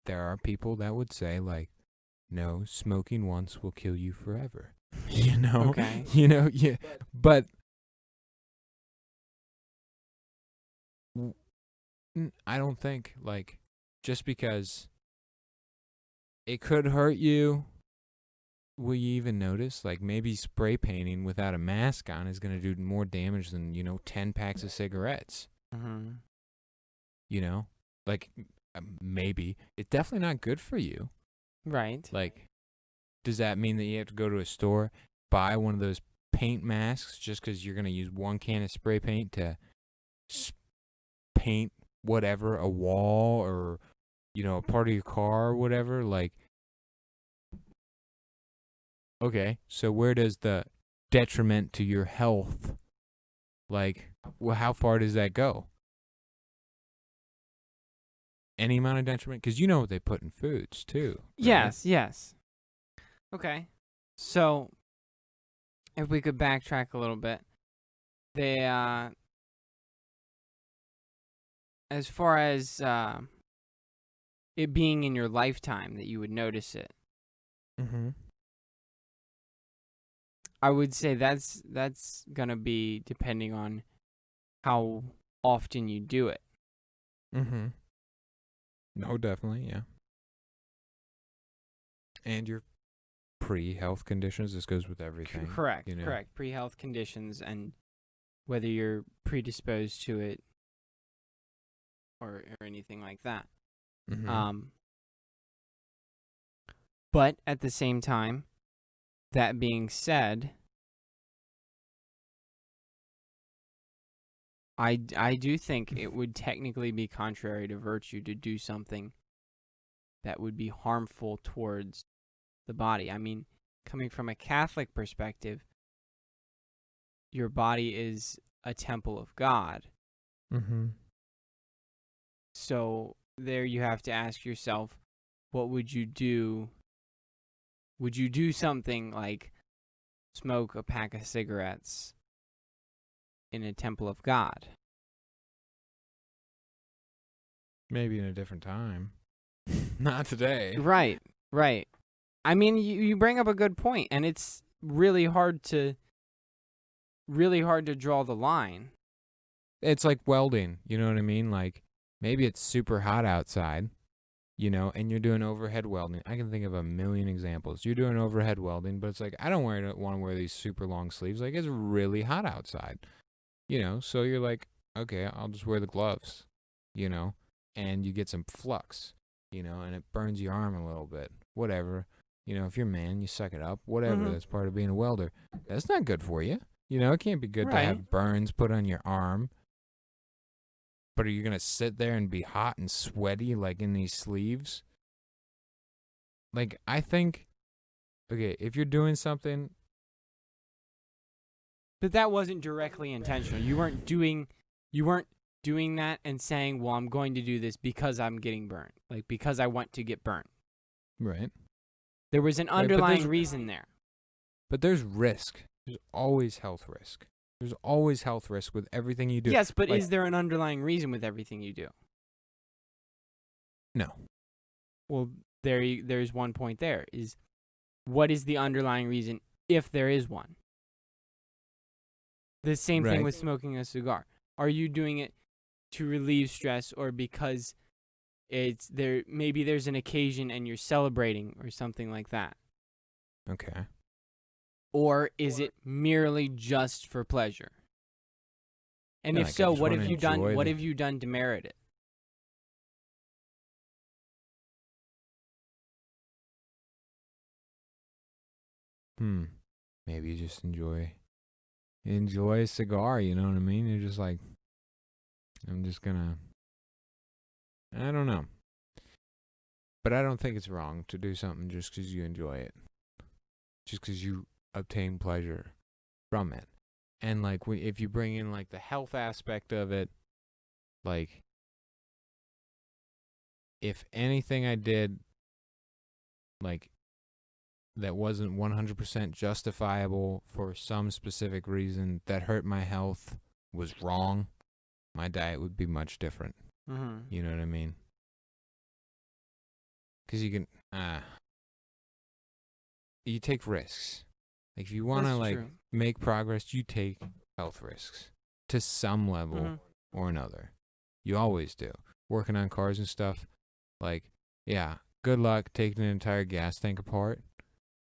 are people that would say, like, no, smoking once will kill you forever. Okay. Yeah. But I don't think, like, just because it could hurt you, will you even notice? Like, maybe spray painting without a mask on is going to do more damage than, 10 packs of cigarettes. Mm-hmm. Like, maybe. It's definitely not good for you. Right. Like, does that mean that you have to go to a store, buy one of those paint masks just because you're going to use one can of spray paint to paint whatever, a wall or, a part of your car or whatever? Like, okay, so where does the detriment to your health, like, how far does that go? Any amount of detriment? Because you know what they put in foods, too. Right? Yes. Okay. So, if we could backtrack a little bit, as far as it being in your lifetime that you would notice it, Mm-hmm. I would say that's gonna be depending on how often you do it. Mm-hmm. No, definitely, yeah. And your pre-health conditions. This goes with everything. Correct. Pre-health conditions and whether you're predisposed to it or anything like that. Mm-hmm. But at the same time, that being said, I do think it would technically be contrary to virtue to do something that would be harmful towards the body. I mean, coming from a Catholic perspective, your body is a temple of God. Mm-hmm. So there you have to ask yourself, what would you do? Would you do something like smoke a pack of cigarettes in a temple of God? Maybe in a different time. Not today. Right. I mean, you bring up a good point, and it's really hard to draw the line. It's like welding, you know what I mean? Like, maybe it's super hot outside, and you're doing overhead welding. I can think of a million examples. You're doing overhead welding, but it's like, I don't want to wear these super long sleeves. Like, it's really hot outside, so you're like, okay, I'll just wear the gloves, and you get some flux, and it burns your arm a little bit. Whatever. If you're a man, you suck it up. Whatever. Mm-hmm. That's part of being a welder. That's not good for you. It can't be good to have burns put on your arm. But are you going to sit there and be hot and sweaty like in these sleeves? Like, I think, okay, if you're doing something. But that wasn't directly intentional. You weren't doing that and saying, well, I'm going to do this because I'm getting burnt. Like, because I want to get burnt. Right. There was an underlying reason there. But there's risk. There's always health risk. There's always health risk with everything you do. Yes, but is there an underlying reason with everything you do? No. Well, there's one point there. What is the underlying reason if there is one. The same thing Right. with smoking a cigar. Are you doing it to relieve stress or because it's there? Maybe there's an occasion and you're celebrating or something like that. Okay. Or is it merely just for pleasure? And Yeah, if like, I so, just what wanna have you done? enjoy What the- have you done to merit it? Maybe you just enjoy a cigar, you know what I mean? You're just like, I'm just gonna, I don't know. But I don't think it's wrong to do something just because you enjoy it. Just because you obtain pleasure from it. And like, if you bring in like the health aspect of it, like, if anything I did, like, that wasn't 100% justifiable for some specific reason that hurt my health was wrong, my diet would be much different. Mm-hmm. You know what I mean? Because you can, you take risks. Like, if you want to, That's like, true. make progress, you take health risks to some level Mhm. or another. You always do. Working on cars and stuff, like, yeah, good luck taking an entire gas tank apart,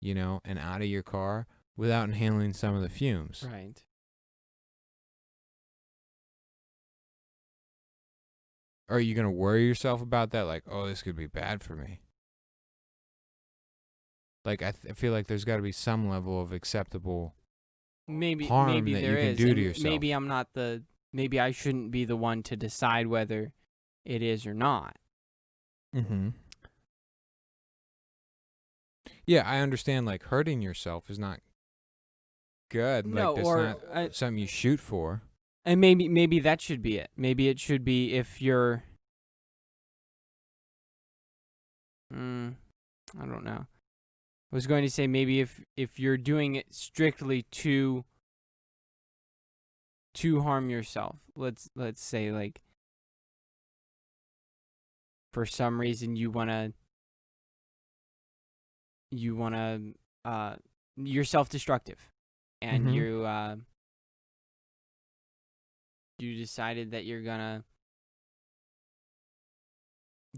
you know, and out of your car without inhaling some of the fumes. Right. Are you going to worry yourself about that? Like, oh, this could be bad for me. Like, I feel like there's got to be some level of acceptable Maybe harm that there you can is, do to and yourself. maybe I shouldn't be the one to decide whether it is or not. Mm-hmm. Yeah, I understand, like, hurting yourself is not good. No, Like, that's or not something you shoot for. and maybe that should be it. Maybe it should be if you're I don't know. I was going to say maybe if you're doing it strictly to harm yourself. Let's say, like, for some reason you're self-destructive and Mhm. you decided that you're gonna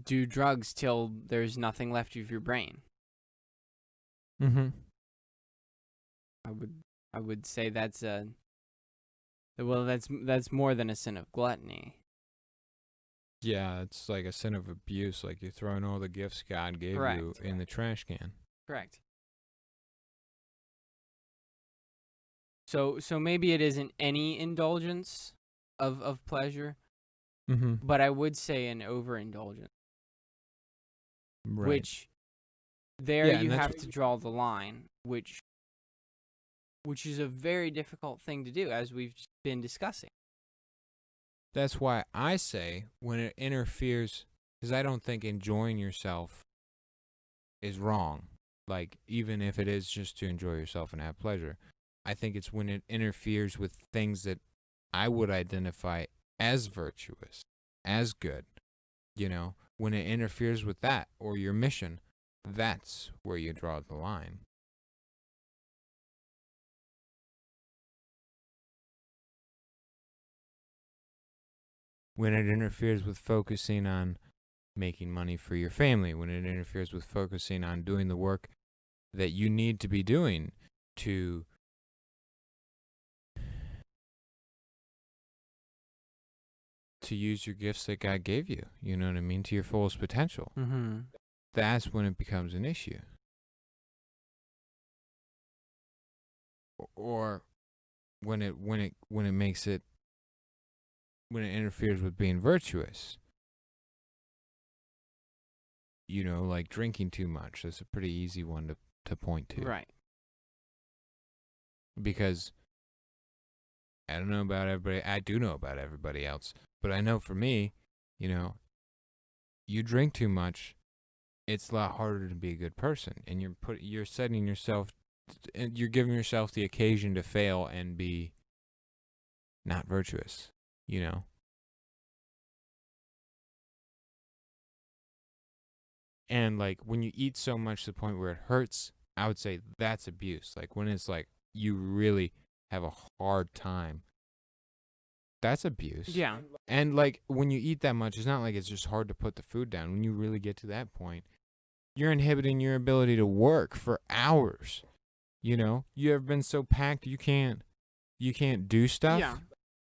do drugs till there's nothing left of your brain. Mm-hmm. I would say that's more than a sin of gluttony. Yeah, it's like a sin of abuse. Like, you're throwing all the gifts God gave you Correct. in the trash can. Correct. So maybe it isn't any indulgence of pleasure, Mm-hmm. but I would say an overindulgence, Right. which there Yeah, and you that's have to draw the line, which is a very difficult thing to do, as we've been discussing. That's why I say when it interferes, because I don't think enjoying yourself is wrong. Like, even if it is just to enjoy yourself and have pleasure, I think it's when it interferes with things that I would identify as virtuous, as good. You know, when it interferes with that or your mission, that's where you draw the line. When it interferes with focusing on making money for your family, when it interferes with focusing on doing the work that you need to be doing to use your gifts that God gave you, you know what I mean, to your fullest potential. Mm-hmm. That's when it becomes an issue. Or when it makes it, when it interferes with being virtuous. You know, like drinking too much. That's a pretty easy one to point to. Right. Because I don't know about everybody. I do know about everybody else. But I know for me, you know, you drink too much, it's a lot harder to be a good person. And you're setting yourself, and you're giving yourself the occasion to fail and be not virtuous, you know? And like when you eat so much to the point where it hurts I would say that's abuse. Like when it's like you really have a hard time, that's abuse. Yeah. And like when you eat that much, it's not like it's just hard to put the food down. When you really get to that point, you're inhibiting your ability to work for hours. You know, you have been so packed you can't do stuff. Yeah.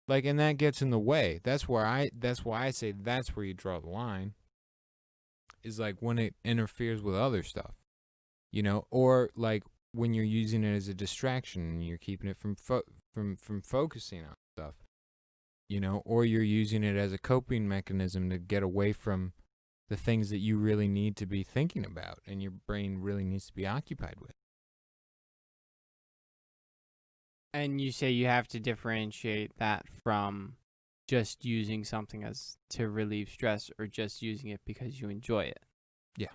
Like, and that gets in the way. That's why I say that's where you draw the line. Is like when it interferes with other stuff, you know, or like when you're using it as a distraction and you're keeping it from focusing on stuff, you know, or you're using it as a coping mechanism to get away from the things that you really need to be thinking about and your brain really needs to be occupied with. And you say you have to differentiate that from just using something as to relieve stress or just using it because you enjoy it. Yeah.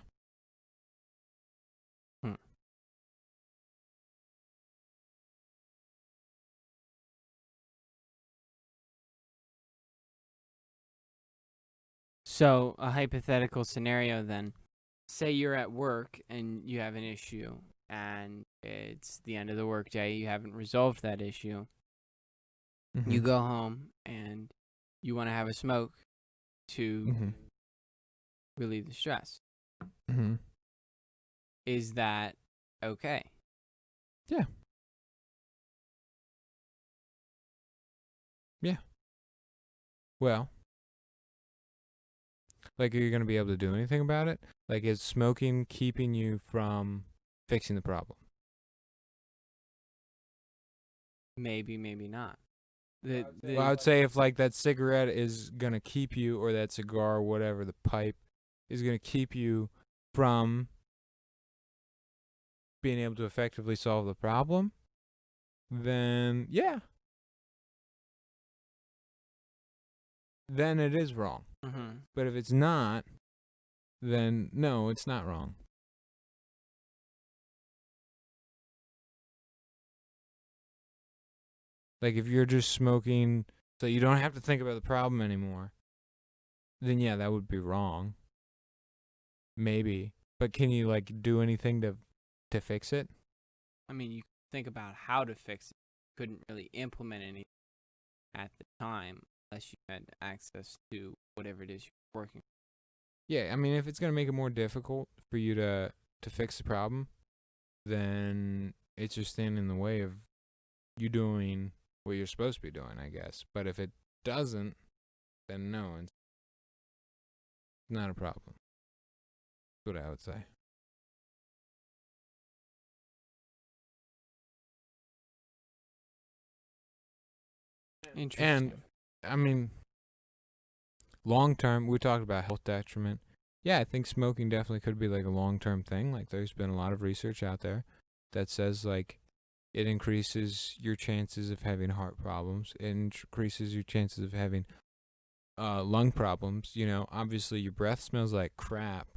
So, a hypothetical scenario then. Say you're at work and you have an issue and it's the end of the workday, you haven't resolved that issue. Mm-hmm. You go home and you want to have a smoke to relieve the stress. Mm-hmm. Is that okay? Yeah. Yeah. Well, like, are you going to be able to do anything about it? Like, is smoking keeping you from fixing the problem? Maybe, maybe not. Well, I would say if, like, that cigarette is going to keep you, or that cigar, or whatever, the pipe, is going to keep you from being able to effectively solve the problem, then, yeah. Then it is wrong. Mm-hmm. But if it's not, then no, it's not wrong. Like if you're just smoking so you don't have to think about the problem anymore, then yeah, that would be wrong. Maybe. But can you like do anything to fix it? I mean, you think about how to fix it. You couldn't really implement anything at the time unless you had access to whatever it is you're working with. Yeah, I mean if it's going to make it more difficult for you to fix the problem, then it's just standing in the way of you doing what you're supposed to be doing, I guess. But if it doesn't, then no, it's not a problem. That's what I would say. Interesting. And, I mean, long term, we talked about health detriment. Yeah, I think smoking definitely could be like a long term thing. Like, there's been a lot of research out there that says, like, it increases your chances of having heart problems. It increases your chances of having lung problems. You know, obviously, your breath smells like crap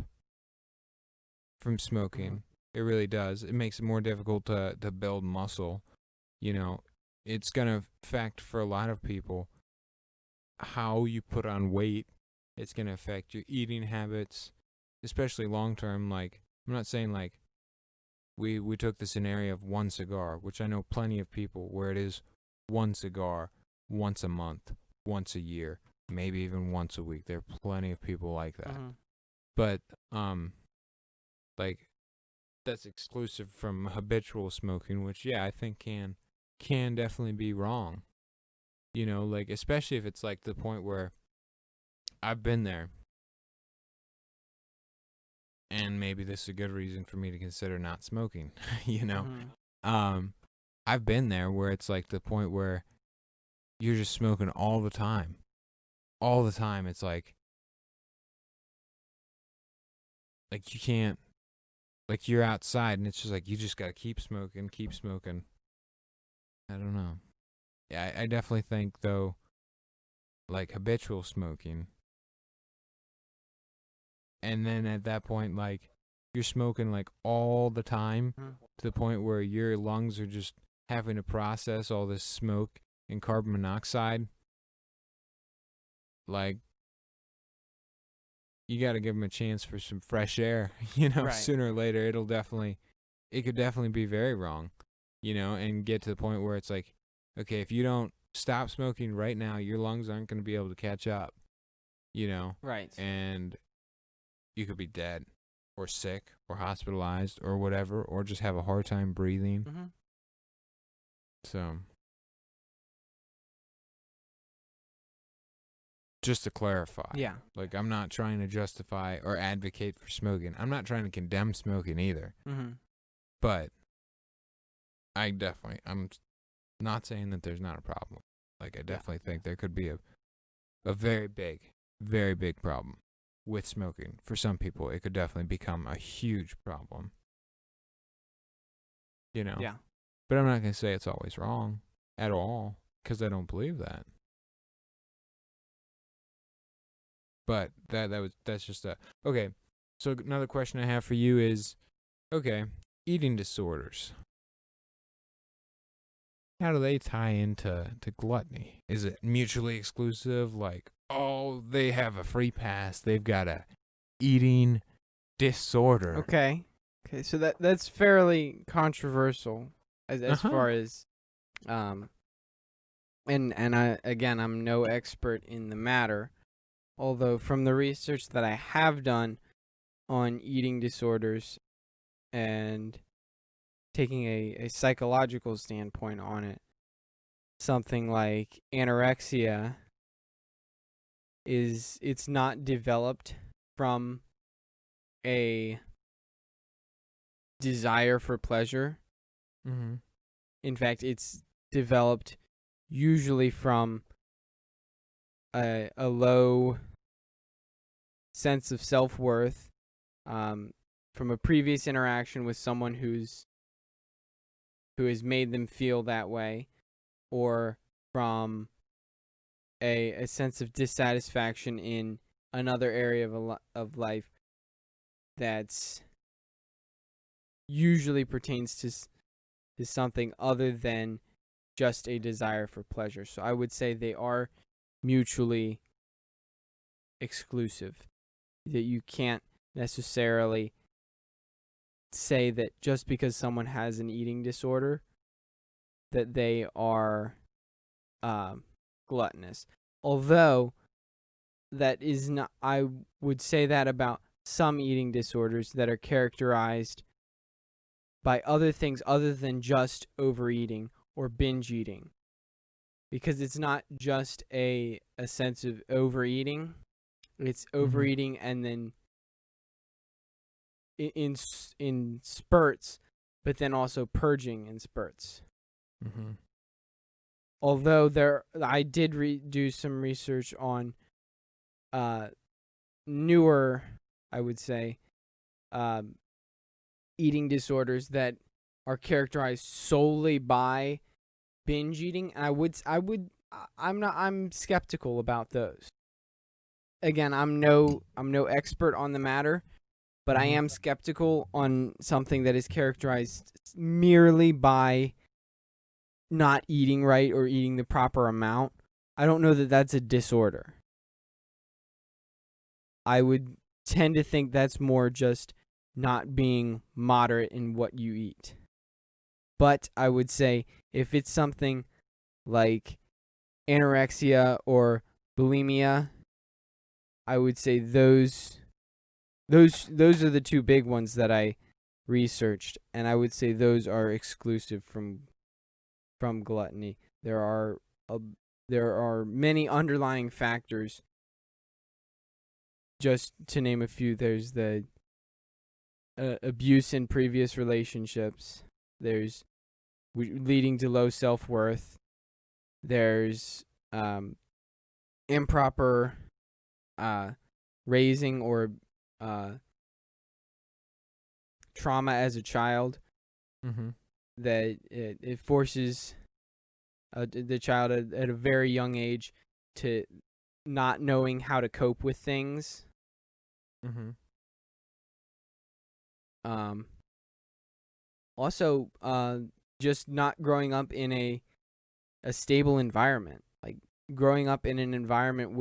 from smoking. It really does. It makes it more difficult to build muscle. You know, it's going to affect for a lot of people how you put on weight. It's going to affect your eating habits, especially long term. Like, I'm not saying like we took the scenario of one cigar, which I know plenty of people where it is one cigar once a month, once a year, maybe even once a week. There are plenty of people like that. But like that's exclusive from habitual smoking, which yeah, I think can definitely be wrong. You know, like especially if it's like the point where I've been there. And maybe this is a good reason for me to consider not smoking, you know. I've been there where it's like the point where you're just smoking all the time. All the time. It's like you can't, like you're outside and it's just like you just got to keep smoking, keep smoking. I don't know. Yeah, I definitely think though, like habitual smoking. And then at that point, like, you're smoking, like, all the time to the point where your lungs are just having to process all this smoke and carbon monoxide. Like, you got to give them a chance for some fresh air. You know, Right. Sooner or later, it'll definitely it could definitely be very wrong, and get to the point where it's like, okay, if you don't stop smoking right now, your lungs aren't going to be able to catch up, Right. and you could be dead or sick or hospitalized or whatever, or just have a hard time breathing. Mm-hmm. So, just to clarify, Yeah. like, I'm not trying to justify or advocate for smoking. I'm not trying to condemn smoking either. Mm-hmm. But I'm not saying that there's not a problem. Like, I definitely think there could be a very big problem with smoking. For some people, it could definitely become a huge problem. Yeah. But I'm not going to say it's always wrong at all, because I don't believe that. But that's just okay. So another question I have for you is, okay, eating disorders. How do they tie into gluttony? Is it mutually exclusive? Like, oh, they have a free pass. They've got a eating disorder. Okay. So that's fairly controversial as far as and I'm no expert in the matter. Although from the research that I have done on eating disorders and taking a psychological standpoint on it, something like anorexia it's not developed from a desire for pleasure. Mm-hmm. In fact, it's developed usually from a low sense of self-worth, from a previous interaction with someone who has made them feel that way, or from a sense of dissatisfaction in another area of life that's usually pertains to something other than just a desire for pleasure. So I would say they are mutually exclusive. That you can't necessarily say that just because someone has an eating disorder that they are gluttonous. Although that is not, I would say that about some eating disorders that are characterized by other things other than just overeating or binge eating. Because it's not just a sense of overeating. It's overeating and then in spurts, but then also purging in spurts. Mm-hmm. Although I did do some research on newer, I would say, eating disorders that are characterized solely by binge eating. And I'm skeptical about those. Again, I'm no expert on the matter, but I am skeptical on something that is characterized merely by not eating right or eating the proper amount. I don't know that that's a disorder. I would tend to think that's more just not being moderate in what you eat. But I would say if it's something like anorexia or bulimia, I would say those are the two big ones that I researched, and I would say those are exclusive from gluttony. There are many underlying factors. Just to name a few, there's the abuse in previous relationships. There's leading to low self-worth. There's improper raising or trauma as a child. That it forces the child at a very young age to not knowing how to cope with things. Also, just not growing up in a stable environment, like growing up in an environment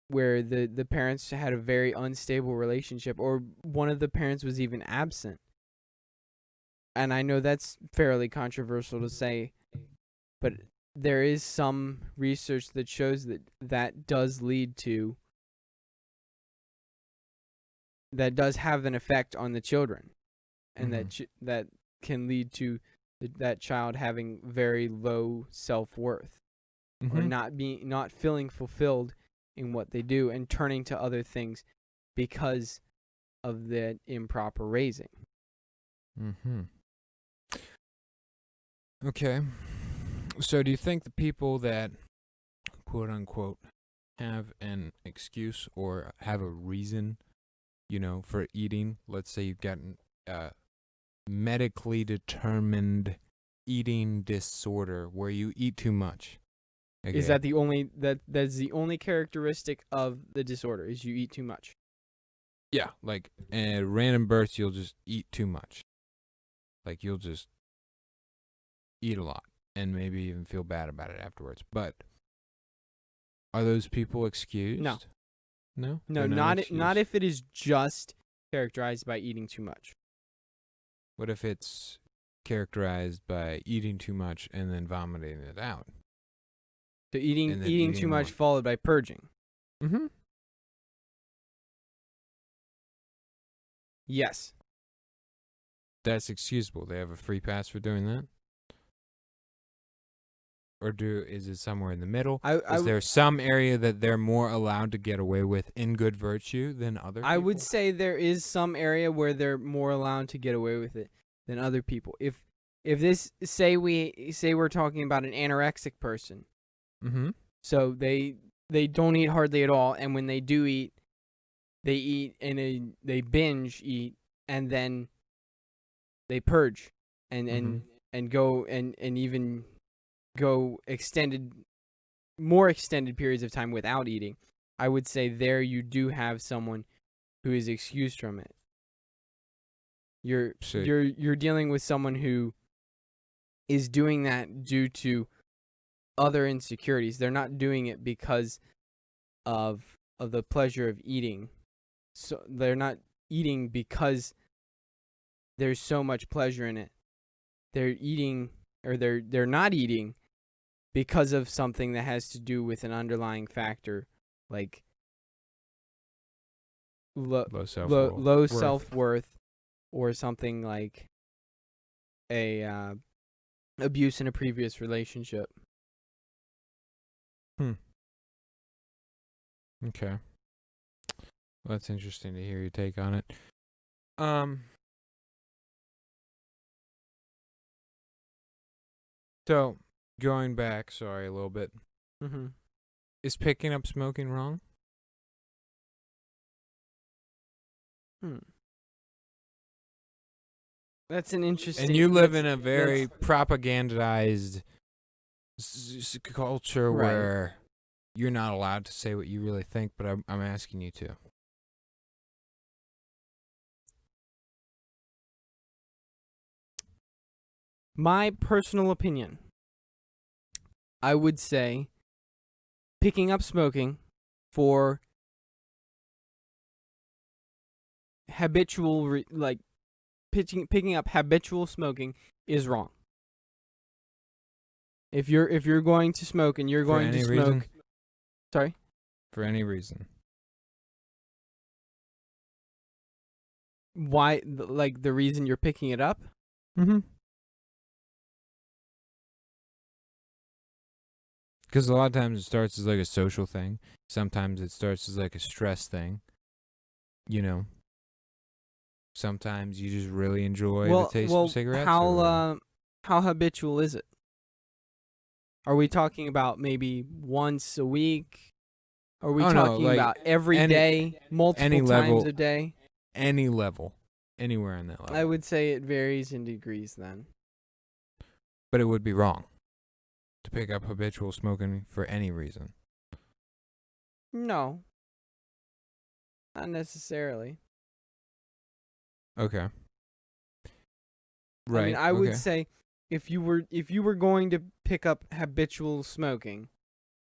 where the parents had a very unstable relationship, or one of the parents was even absent. and I know that's fairly controversial to say, but there is some research that shows that does lead to, that does have an effect on the children, and that can lead to that child having very low self-worth, or not feeling fulfilled in what they do, and turning to other things because of that improper raising. Okay. So do you think the people that, quote unquote, have an excuse or have a reason, for eating, let's say you've gotten medically determined eating disorder where you eat too much. Okay. Is that the only that's the only characteristic of the disorder, is you eat too much? Yeah, like at random bursts you'll just eat too much. Like you'll just eat a lot and maybe even feel bad about it afterwards. But are those people excused? No. No? No, not if it is just characterized by eating too much. What if it's characterized by eating too much and then vomiting it out? So eating too much followed by purging. Yes. That's excusable. They have a free pass for doing that? Or is it somewhere in the middle? Is there some area that they're more allowed to get away with in good virtue than other people? I would say there is some area where they're more allowed to get away with it than other people. If this, say we're talking about an anorexic person. So they don't eat hardly at all, and when they do eat, they eat and they binge eat, and then they purge and go and even go more extended periods of time without eating. I would say there you do have someone who is excused from it. You're dealing with someone who is doing that due to other insecurities. They're not doing it because of the pleasure of eating. So they're not eating because there's so much pleasure in it. They're eating, or they're not eating because of something that has to do with an underlying factor, like low self-worth, or something like a abuse in a previous relationship. Okay. Well, that's interesting to hear your take on it. So, going back, a little bit. Is picking up smoking wrong? That's an interesting... And you live in a very propagandized culture where you're not allowed to say what you really think, but I'm asking you to. My personal opinion, I would say picking up smoking for habitual, picking up habitual smoking is wrong. If you're going to smoke and you're going to smoke... Reason? Sorry? For any reason. Why, like the reason you're picking it up? Because a lot of times it starts as like a social thing. Sometimes it starts as like a stress thing. Sometimes you just really enjoy the taste of cigarettes. How habitual is it? Are we talking about maybe once a week? Are we talking about every day, multiple times a day? Any level. Anywhere in that level. I would say it varies in degrees then. But it would be wrong to pick up habitual smoking for any reason. No. Not necessarily. Okay. Right. I mean, I would say if you were going to pick up habitual smoking,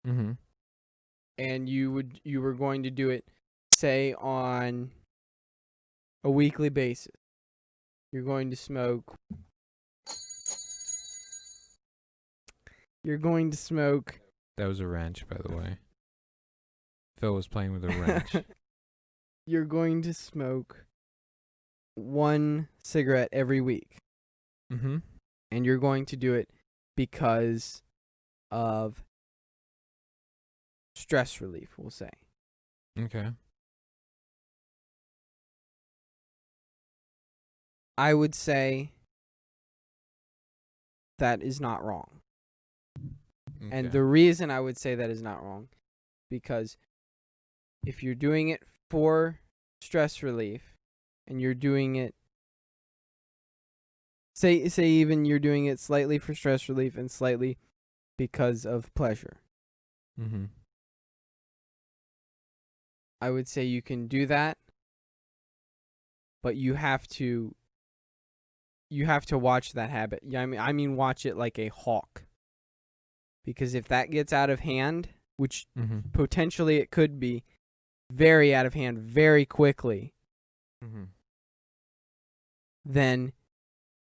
and you were going to do it, say, on a weekly basis, you're going to smoke You're going to smoke. That was a wrench, by the way. Phil was playing with a wrench. You're going to smoke 1 cigarette every week. Mm-hmm. And you're going to do it because of stress relief, we'll say. Okay. I would say that is not wrong. Okay. And the reason I would say that is not wrong, because if you're doing it for stress relief and you're doing it, say even you're doing it slightly for stress relief and slightly because of pleasure, Mm-hmm. I would say you can do that, but you have to watch that habit. Yeah, I mean watch it like a hawk. Because if that gets out of hand, which potentially it could be very out of hand very quickly, then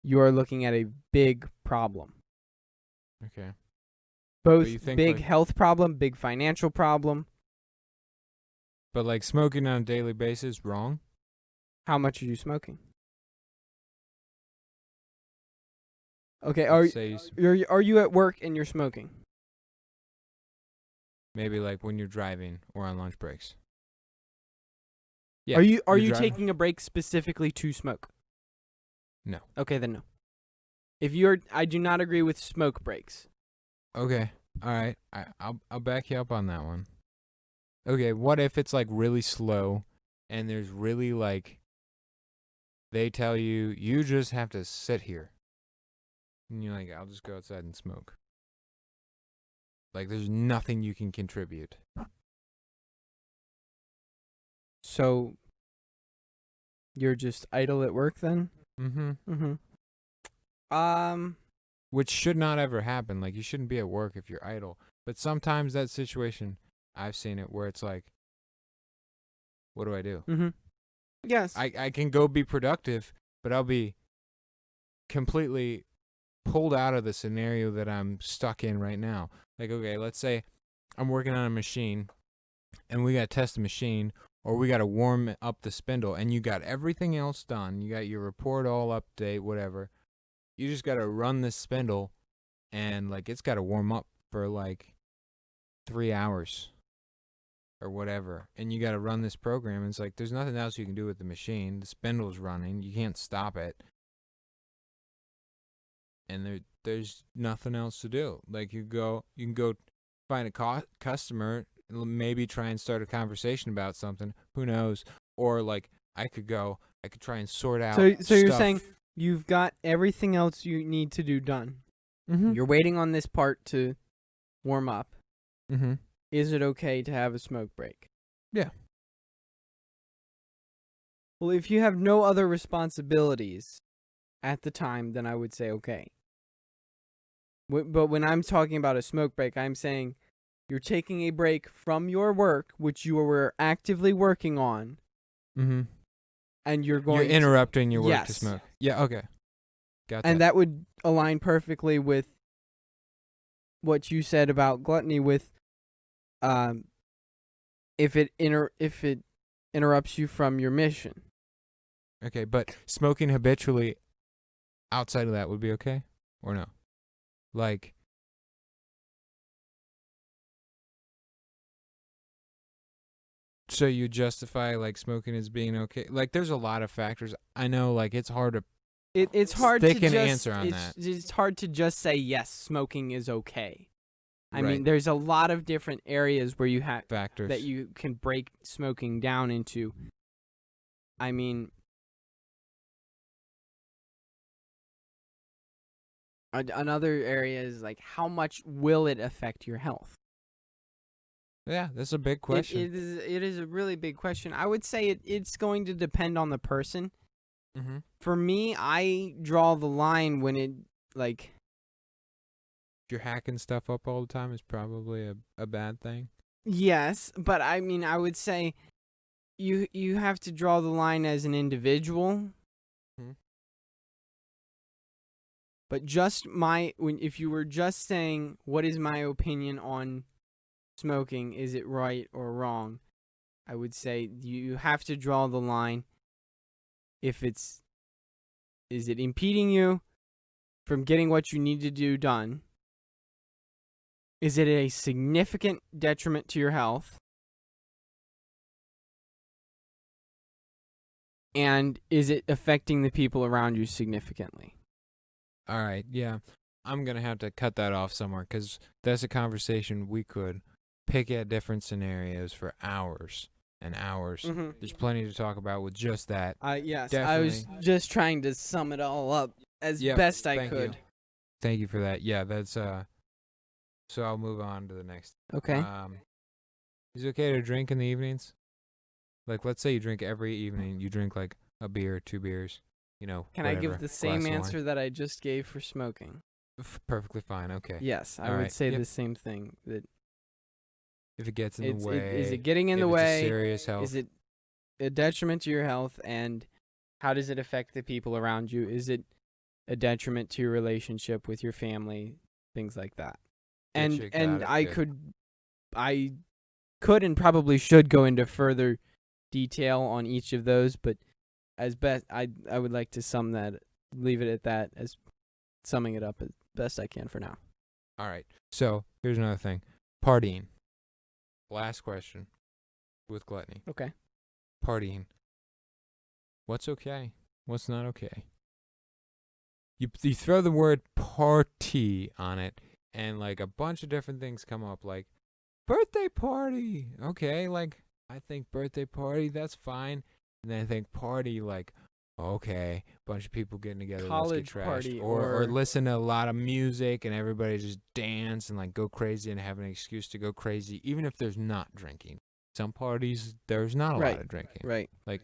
you're looking at a big problem. Okay. Both you think, big like, health problem, big financial problem. But like smoking on a daily basis, wrong? How much are you smoking? Okay, Let's say are you at work and you're smoking? maybe like when you're driving or on lunch breaks. Yeah. Are you're you driving? taking a break specifically to smoke? No. Okay, then no. I do not agree with smoke breaks. Okay. All right. I'll back you up on that one. Okay, what if it's like really slow and there's really like they tell you just have to sit here. And you're like, I'll just go outside and smoke. Like there's nothing you can contribute. So you're just idle at work then? Mm-hmm. Which should not ever happen. Like you shouldn't be at work if you're idle. But sometimes that situation, I've seen it where it's like, what do I do? Mm-hmm. Yes. I can go be productive, but I'll be completely pulled out of the scenario that I'm stuck in right now. Like, okay, let's say I'm working on a machine and we got to test the machine or we got to warm up the spindle and you got everything else done. You got your report all up to date, whatever. You just got to run this spindle and like it's got to warm up for like 3 hours or whatever. And you got to run this program. And it's like there's nothing else you can do with the machine. The spindle's running. You can't stop it. And there's nothing else to do. Like you can go find a customer, maybe try and start a conversation about something. Who knows? Or like I could try and sort out. So you're saying you've got everything else you need to do done. Mm-hmm. You're waiting on this part to warm up. Mm-hmm. Is it okay to have a smoke break? Yeah. Well, if you have no other responsibilities at the time, then I would say okay. But when I'm talking about a smoke break, I'm saying you're taking a break from your work, which you were actively working on, and you're interrupting your work to Yes. smoke. Yeah, okay. Got that. And that would align perfectly with what you said about gluttony with if it interrupts you from your mission. Okay, but smoking habitually outside of that would be okay? Or no? Like, so you justify like smoking as being okay? Like, there's a lot of factors. I know, like, it's hard to It's hard stick to an just answer on that. It's hard to just say yes, smoking is okay. I mean, Right. there's a lot of different areas where you have Factors. that you can break smoking down into. I mean, another area is like how much will it affect your health? Yeah, that's a big question. It is a really big question. I would say it's going to depend on the person. Mm-hmm. For me, I draw the line when it like If you're hacking stuff up all the time is probably a bad thing. yes, but I mean, I would say you have to draw the line as an individual. Mhm. But if you were just saying, what is my opinion on smoking, is it right or wrong? I would say you have to draw the line. Is it impeding you from getting what you need to do done? Is it a significant detriment to your health? And is it affecting the people around you significantly? All right, yeah. I'm going to have to cut that off somewhere because that's a conversation we could pick at different scenarios for hours and hours. Mm-hmm. There's plenty to talk about with just that. Yes, Definitely. I was just trying to sum it all up as best I could. Thank you for that. Yeah, that's so I'll move on to the next. Okay. Is it okay to drink in the evenings? Like, let's say you drink every evening. You drink like a beer, 2 beers, Can whatever, I give the same glass of answer that I just gave for smoking? Perfectly fine. Okay. Yes, I All would right. say Yep. the same thing. That If it gets in the way, is it getting in if the it's way? a serious health. Is it a detriment to your health? And how does it affect the people around you? Is it a detriment to your relationship with your family? Things like that. And I could and probably should go into further detail on each of those, but as best I would like to leave it at that, as summing it up as best I can for now. All right. So here's another thing. Partying. Last question with gluttony. Okay. Partying. What's okay? What's not okay? You throw the word party on it, and like a bunch of different things come up, like birthday party. Okay, like I think birthday party, that's fine. And then I think party, like, okay, bunch of people getting together, College let's get trashed. party Or listen to a lot of music and everybody just dance and like go crazy and have an excuse to go crazy, even if there's not drinking. Some parties, there's not a lot of drinking. Right. Like,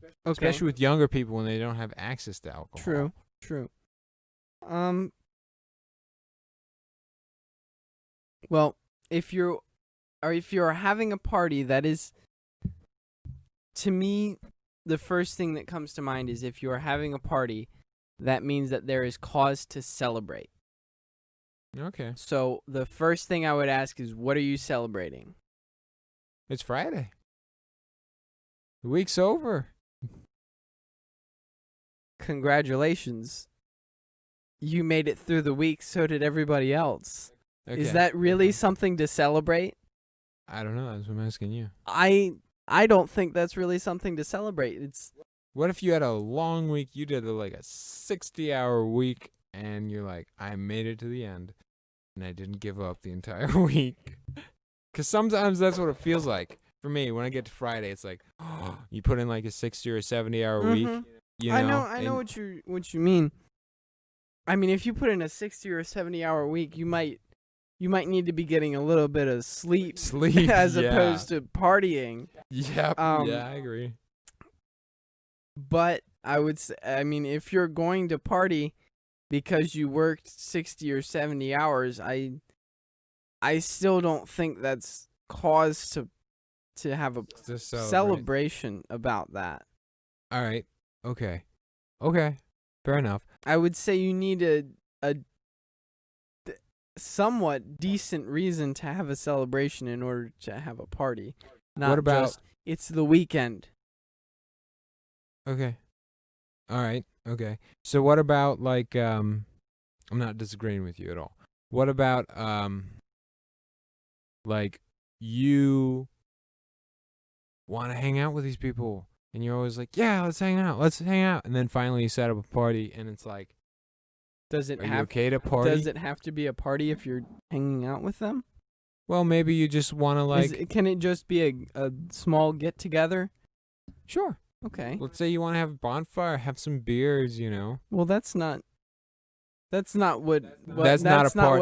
okay. especially with younger people when they don't have access to alcohol. True. Well, if you're having a party, that is, to me, the first thing that comes to mind is if you're having a party, that means that there is cause to celebrate. Okay. So the first thing I would ask is, what are you celebrating? It's Friday. The week's over. Congratulations. You made it through the week, so did everybody else. Okay. Is that really something to celebrate? I don't know. That's what I'm asking you. I don't think that's really something to celebrate. What if you had a long week, you did like a 60-hour week, and you're like, I made it to the end, and I didn't give up the entire week? Because sometimes that's what it feels like. For me, when I get to Friday, it's like, oh, you put in like a 60 or 70-hour week. You know, I know what you mean. I mean, if you put in a 60 or 70-hour week, you might need to be getting a little bit of sleep as opposed to partying. Yep. Yeah, I agree. But I would say, I mean, if you're going to party because you worked 60 or 70 hours, I still don't think that's cause to have a celebration about that. All right. Okay. Fair enough. I would say you need a somewhat decent reason to have a celebration in order to have a party. Not what about just, it's the weekend. Okay. All right. Okay. So what about like I'm not disagreeing with you at all. What about like you want to hang out with these people and you're always like, "Yeah, let's hang out. And then finally you set up a party and it's like, are you okay to party? Does it have to be a party if you're hanging out with them? Well, maybe you just want to like can it just be a small get together? Sure. Okay. Let's say you want to have a bonfire, have some beers, you know. Well, that's not what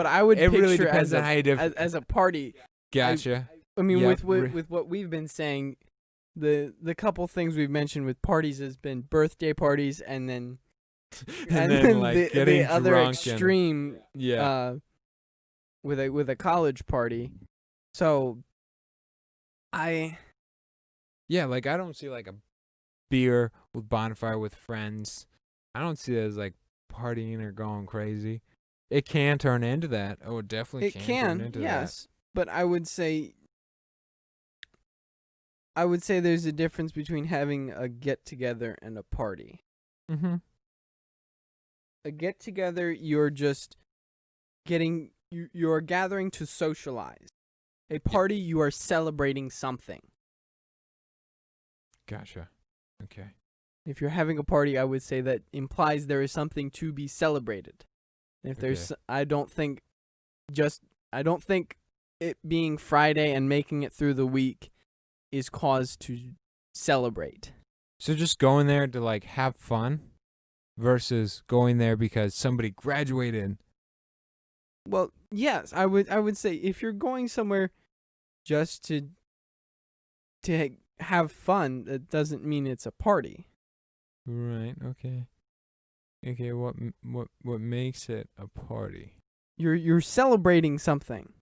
I would it picture really depends on how you as a party. Gotcha. I mean, with what we've been saying, the couple things we've mentioned with parties has been birthday parties and then like getting the other drunk extreme with a college party. So I don't see like a beer with bonfire with friends. I don't see it as like partying or going crazy. It can turn into that. Oh, it definitely It can turn into yes, but I would say there's a difference between having a get together and a party. that. Mm-hmm. A get together, you're just you're gathering to socialize. A party, you are celebrating something. Gotcha. Okay. If you're having a party, I would say that implies there is something to be celebrated. If there's, I don't think it being Friday and making it through the week is cause to celebrate. So just going there to like have fun versus going there because somebody graduated. Well, yes, I would say if you're going somewhere just to have fun, that doesn't mean it's a party. Right. Okay. Okay. What makes it a party? You're celebrating something.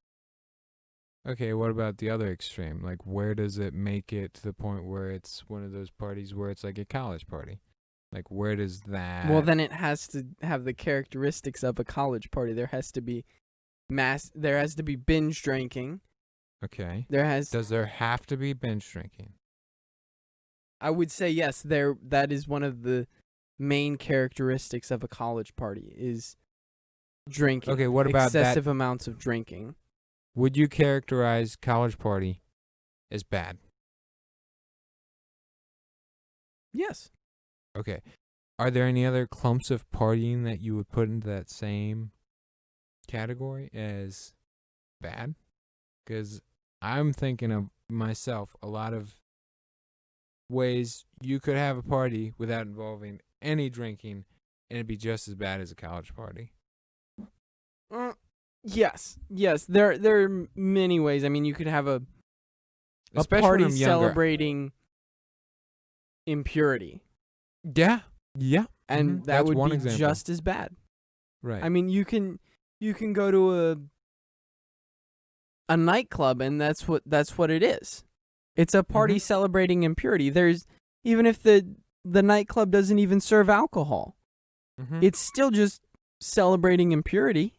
Okay. What about the other extreme? Like, where does it make it to the point where it's one of those parties where it's like a college party? Like, where does that? Well, then it has to have the characteristics of a college party. There has to be There has to be binge drinking. Okay. Does there have to be binge drinking? I would say yes. That is one of the main characteristics of a college party is drinking. Okay. What about excessive amounts of drinking? Would you characterize college party as bad? Yes. Okay. Are there any other clumps of partying that you would put into that same category as bad? Because I'm thinking of myself a lot of ways you could have a party without involving any drinking, and it'd be just as bad as a college party. Yes. There are many ways. I mean, you could have a party celebrating impurity. Yeah. And that would be example. just as bad. Right. I mean, you can go to a nightclub, and that's what it is. It's a party celebrating impurity. There's even if the nightclub doesn't even serve alcohol, it's still just celebrating impurity.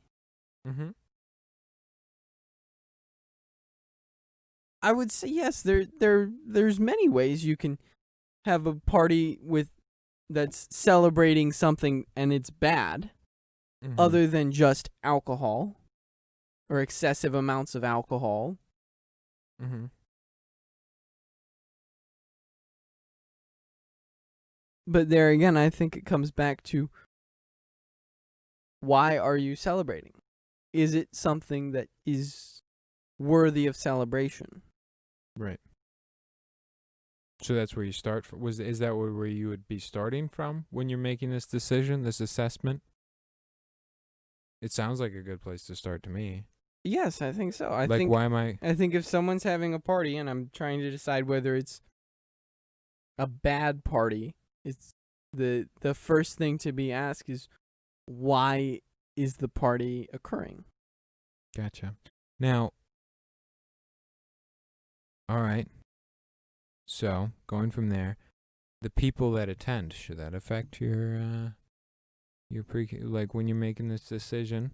I would say yes. There's many ways you can have a party that's celebrating something and it's bad, other than just alcohol or excessive amounts of alcohol. But there again, I think it comes back to why are you celebrating? Is it something that is worthy of celebration? Right. So that's where you start from. Is that where you would be starting from when you're making this decision, this assessment? It sounds like a good place to start to me. Yes, I think so. I think if someone's having a party and I'm trying to decide whether it's a bad party, it's the first thing to be asked is why is the party occurring? Gotcha. Now, all right. So, going from there, the people that attend, should that affect your like when you're making this decision?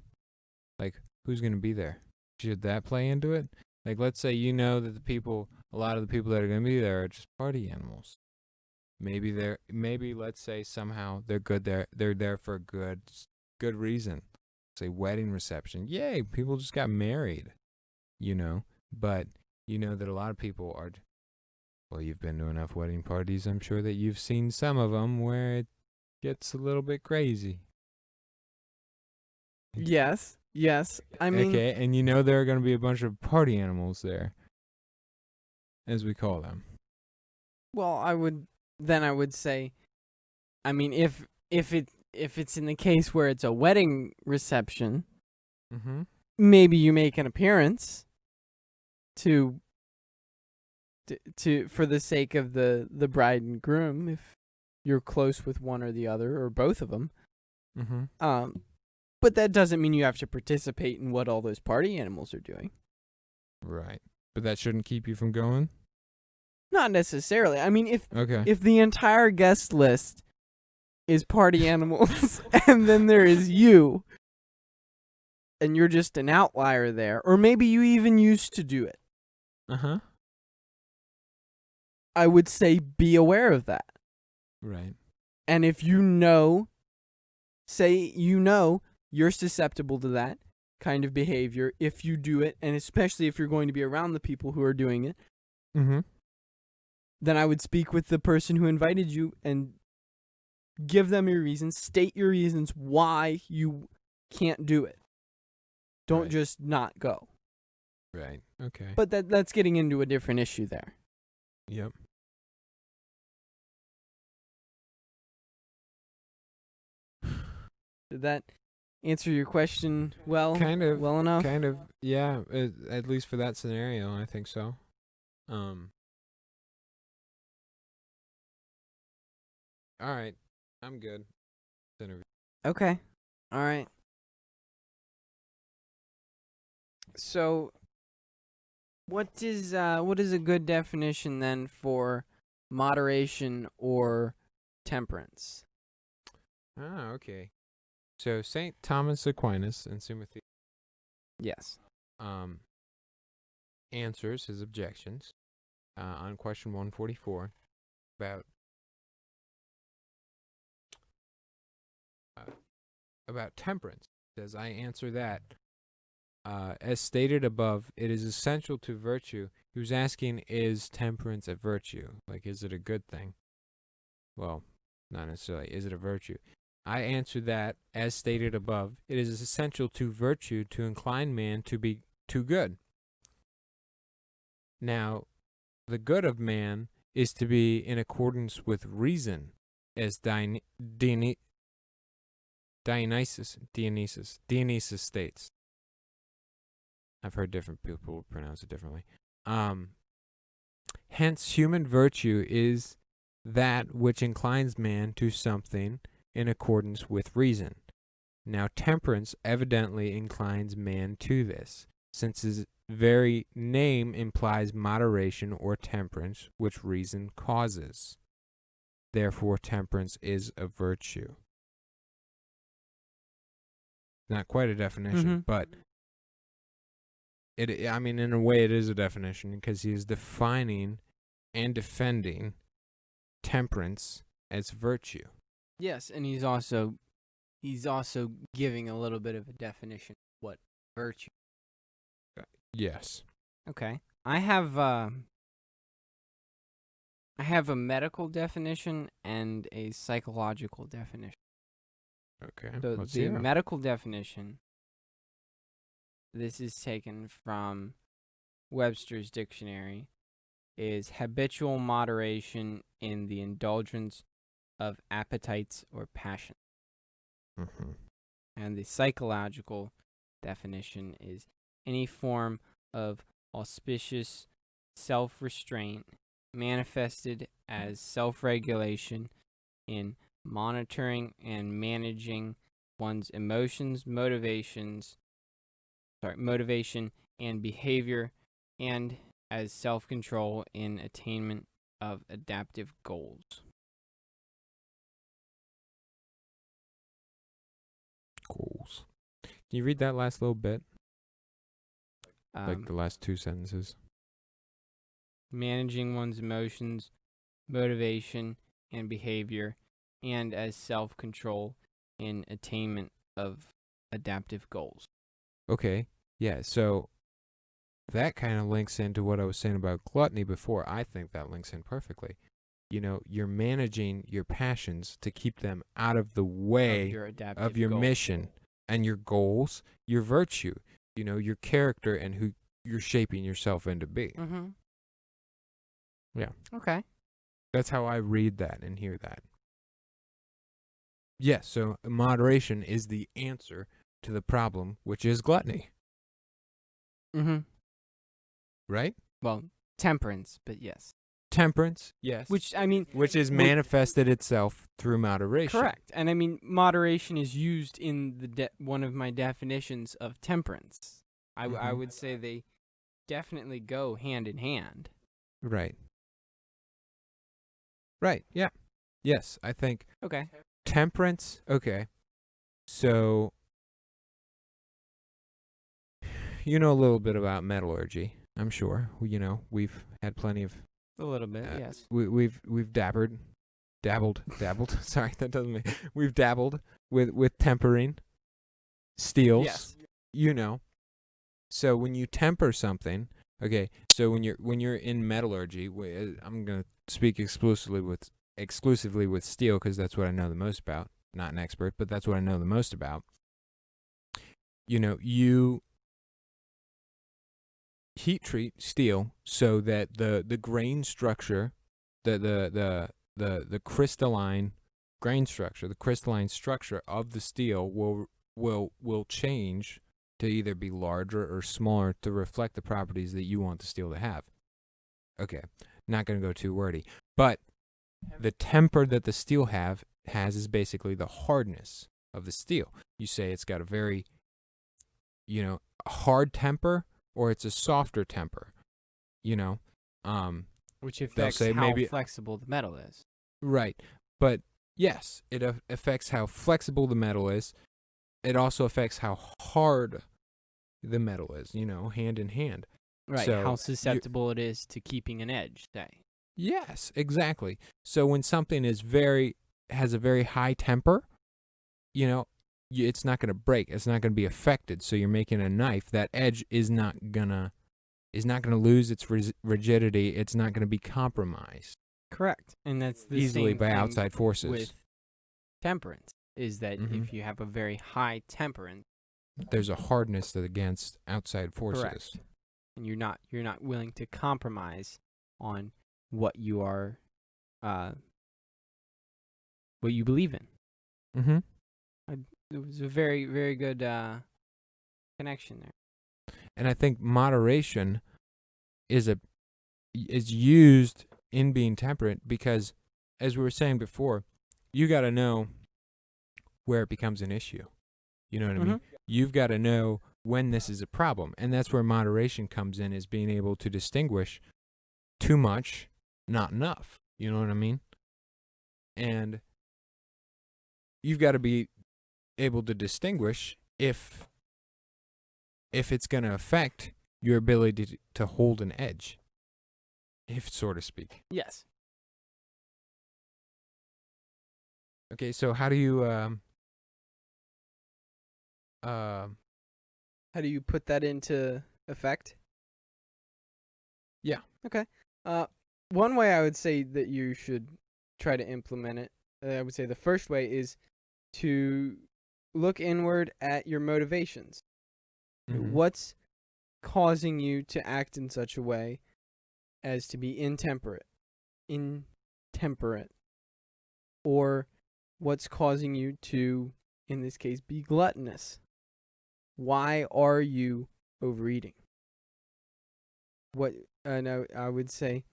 Like, who's going to be there? Should that play into it? Like, let's say you know that a lot of the people that are going to be there are just party animals. Maybe let's say somehow they're good there. They're there for a good reason. Say wedding reception. Yay, people just got married. But you know that a lot of people are. Well, you've been to enough wedding parties. I'm sure that you've seen some of them where it gets a little bit crazy. Yes. I mean, okay, and there are going to be a bunch of party animals there, as we call them. Well, I would say, I mean, if it's in the case where it's a wedding reception, maybe you make an appearance to for the sake of the bride and groom, if you're close with one or the other or both of them. But that doesn't mean you have to participate in what all those party animals are doing. Right. But that shouldn't keep you from going? Not necessarily. I mean, if the entire guest list is party animals, and then there is you, and you're just an outlier there. Or maybe you even used to do it. Uh-huh. I would say be aware of that. Right. And if say you're susceptible to that kind of behavior if you do it, and especially if you're going to be around the people who are doing it, Mm-hmm. then I would speak with the person who invited you and give them your reasons, state your reasons why you can't do it. Don't Right. just not go. Right. Okay. But that's getting into a different issue there. Yep. Did that answer your question well enough? Kind of. Yeah. At least for that scenario, I think so. All right. I'm good. Interview. Okay. All right. So, what is a good definition then for moderation or temperance? Ah, okay. So Saint Thomas Aquinas in Summa Theologica Yes. answers his objections on question 144 about temperance. Says, I answer that. As stated above, it is essential to virtue. He was asking, is temperance a virtue? Like, is it a good thing? Well, not necessarily. Is it a virtue? I answer that, as stated above, it is essential to virtue to incline man to be to good. Now, the good of man is to be in accordance with reason, as Dionysius states. I've heard different people pronounce it differently. Hence, human virtue is that which inclines man to something in accordance with reason. Now, temperance evidently inclines man to this, since his very name implies moderation or temperance, which reason causes. Therefore, temperance is a virtue. Not quite a definition, but in a way it is a definition, because he is defining and defending temperance as virtue. Yes, and he's also giving a little bit of a definition of what virtue. Yes. Okay. I have a medical definition and a psychological definition. Okay. So let's the hear 'em. medical definition, this is taken from Webster's dictionary, is habitual moderation in the indulgence of appetites or passions. Mhm. And the psychological definition is any form of auspicious self-restraint manifested as self-regulation in monitoring and managing one's emotions, motivation and behavior, and as self-control in attainment of adaptive goals. Goals. Can you read that last little bit? Like the last two sentences. Managing one's emotions, motivation, and behavior, and as self-control in attainment of adaptive goals. Okay. Yeah, so that kind of links into what I was saying about gluttony before. I think that links in perfectly. You know, you're managing your passions to keep them out of the way of your mission and your goals, your virtue, you know, your character and who you're shaping yourself into be. Mm-hmm. Yeah. Okay. That's how I read that and hear that. Yes, so moderation is the answer to the problem, which is gluttony. Mm-hmm. Right? Well, temperance, but yes. Temperance, yes. Which is manifested itself through moderation. Correct. And I mean, moderation is used in the one of my definitions of temperance. I would say they definitely go hand in hand. Right. Right, yeah. Yes, I think Okay. Temperance. Okay. So you know a little bit about metallurgy, I'm sure. We've had plenty of. A little bit, yes. We've dabbled. Sorry, that doesn't mean we've dabbled with tempering steels. Yes. So when you temper something, okay. So when you're in metallurgy, I'm gonna speak exclusively with steel because that's what I know the most about. Not an expert, but that's what I know the most about. You heat treat steel so that the grain structure, the crystalline grain structure, the crystalline structure of the steel will change to either be larger or smaller to reflect the properties that you want the steel to have. Okay, not going to go too wordy, but the temper that the steel has is basically the hardness of the steel. You say it's got a very, hard temper or it's a softer temper, Which affects how flexible the metal is. Right. But yes, it affects how flexible the metal is. It also affects how hard the metal is, hand in hand. Right, so how susceptible it is to keeping an edge, say. Yes, exactly. So when something has a very high temper, it's not going to break. It's not going to be affected. So you're making a knife. That edge is not gonna lose its rigidity. It's not going to be compromised. Correct, and that's the easily same by thing outside forces. With temperance, is that if you have a very high temperance, there's a hardness against outside forces. Correct. And you're not willing to compromise on what you are, what you believe in. Mm-hmm. It was a very, very good connection there. And I think moderation is used in being temperate because, as we were saying before, you got to know where it becomes an issue. You know what I mean? You've got to know when this is a problem. And that's where moderation comes in, is being able to distinguish too much, not enough. You know what I mean? And you've got to be able to distinguish if it's going to affect your ability to hold an edge, if so to speak. Yes. Okay, so how do you put that into effect? Yeah. Okay. One way I would say that you should try to implement it, I would say the first way is to look inward at your motivations. Mm-hmm. What's causing you to act in such a way as to be intemperate? Or what's causing you to, in this case, be gluttonous? Why are you overeating? What I would say,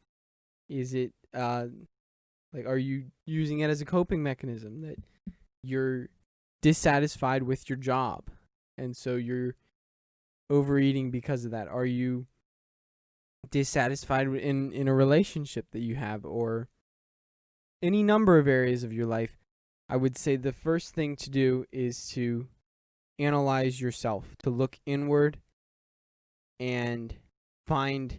is it are you using it as a coping mechanism, that you're dissatisfied with your job and so you're overeating because of that? Are you dissatisfied in a relationship that you have, or any number of areas of your life? I would say the first thing to do is to analyze yourself, to look inward and find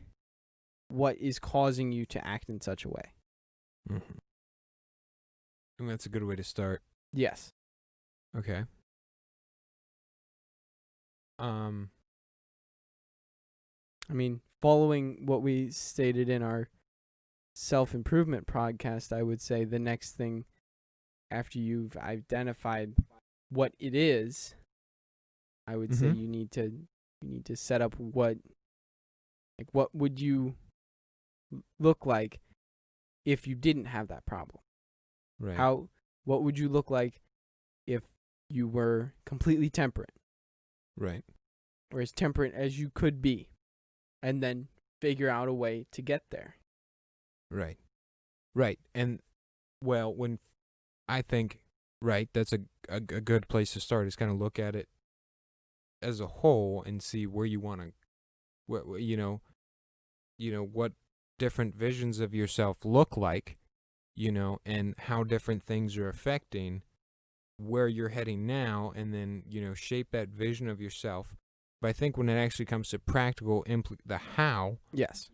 what is causing you to act in such a way. Mm-hmm. And that's a good way to start. Yes. Okay. I mean, following what we stated in our self-improvement podcast, I would say the next thing, after you've identified what it is, I would say you need to set up what would you look like if you didn't have that problem? Right. What would you look like if you were completely temperate? Right. Or as temperate as you could be, and then figure out a way to get there. Right. Right. And well, when I think, right, that's a good place to start, is kind of look at it as a whole and see where you want to, what different visions of yourself look like, and how different things are affecting where you're heading now and then, shape that vision of yourself. But I think when it actually comes to practical, the how, Yes.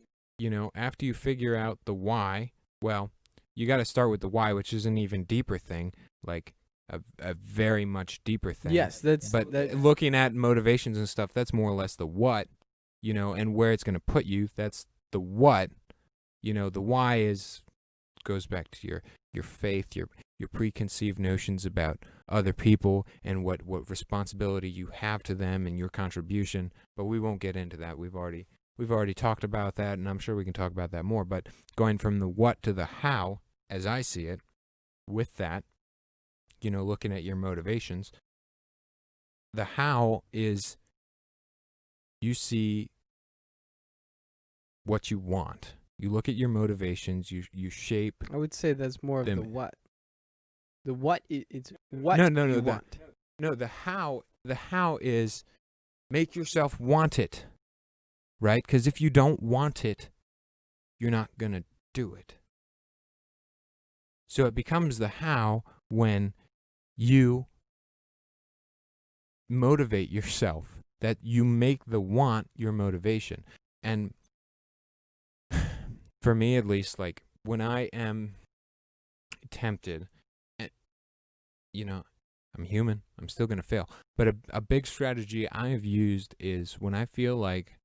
after you figure out the why, well, you got to start with the why, which is an even deeper thing, like a very much deeper thing. Yes, looking at motivations and stuff, that's more or less the what, and where it's going to put you. That's the what. The why goes back to your faith, your preconceived notions about other people and what responsibility you have to them and your contribution. But we won't get into that. We've already talked about that, and I'm sure we can talk about that more. But going from the what to the how, as I see it, with that, looking at your motivations, the how is you see what you want. You look at your motivations, you shape. I would say that's more of them. the what. The what it's what no, you want. No, the how is make yourself want it, right? Because if you don't want it, you're not going to do it. So it becomes the how when you motivate yourself, that you make the want your motivation. And for me, at least, like when I am tempted, I'm human, I'm still going to fail. But a big strategy I've used is when I feel like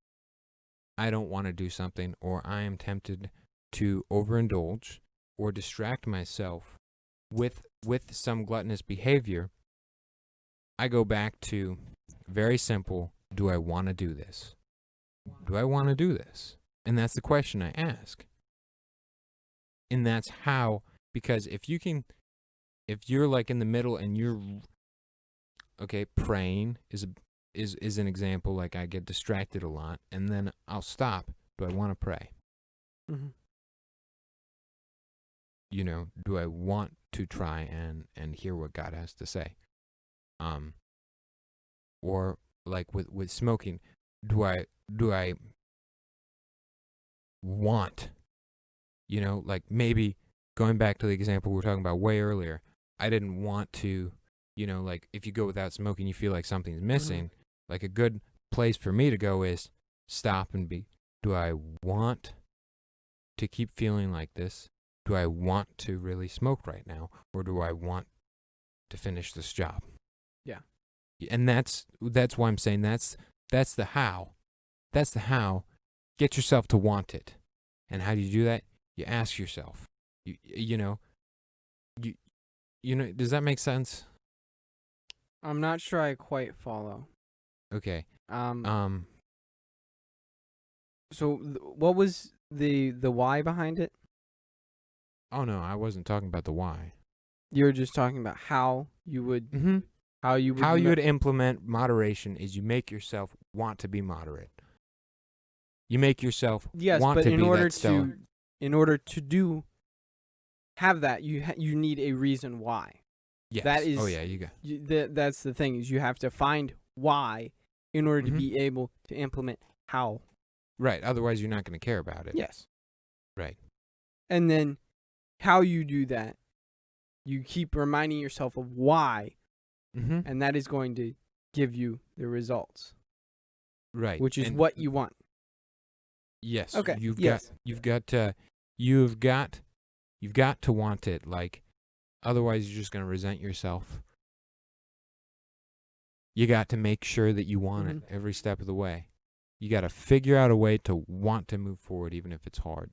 I don't want to do something, or I am tempted to overindulge or distract myself with some gluttonous behavior, I go back to very simple, do I want to do this? Do I want to do this? And that's the question I ask. And that's how, because if you're like in the middle and you're, okay, praying is an example. Like I get distracted a lot and then I'll stop. Do I want to pray? Mm-hmm. Do I want to try and hear what God has to say? Or like with smoking, do I want, like maybe going back to the example we were talking about way earlier, I didn't want to, like if you go without smoking, you feel like something's missing. Mm-hmm. Like a good place for me to go is stop and do I want to keep feeling like this? Do I want to really smoke right now? Or do I want to finish this job? Yeah. And that's why I'm saying that's the how. That's the how. Get yourself to want it. And how do you do that? You ask yourself. You know, does that make sense? I'm not sure I quite follow. Okay. So what was the why behind it? Oh no, I wasn't talking about the why. You were just talking about how you would Mm-hmm. how you would implement moderation is you make yourself want to be moderate. You make yourself want to be that stellar. In order to have that, you need a reason why. Yes. That is. Oh yeah, you got. That's the thing, is you have to find why in order Mm-hmm. to be able to implement how. Right. Otherwise, you're not going to care about it. Yes. Right. And then how you do that, you keep reminding yourself of why, mm-hmm. and that is going to give you the results. Right. Which is what you want. Yes. Okay. You've got to want it. Like, otherwise you're just going to resent yourself. You got to make sure that you want Mm-hmm. it every step of the way. You got to figure out a way to want to move forward, even if it's hard.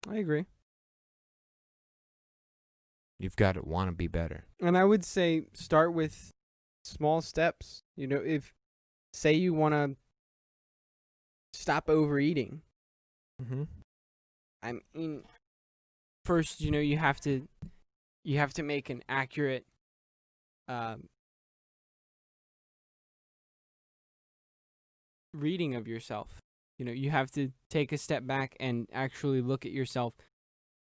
I agree. You've got to want to be better. And I would say start with small steps. If, say you want to stop overeating. Mm-hmm. I mean, first, you have to make an accurate reading of yourself. You have to take a step back and actually look at yourself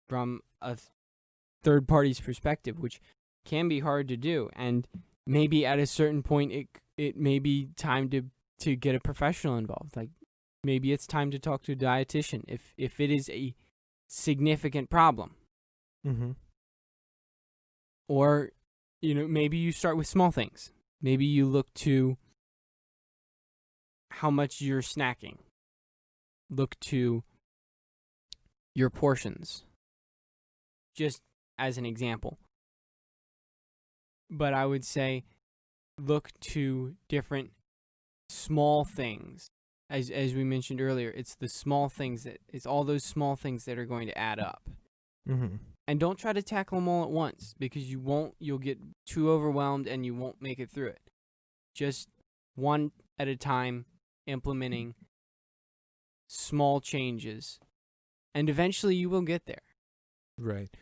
from a third party's perspective, which can be hard to do. And maybe at a certain point, it may be time to get a professional involved. Like maybe it's time to talk to a dietitian if it is a significant problem. Mm-hmm. Or maybe you start with small things. Maybe you look to how much you're snacking. Look to your portions, just as an example. But I would say look to different small things. As we mentioned earlier, it's the small things it's all those small things that are going to add up. Mm-hmm. And don't try to tackle them all at once, because you'll get too overwhelmed and you won't make it through it. Just one at a time, implementing small changes, and eventually you will get there. Right.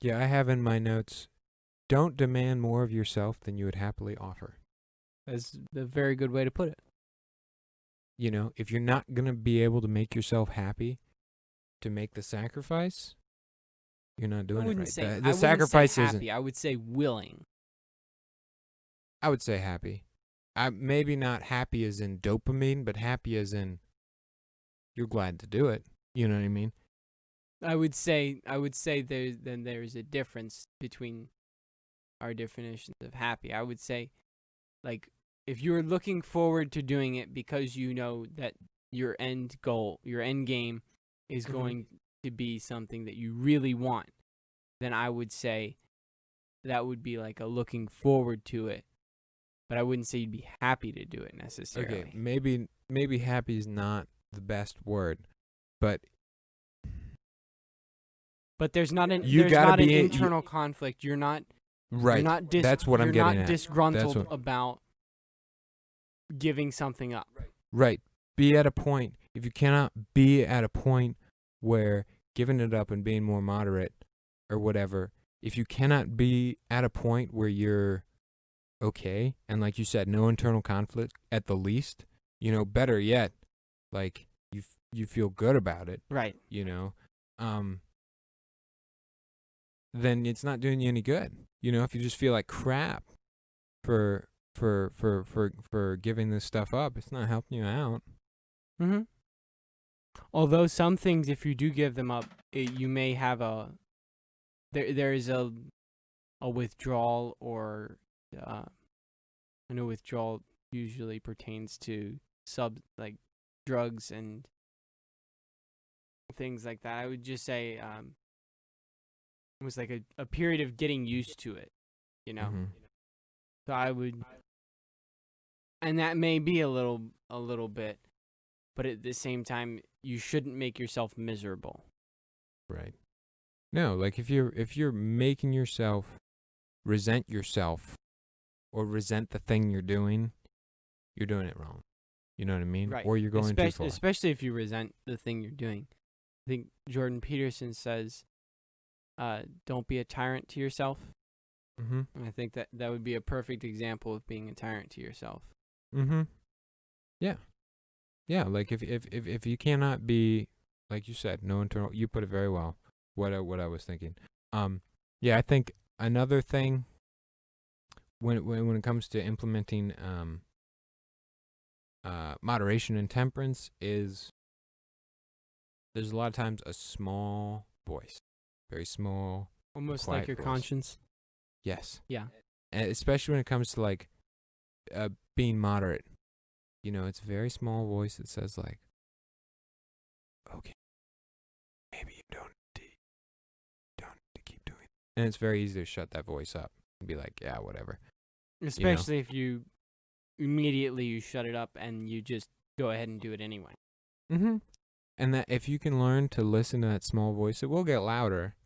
Yeah, I have in my notes, don't demand more of yourself than you would happily offer. That's a very good way to put it. If you're not going to be able to make yourself happy to make the sacrifice, you're not doing it right. The sacrifice isn't. I would say willing. I would say happy. Maybe not happy as in dopamine, but happy as in you're glad to do it. You know what I mean? I would say there's a difference between our definitions of happy. I would say, like, if you're looking forward to doing it because you know that your end goal, your end game is going to be something that you really want, then I would say that would be like a looking forward to it. But I wouldn't say you'd be happy to do it necessarily. Okay, maybe happy is not the best word, but there's not an internal conflict. You're not right. You're not that's what I'm getting at. You're not disgruntled about giving something up. Right. Be at a point. If you cannot be at a point where giving it up and being more moderate or whatever, if you cannot be at a point where you're okay, and like you said, no internal conflict at the least, better yet, like you feel good about it. Right. Then it's not doing you any good. If you just feel like crap for giving this stuff up, it's not helping you out. Mm-hmm. Although some things, if you do give them up, you may have there is a withdrawal, or I know withdrawal usually pertains to like drugs and things like that. I would just say it was like a period of getting used to it, Mm-hmm. So I would, and that may be a little bit, but at the same time, you shouldn't make yourself miserable. Right. No, like if you're making yourself resent yourself or resent the thing you're doing it wrong. You know what I mean? Right. Or you're going too far. Especially if you resent the thing you're doing. I think Jordan Peterson says, don't be a tyrant to yourself. Mm-hmm. And I think that would be a perfect example of being a tyrant to yourself. Mm-hmm. Yeah. Yeah, like if you cannot be, like you said, no internal, you put it very well, what I was thinking. Yeah, I think another thing when it comes to implementing moderation and temperance is there's a lot of times a small voice, very small, almost like your voice. Conscience. Yes. Yeah. And especially when it comes to like being moderate, it's a very small voice that says like, okay, maybe you don't need to keep doing it. And it's very easy to shut that voice up and be like, yeah, whatever. Especially if you immediately shut it up and you just go ahead and do it anyway. Mm-hmm. And that if you can learn to listen to that small voice, it will get louder.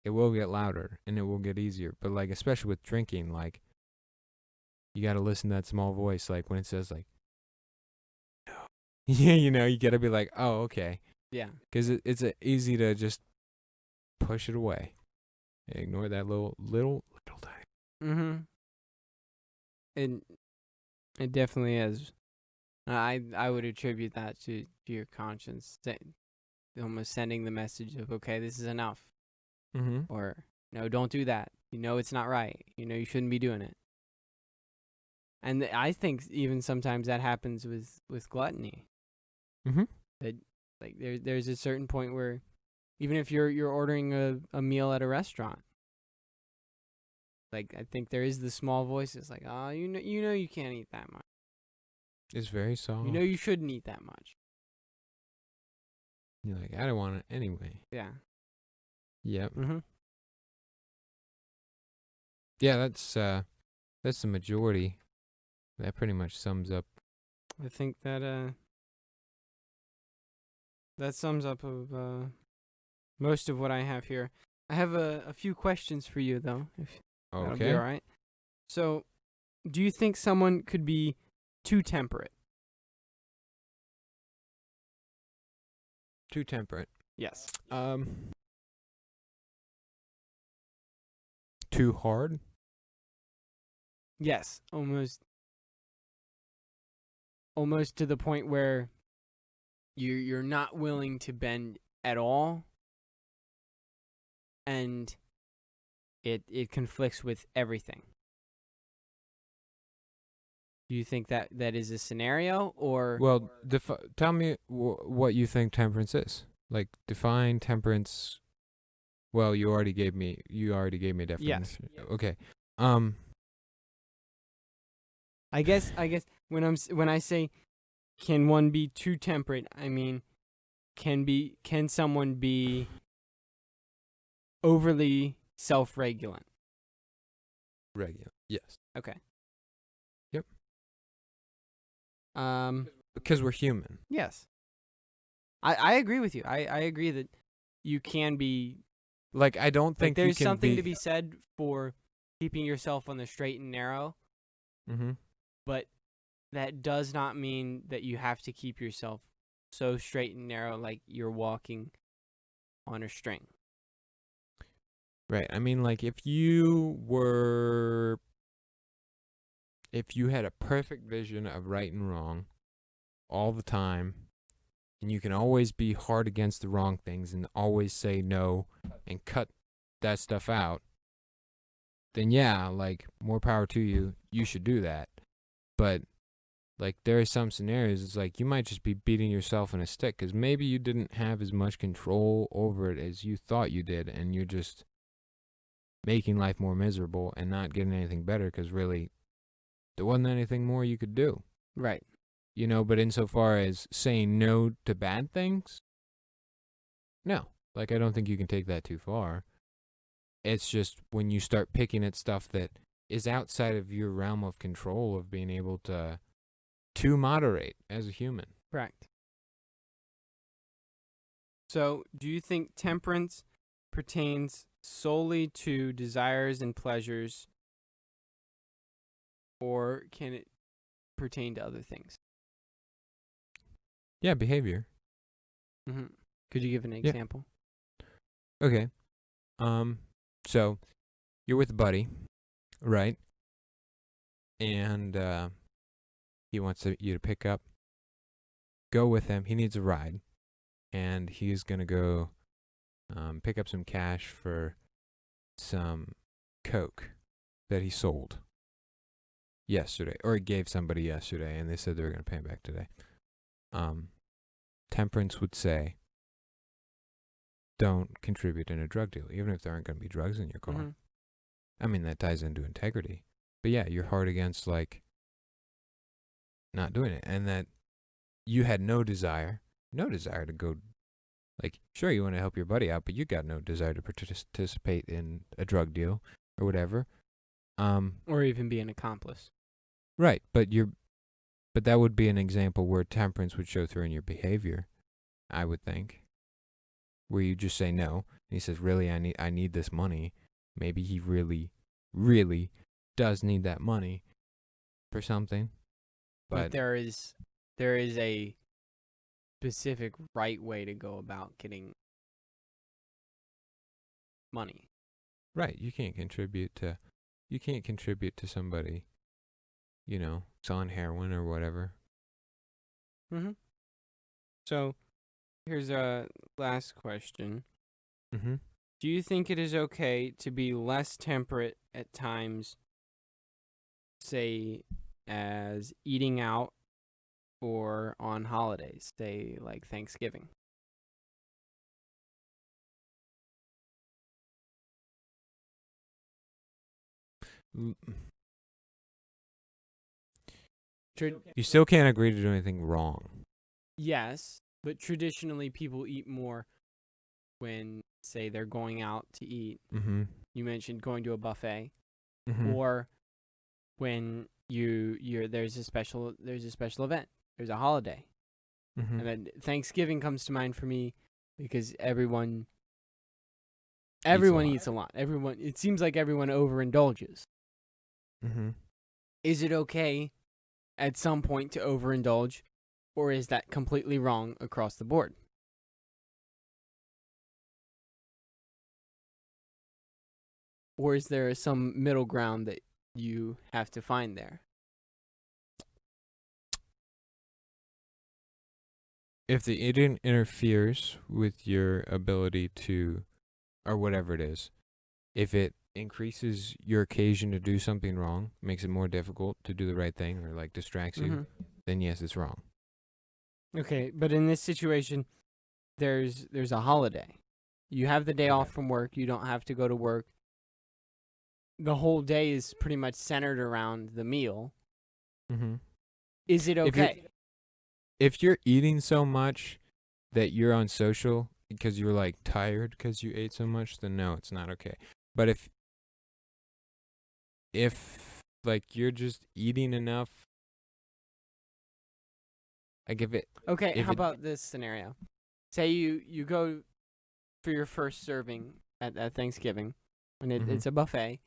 It will get louder and it will get easier. But like, especially with drinking, like, you got to listen to that small voice. Like when it says like, no, you got to be like, oh, okay. Yeah. Because it's easy to just push it away. Ignore that little tiny. Mm-hmm. It definitely is. I would attribute that to your conscience, almost sending the message of, okay, this is enough. Mm-hmm. Or, no, don't do that. It's not right. You shouldn't be doing it. And I think even sometimes that happens with gluttony. Mm-hmm. That like there's a certain point where even if you're ordering a meal at a restaurant, Like, I think there is the small voice. It's like, oh, you know you can't eat that much. It's very soft. You know you shouldn't eat that much. You're like, I don't want it anyway. Yeah. Yep. Mm-hmm. Yeah, that's the majority. That pretty much sums up. I think that sums up of most of what I have here. I have a few questions for you, though, if that'll be Okay. all right. So, do you think someone could be too temperate? Too temperate. Yes. Too hard. Yes, almost to the point where you're not willing to bend at all, and it conflicts with everything. Do you think that is a scenario, or Well, tell me what you think temperance is. Like, define temperance. Well, you already gave me a definition. Yes. Okay. I guess when I say can one be too temperate, I mean can someone be overly self-regulant? Regular. Yes. Okay. Yep. Um Because we're human. yes. I agree with you. I agree that you can be, Like, I don't like, think there's you can something to be said for keeping yourself on the straight and narrow, Mm-hmm. but that does not mean that you have to keep yourself so straight and narrow like you're walking on a string. Right. I mean, like, if you had a perfect vision of right and wrong all the time, and you can always be hard against the wrong things and always say no and cut that stuff out, then yeah, like, more power to you. You should do that. But, like, there are some scenarios, it's like you might just be beating yourself in a stick because maybe you didn't have as much control over it as you thought you did, and you're just making life more miserable and not getting anything better because really there wasn't anything more you could do. Right. You know, but insofar as saying no to bad things, no. Like, I don't think you can take that too far. It's just when you start picking at stuff that is outside of your realm of control of being able to moderate as a human. Correct. So, do you think temperance pertains solely to desires and pleasures, or can it pertain to other things? Yeah, behavior. Mm-hmm. Could you give an example? Okay. So you're with a buddy, right? And he wants you to pick up. Go with him. He needs a ride, and he's gonna go pick up some cash for some Coke that he sold yesterday, or he gave somebody yesterday, and they said they were gonna pay him back today. Temperance would say, don't contribute in a drug deal, even if there aren't going to be drugs in your car. Mm-hmm. I mean, that ties into integrity. But yeah, you're hard against, like, not doing it. And that you had no desire to go, like, sure, you want to help your buddy out, but you got no desire to participate in a drug deal or whatever. Or even be an accomplice. Right, but that would be an example where temperance would show through in your behavior, I would think. Where you just say no, and he says, really, I need this money. Maybe he really, really does need that money for something. But there is a specific right way to go about getting money. Right, you can't contribute to somebody, selling heroin or whatever. Mm-hmm. So, here's a last question. Mm-hmm. Do you think it is okay to be less temperate at times, say, as eating out or on holidays, say, like Thanksgiving? L- Tra- You still can't agree to do anything wrong. yes, but traditionally people eat more when, say, they're going out to eat. Mm-hmm. You mentioned going to a buffet, Mm-hmm. or when you're there's a special event, there's a holiday, Mm-hmm. and then Thanksgiving comes to mind for me because everyone lot. eats a lot. It seems like everyone overindulges. Mm-hmm. Is it okay at some point to overindulge, or is that completely wrong across the board? Or is there some middle ground that you have to find there? If the eating interferes with your ability to, or whatever it is, if it increases your occasion to do something wrong, makes it more difficult to do the right thing, or like distracts you, then yes, it's wrong. Okay, but in this situation, there's a holiday. You have the day off from work. You don't have to go to work. The whole day is pretty much centered around the meal. Mm-hmm. Is it okay? If you're eating so much that you're unsocial because you're like tired because you ate so much, then no, it's not okay. But if like you're just eating enough, like Okay, if how it- about this scenario? Say you go for your first serving at Thanksgiving, and Mhm. it's a buffet,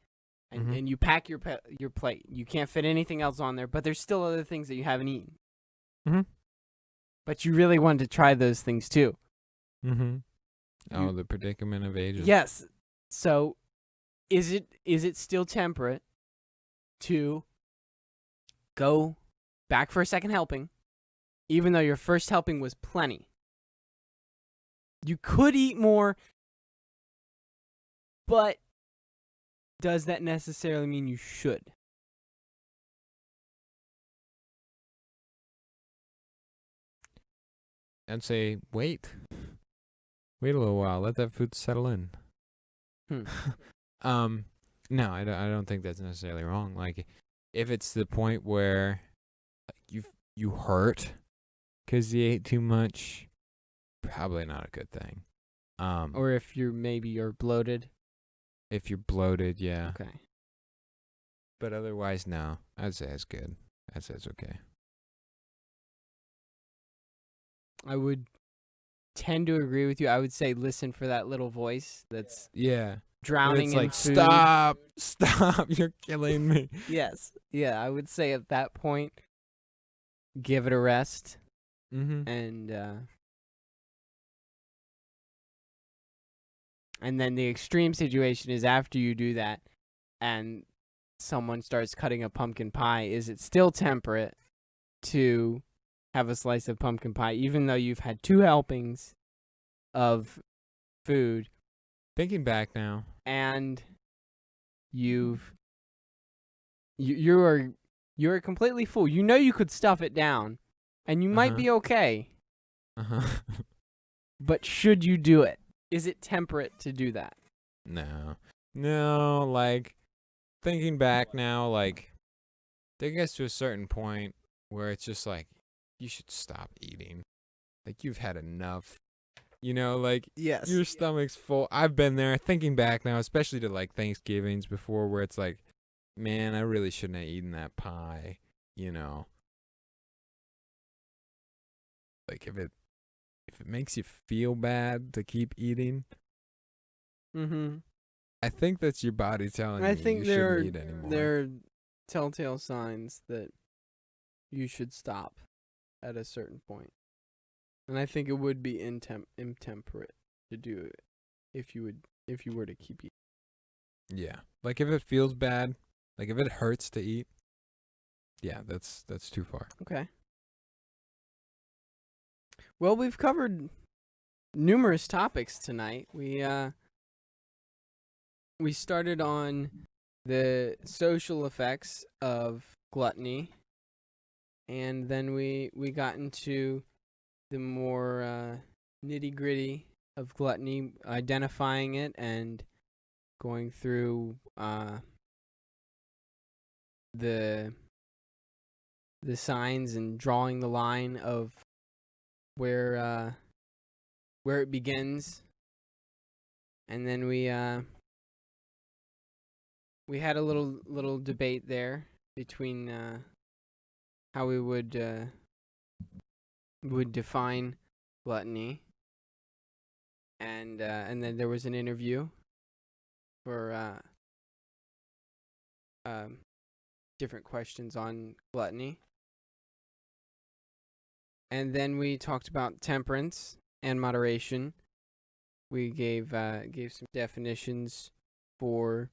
and, Mhm. and you pack your plate. You can't fit anything else on there, but there's still other things that you haven't eaten. Mhm. But you really wanted to try those things too. Mm-hmm. Oh, the predicament of ages. Yes. So, is it still temperate to go back for a second helping, even though your first helping was plenty? You could eat more, but does that necessarily mean you should? I'd say wait a little while, let that food settle in. No, I don't think that's necessarily wrong. Like, if it's the point where like, you hurt because you ate too much, probably not a good thing. Or if you're bloated. If you're bloated, yeah. Okay. But otherwise, no. I'd say it's good. I'd say it's okay. I would tend to agree with you. I would say listen for that little voice that's drowning it's in like, food. Stop, you're killing me. Yes. Yeah, I would say at that point, give it a rest. Mm-hmm. And then the extreme situation is after you do that and someone starts cutting a pumpkin pie, is it still temperate to have a slice of pumpkin pie even though you've had 2 helpings of food Thinking back now. and you're completely full. You know you could stuff it down and you might be okay. Uh-huh. But should you do it? Is it temperate to do that? No, like, thinking back now, like, there gets to a certain point where it's just like, you should stop eating. Like, you've had enough. You know, like, Yes. your stomach's full. I've been there, thinking back now, especially to, like, Thanksgivings before, where it's like, man, I really shouldn't have eaten that pie, you know. Like, if it makes you feel bad to keep eating, Mm-hmm. I think that's your body telling I you think you there shouldn't eat anymore. are telltale signs that you should stop at a certain point. And I think it would be intemperate to do it if you were to keep eating. Yeah. Like, if it feels bad, like, if it hurts to eat, yeah, that's too far. Okay. Well, we've covered numerous topics tonight. We started on the social effects of gluttony, and then we got into the more nitty-gritty of gluttony, identifying it and going through the signs and drawing the line of where it begins. And then we had a little debate there between how we would define gluttony, and then there was an interview for different questions on gluttony, and then we talked about temperance and moderation. We gave some definitions for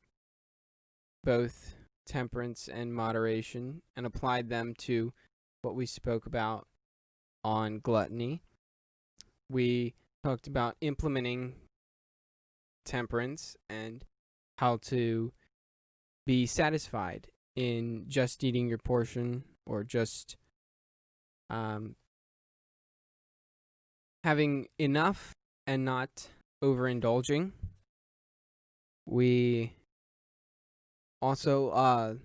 both temperance and moderation and applied them to what we spoke about on gluttony. We talked about implementing temperance and how to be satisfied in just eating your portion, or just having enough and not overindulging. We also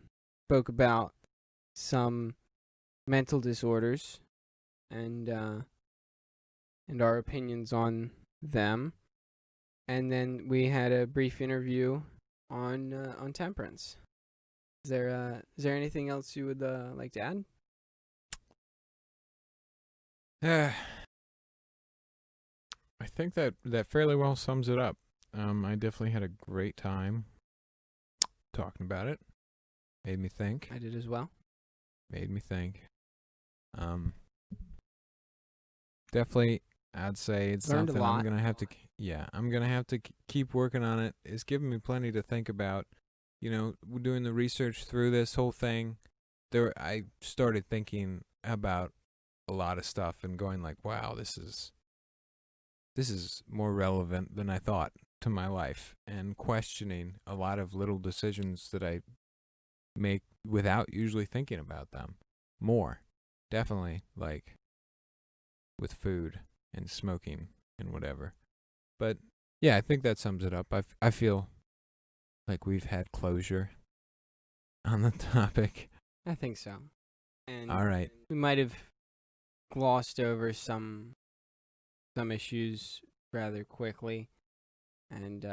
spoke about some mental disorders and our opinions on them, and then we had a brief interview on temperance. Is there anything else you would like to add? I think that fairly well sums it up. I definitely had a great time talking about it. Made me think. I did as well. Made me think. Definitely, I'd say it's Learned something a lot. I'm gonna have to keep working on it. It's given me plenty to think about. Doing the research through this whole thing, I started thinking about a lot of stuff and going like, wow, this is more relevant than I thought to my life, and questioning a lot of little decisions that I make without usually thinking about them more. Definitely, like with food and smoking and whatever. But yeah, I think that sums it up. I feel like we've had closure on the topic. I think so. And all right. We might have glossed over some issues rather quickly, and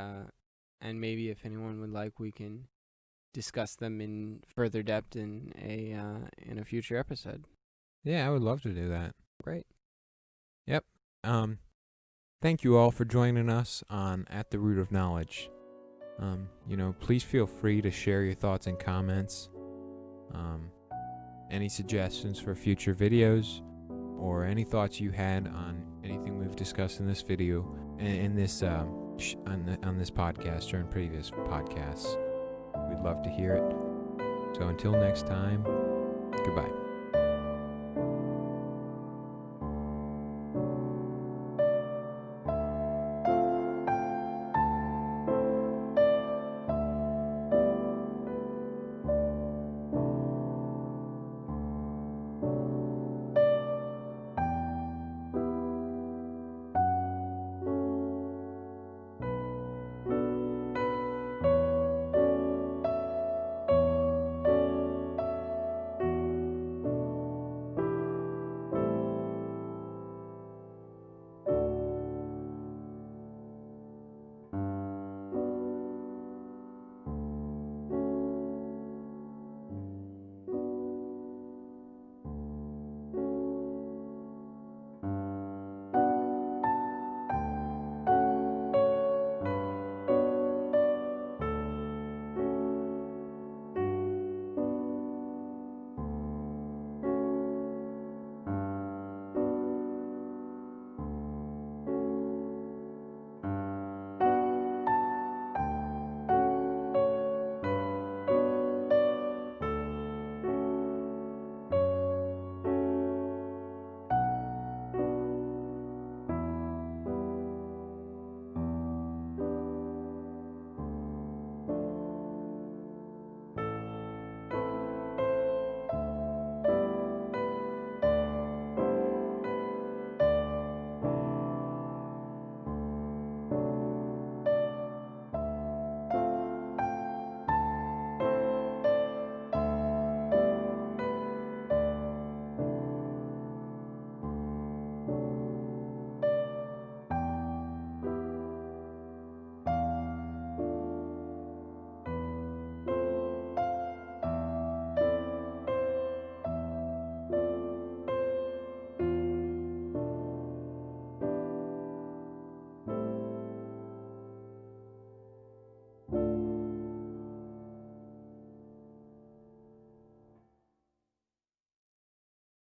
maybe if anyone would like, we can discuss them in further depth in a future episode. Yeah, I would love to do that. Great. Yep. Thank you all for joining us on At the Root of Knowledge. Please feel free to share your thoughts and comments. Any suggestions for future videos, or any thoughts you had on anything we've discussed in this video, in this on this podcast or in previous podcasts. We'd love to hear it. So until next time, goodbye.